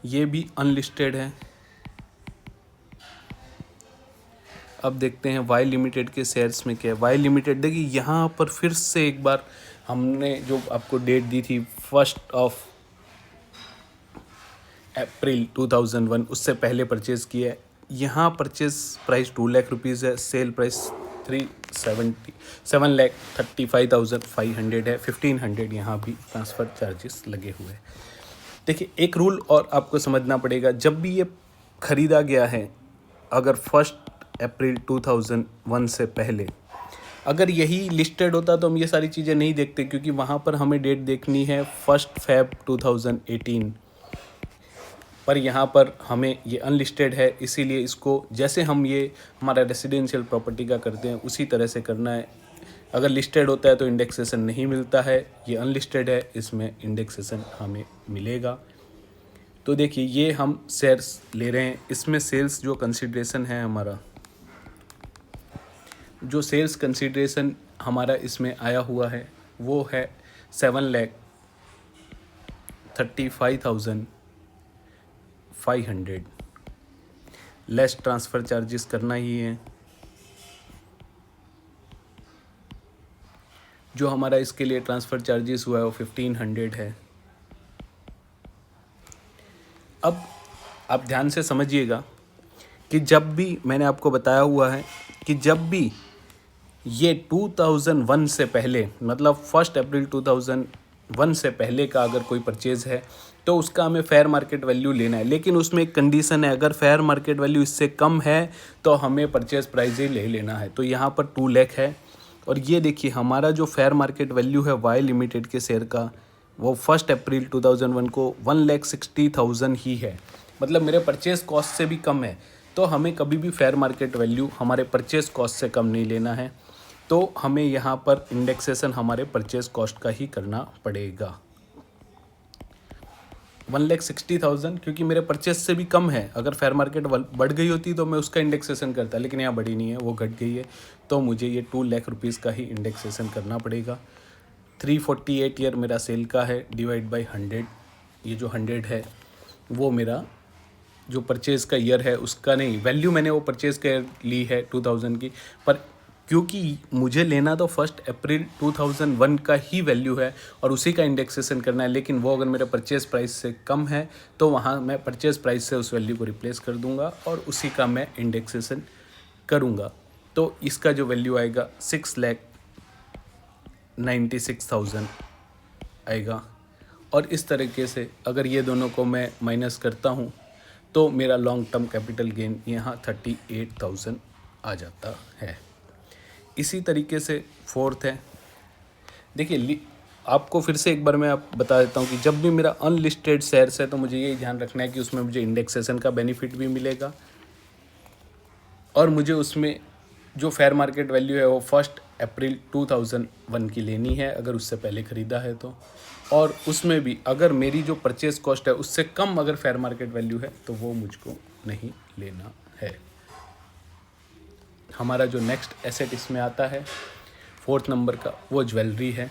Speaker 2: ये भी अनलिस्टेड है। अब देखते हैं वाई लिमिटेड के शेयर्स में क्या है। वाई लिमिटेड देखिए यहाँ पर फिर से एक बार हमने जो आपको डेट दी थी 1 अप्रैल 2001 उससे पहले परचेज़ किया है। यहाँ परचेज प्राइस 2 लाख रुपीज़ है, सेल प्राइस 7,35,500 है। 1,500 यहाँ भी ट्रांसफ़र चार्जेस लगे हुए हैं। देखिए एक रूल और आपको समझना पड़ेगा, जब भी ये ख़रीदा गया है, अगर 1 अप्रैल 2001 से पहले अगर यही लिस्टेड होता तो हम ये सारी चीज़ें नहीं देखते, क्योंकि वहाँ पर हमें डेट देखनी है 1 फेब 2018, पर यहाँ पर हमें ये अनलिस्टेड है, इसीलिए इसको जैसे हम ये हमारा रेसिडेंशियल प्रॉपर्टी का करते हैं उसी तरह से करना है। अगर लिस्टेड होता है तो इंडेक्सेशन नहीं मिलता है, ये अनलिस्टेड है, इसमें इंडेक्सेशन हमें मिलेगा। तो देखिए ये हम शेयर्स ले रहे हैं, इसमें सेल्स जो कंसिडरेशन है हमारा, जो सेल्स कंसिडरेशन हमारा इसमें आया हुआ है वो है 7,35,500 लेस ट्रांसफ़र चार्जेस करना ही है। जो हमारा इसके लिए ट्रांसफ़र चार्जेस हुआ है वो 1,500 है। अब आप ध्यान से समझिएगा कि जब भी मैंने आपको बताया हुआ है कि जब भी ये 2001 से पहले मतलब 1 अप्रैल 2001 से पहले का अगर कोई परचेज़ है तो उसका हमें फेयर मार्केट वैल्यू लेना है, लेकिन उसमें एक कंडीशन है, अगर फेयर मार्केट वैल्यू इससे कम है तो हमें परचेज़ प्राइस ही ले लेना है। तो यहाँ पर 2 लाख है, और ये देखिए हमारा जो फेयर मार्केट वैल्यू है वाई लिमिटेड के शेयर का वो 1 अप्रैल 2001 को 1,60,000 ही है, मतलब मेरे परचेज़ कॉस्ट से भी कम है। तो हमें कभी भी फेयर मार्केट वैल्यू हमारे परचेज़ कॉस्ट से कम नहीं लेना है, तो हमें यहाँ पर इंडेक्सेशन हमारे परचेज़ कॉस्ट का ही करना पड़ेगा। 1,60,000 क्योंकि मेरे परचेज से भी कम है, अगर फेयर मार्केट बढ़ गई होती तो मैं उसका इंडेक्सेशन करता, लेकिन यहाँ बढ़ी नहीं है, वो घट गई है, तो मुझे ये 2 लाख रुपीज़ का ही इंडेक्सेशन करना पड़ेगा। 348 ईयर मेरा सेल का है, डिवाइड बाई 100, ये जो 100 है वो मेरा जो परचेज़ का ईयर है उसका नहीं, वैल्यू मैंने वो परचेज़ कर ली है 2000 की, पर क्योंकि मुझे लेना तो 1 अप्रैल 2001 का ही वैल्यू है और उसी का इंडेक्सेशन करना है, लेकिन वो अगर मेरे परचेज़ प्राइस से कम है तो वहाँ मैं परचेज़ प्राइस से उस वैल्यू को रिप्लेस कर दूंगा और उसी का मैं इंडेक्सेशन करूँगा। तो इसका जो वैल्यू आएगा 6,96,000 आएगा। और इस तरीके से अगर ये दोनों को मैं माइनस करता हूँ तो मेरा लॉन्ग टर्म कैपिटल गेन यहाँ 38,000 आ जाता है। इसी तरीके से फोर्थ है, देखिए आपको फिर से एक बार मैं आप बता देता हूँ कि जब भी मेरा अनलिस्टेड शेयर्स है तो मुझे यही ध्यान रखना है कि उसमें मुझे इंडेक्सेशन का बेनिफिट भी मिलेगा और मुझे उसमें जो फेयर मार्केट वैल्यू है वो 1 अप्रैल 2001 की लेनी है अगर उससे पहले ख़रीदा है तो, और उसमें भी अगर मेरी जो परचेज़ कॉस्ट है उससे कम अगर फेयर मार्केट वैल्यू है तो वो मुझको नहीं लेना है। हमारा जो नेक्स्ट एसेट इसमें आता है 4th नंबर का वो ज्वेलरी है।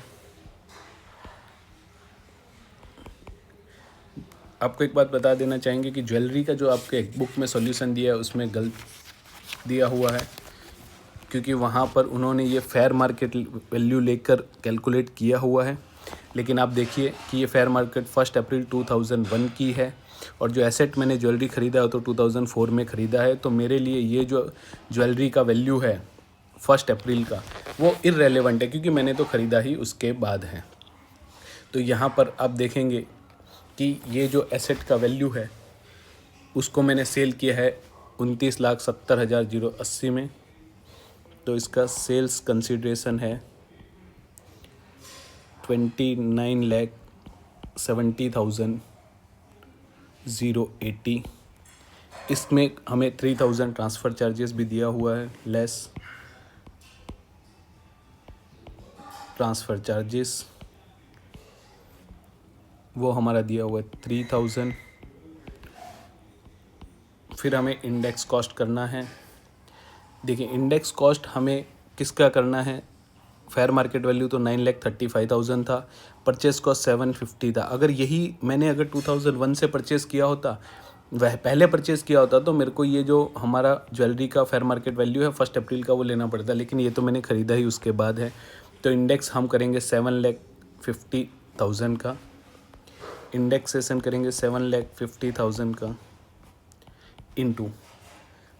Speaker 2: आपको एक बात बता देना चाहेंगे कि ज्वेलरी का जो आपके बुक में सॉल्यूशन दिया है उसमें गलत दिया हुआ है, क्योंकि वहाँ पर उन्होंने ये फेयर मार्केट वैल्यू लेकर कैलकुलेट किया हुआ है, लेकिन आप देखिए कि ये फेयर मार्केट 1 अप्रैल 2001 की है और जो एसेट मैंने ज्वेलरी ख़रीदा है तो 2004 में ख़रीदा है, तो मेरे लिए ये जो ज्वेलरी का वैल्यू है 1 अप्रैल का वो इररेलेवेंट है क्योंकि मैंने तो ख़रीदा ही उसके बाद है। तो यहाँ पर आप देखेंगे कि ये जो एसेट का वैल्यू है उसको मैंने सेल किया है 29,70,080 में, तो इसका सेल्स कंसिडरेशन है 29,70,080। इसमें हमें 3,000 ट्रांसफ़र चार्जेस भी दिया हुआ है, लेस ट्रांसफ़र चार्जेस वो हमारा दिया हुआ है 3,000। फिर हमें इंडेक्स कॉस्ट करना है। देखिए इंडेक्स कॉस्ट हमें किसका करना है, फेयर मार्केट वैल्यू तो 9,35,000 था, परचेस कॉस्ट 750 था। अगर मैंने 2001 से परचेस किया होता, वह पहले परचेस किया होता, तो मेरे को ये जो हमारा ज्वेलरी का फेयर मार्केट वैल्यू है 1 अप्रैल का वो लेना पड़ता, लेकिन ये तो मैंने ख़रीदा ही उसके बाद है। तो इंडेक्स हम करेंगे 7,50,000 का, इंडेक्सेशन करेंगे 7,50,000 का, इनटू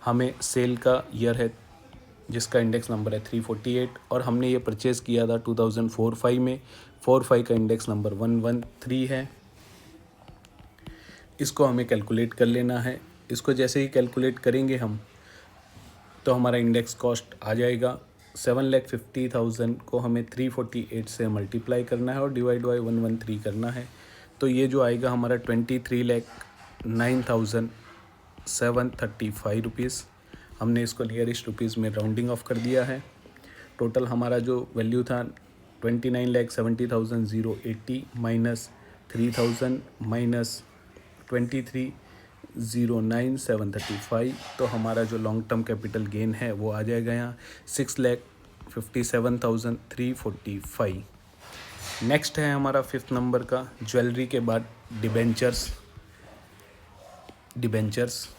Speaker 2: हमें सेल का ईयर है जिसका इंडेक्स नंबर है 348, और हमने ये परचेज़ किया था 2004-05 में, 45 का इंडेक्स नंबर 113 है। इसको हमें कैलकुलेट कर लेना है। इसको जैसे ही कैलकुलेट करेंगे हम, तो हमारा इंडेक्स कॉस्ट आ जाएगा 7,50,000 को हमें 348 से मल्टीप्लाई करना है और डिवाइड बाई 113 करना है। तो ये जो आएगा हमारा 23,09,735 रुपीज़। हमने इसको नियरेस्ट रुपीज़ में राउंडिंग ऑफ कर दिया है। टोटल हमारा जो वैल्यू था 29,70,080 माइनस 3,000 माइनस 23,09,735, तो हमारा जो लॉन्ग टर्म कैपिटल गेन है वो आ जाएगा यहाँ 6,57,345। नेक्स्ट है हमारा 5th नंबर का, ज्वेलरी के बाद डिबेंचर्स।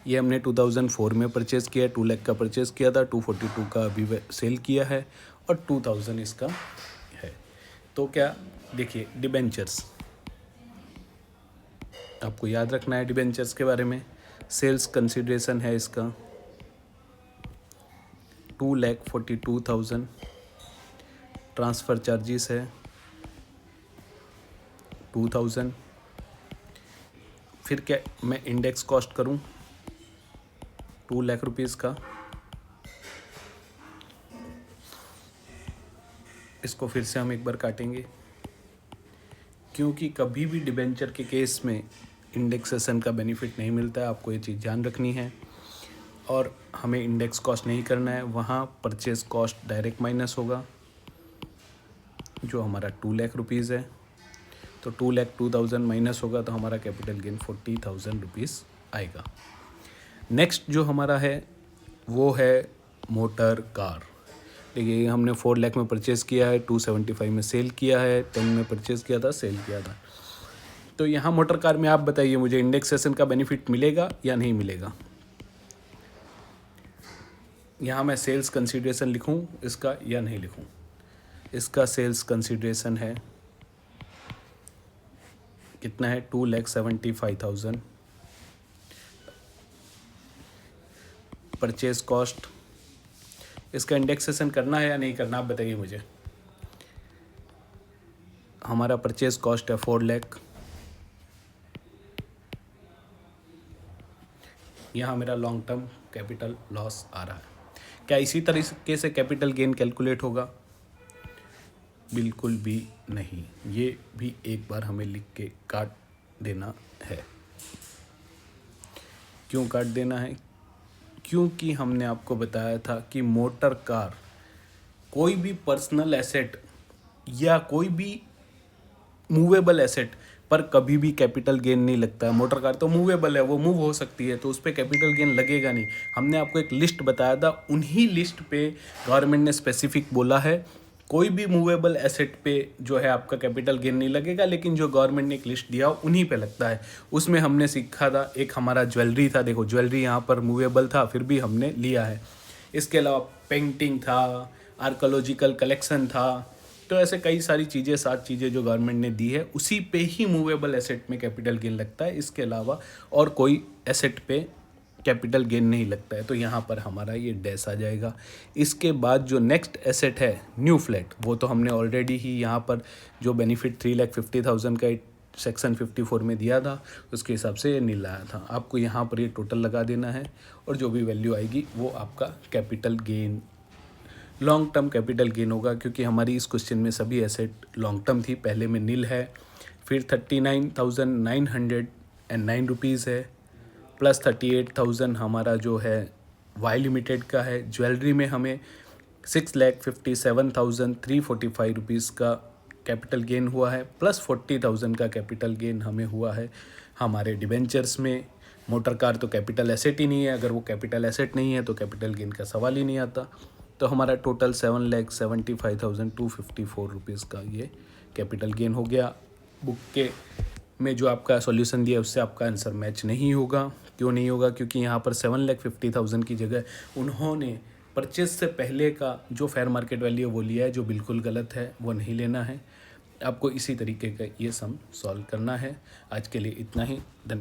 Speaker 2: ये हमने 2004 में परचेज़ किया है, 2 लाख का परचेज़ किया था, 242 का अभी सेल किया है और 2,000 इसका है। तो क्या देखिए, डिबेंचर्स आपको याद रखना है डिबेंचर्स के बारे में। सेल्स कंसिडरेशन है इसका 2,42,000, ट्रांसफ़र चार्जेस है 2,000। फिर क्या मैं इंडेक्स कॉस्ट करूं 2 लाख रुपीज़ का, इसको फिर से हम एक बार काटेंगे, क्योंकि कभी भी डिबेंचर के केस में इंडेक्सेशन का बेनिफिट नहीं मिलता है, आपको ये चीज़ ध्यान रखनी है। और हमें इंडेक्स कॉस्ट नहीं करना है, वहाँ परचेज़ कॉस्ट डायरेक्ट माइनस होगा जो हमारा 2 लाख रुपीज़ है। तो 2,02,000 माइनस होगा तो हमारा कैपिटल गेन 40,000 रुपीज़ आएगा। नेक्स्ट जो हमारा है वो है मोटर कार। देखिए हमने 4 लाख में परचेज़ किया है, 275 में सेल किया है, 10 में परचेज़ किया था, सेल किया था। तो यहाँ मोटर कार में आप बताइए मुझे इंडेक्सेशन का बेनिफिट मिलेगा या नहीं मिलेगा। यहाँ मैं सेल्स कंसीडरेशन लिखूँ इसका या नहीं लिखूँ। इसका सेल्स कंसीडरेशन है कितना है 2,75,000। परचेज कॉस्ट, इसका इंडेक्सेशन करना है या नहीं करना आप बताइए मुझे। हमारा परचेज कॉस्ट है 4 लाख। यहाँ मेरा लॉन्ग टर्म कैपिटल लॉस आ रहा है। क्या इसी तरीके से कैपिटल गेन कैलकुलेट होगा? बिल्कुल भी नहीं। ये भी एक बार हमें लिख के काट देना है। क्यों काट देना है? क्योंकि हमने आपको बताया था कि मोटर कार कोई भी पर्सनल एसेट या कोई भी मूवेबल एसेट पर कभी भी कैपिटल गेन नहीं लगता है। मोटर कार तो मूवेबल है, वो मूव हो सकती है, तो उस पर कैपिटल गेन लगेगा नहीं। हमने आपको एक लिस्ट बताया था, उन्हीं लिस्ट पे गवर्नमेंट ने स्पेसिफिक बोला है कोई भी मूवेबल एसेट पे जो है आपका कैपिटल गेन नहीं लगेगा, लेकिन जो गवर्नमेंट ने एक लिस्ट दिया उन्हीं पे लगता है। उसमें हमने सीखा था, एक हमारा ज्वेलरी था। देखो ज्वेलरी यहाँ पर मूवेबल था फिर भी हमने लिया है। इसके अलावा पेंटिंग था, आर्कोलॉजिकल कलेक्शन था, तो ऐसे कई सारी चीज़ें, 7 चीज़ें जो गवर्नमेंट ने दी है उसी पे ही मूवेबल एसेट में कैपिटल गेन लगता है। इसके अलावा और कोई एसेट पे कैपिटल गेन नहीं लगता है। तो यहाँ पर हमारा ये डैश आ जाएगा। इसके बाद जो नेक्स्ट एसेट है न्यू फ्लैट, वो तो हमने ऑलरेडी ही यहाँ पर जो बेनिफिट 3,50,000 का सेक्शन 54 में दिया था उसके हिसाब से ये नील आया था। आपको यहाँ पर ये टोटल लगा देना है और जो भी वैल्यू आएगी वो आपका capital gain
Speaker 3: long term capital gain होगा, क्योंकि हमारी इस क्वेश्चन में सभी एसेट लॉन्ग टर्म थी। पहले में नील है, फिर 39,909 रुपीज़ है, प्लस 38,000 हमारा जो है वाई लिमिटेड का है। ज्वेलरी में हमें 6,57,345 रुपीज़ का कैपिटल गेन हुआ है, प्लस 40,000 का कैपिटल गेन हमें हुआ है हमारे डिबेंचर्स में। मोटर कार तो कैपिटल एसेट ही नहीं है, अगर वो कैपिटल एसेट नहीं है तो कैपिटल गेन का सवाल ही नहीं आता। तो हमारा टोटल 7,75,254 रुपीज़ का ये कैपिटल गेन हो गया। बुक के में जो आपका सॉल्यूशन दिया उससे आपका आंसर मैच नहीं होगा। क्यों नहीं होगा? क्योंकि यहाँ पर 7,50,000 की जगह उन्होंने परचेज से पहले का जो फेयर मार्केट वैल्यू है वो लिया है, जो बिल्कुल गलत है, वो नहीं लेना है। आपको इसी तरीके का ये सम सॉल्व करना है। आज के लिए इतना ही। धन्यवाद।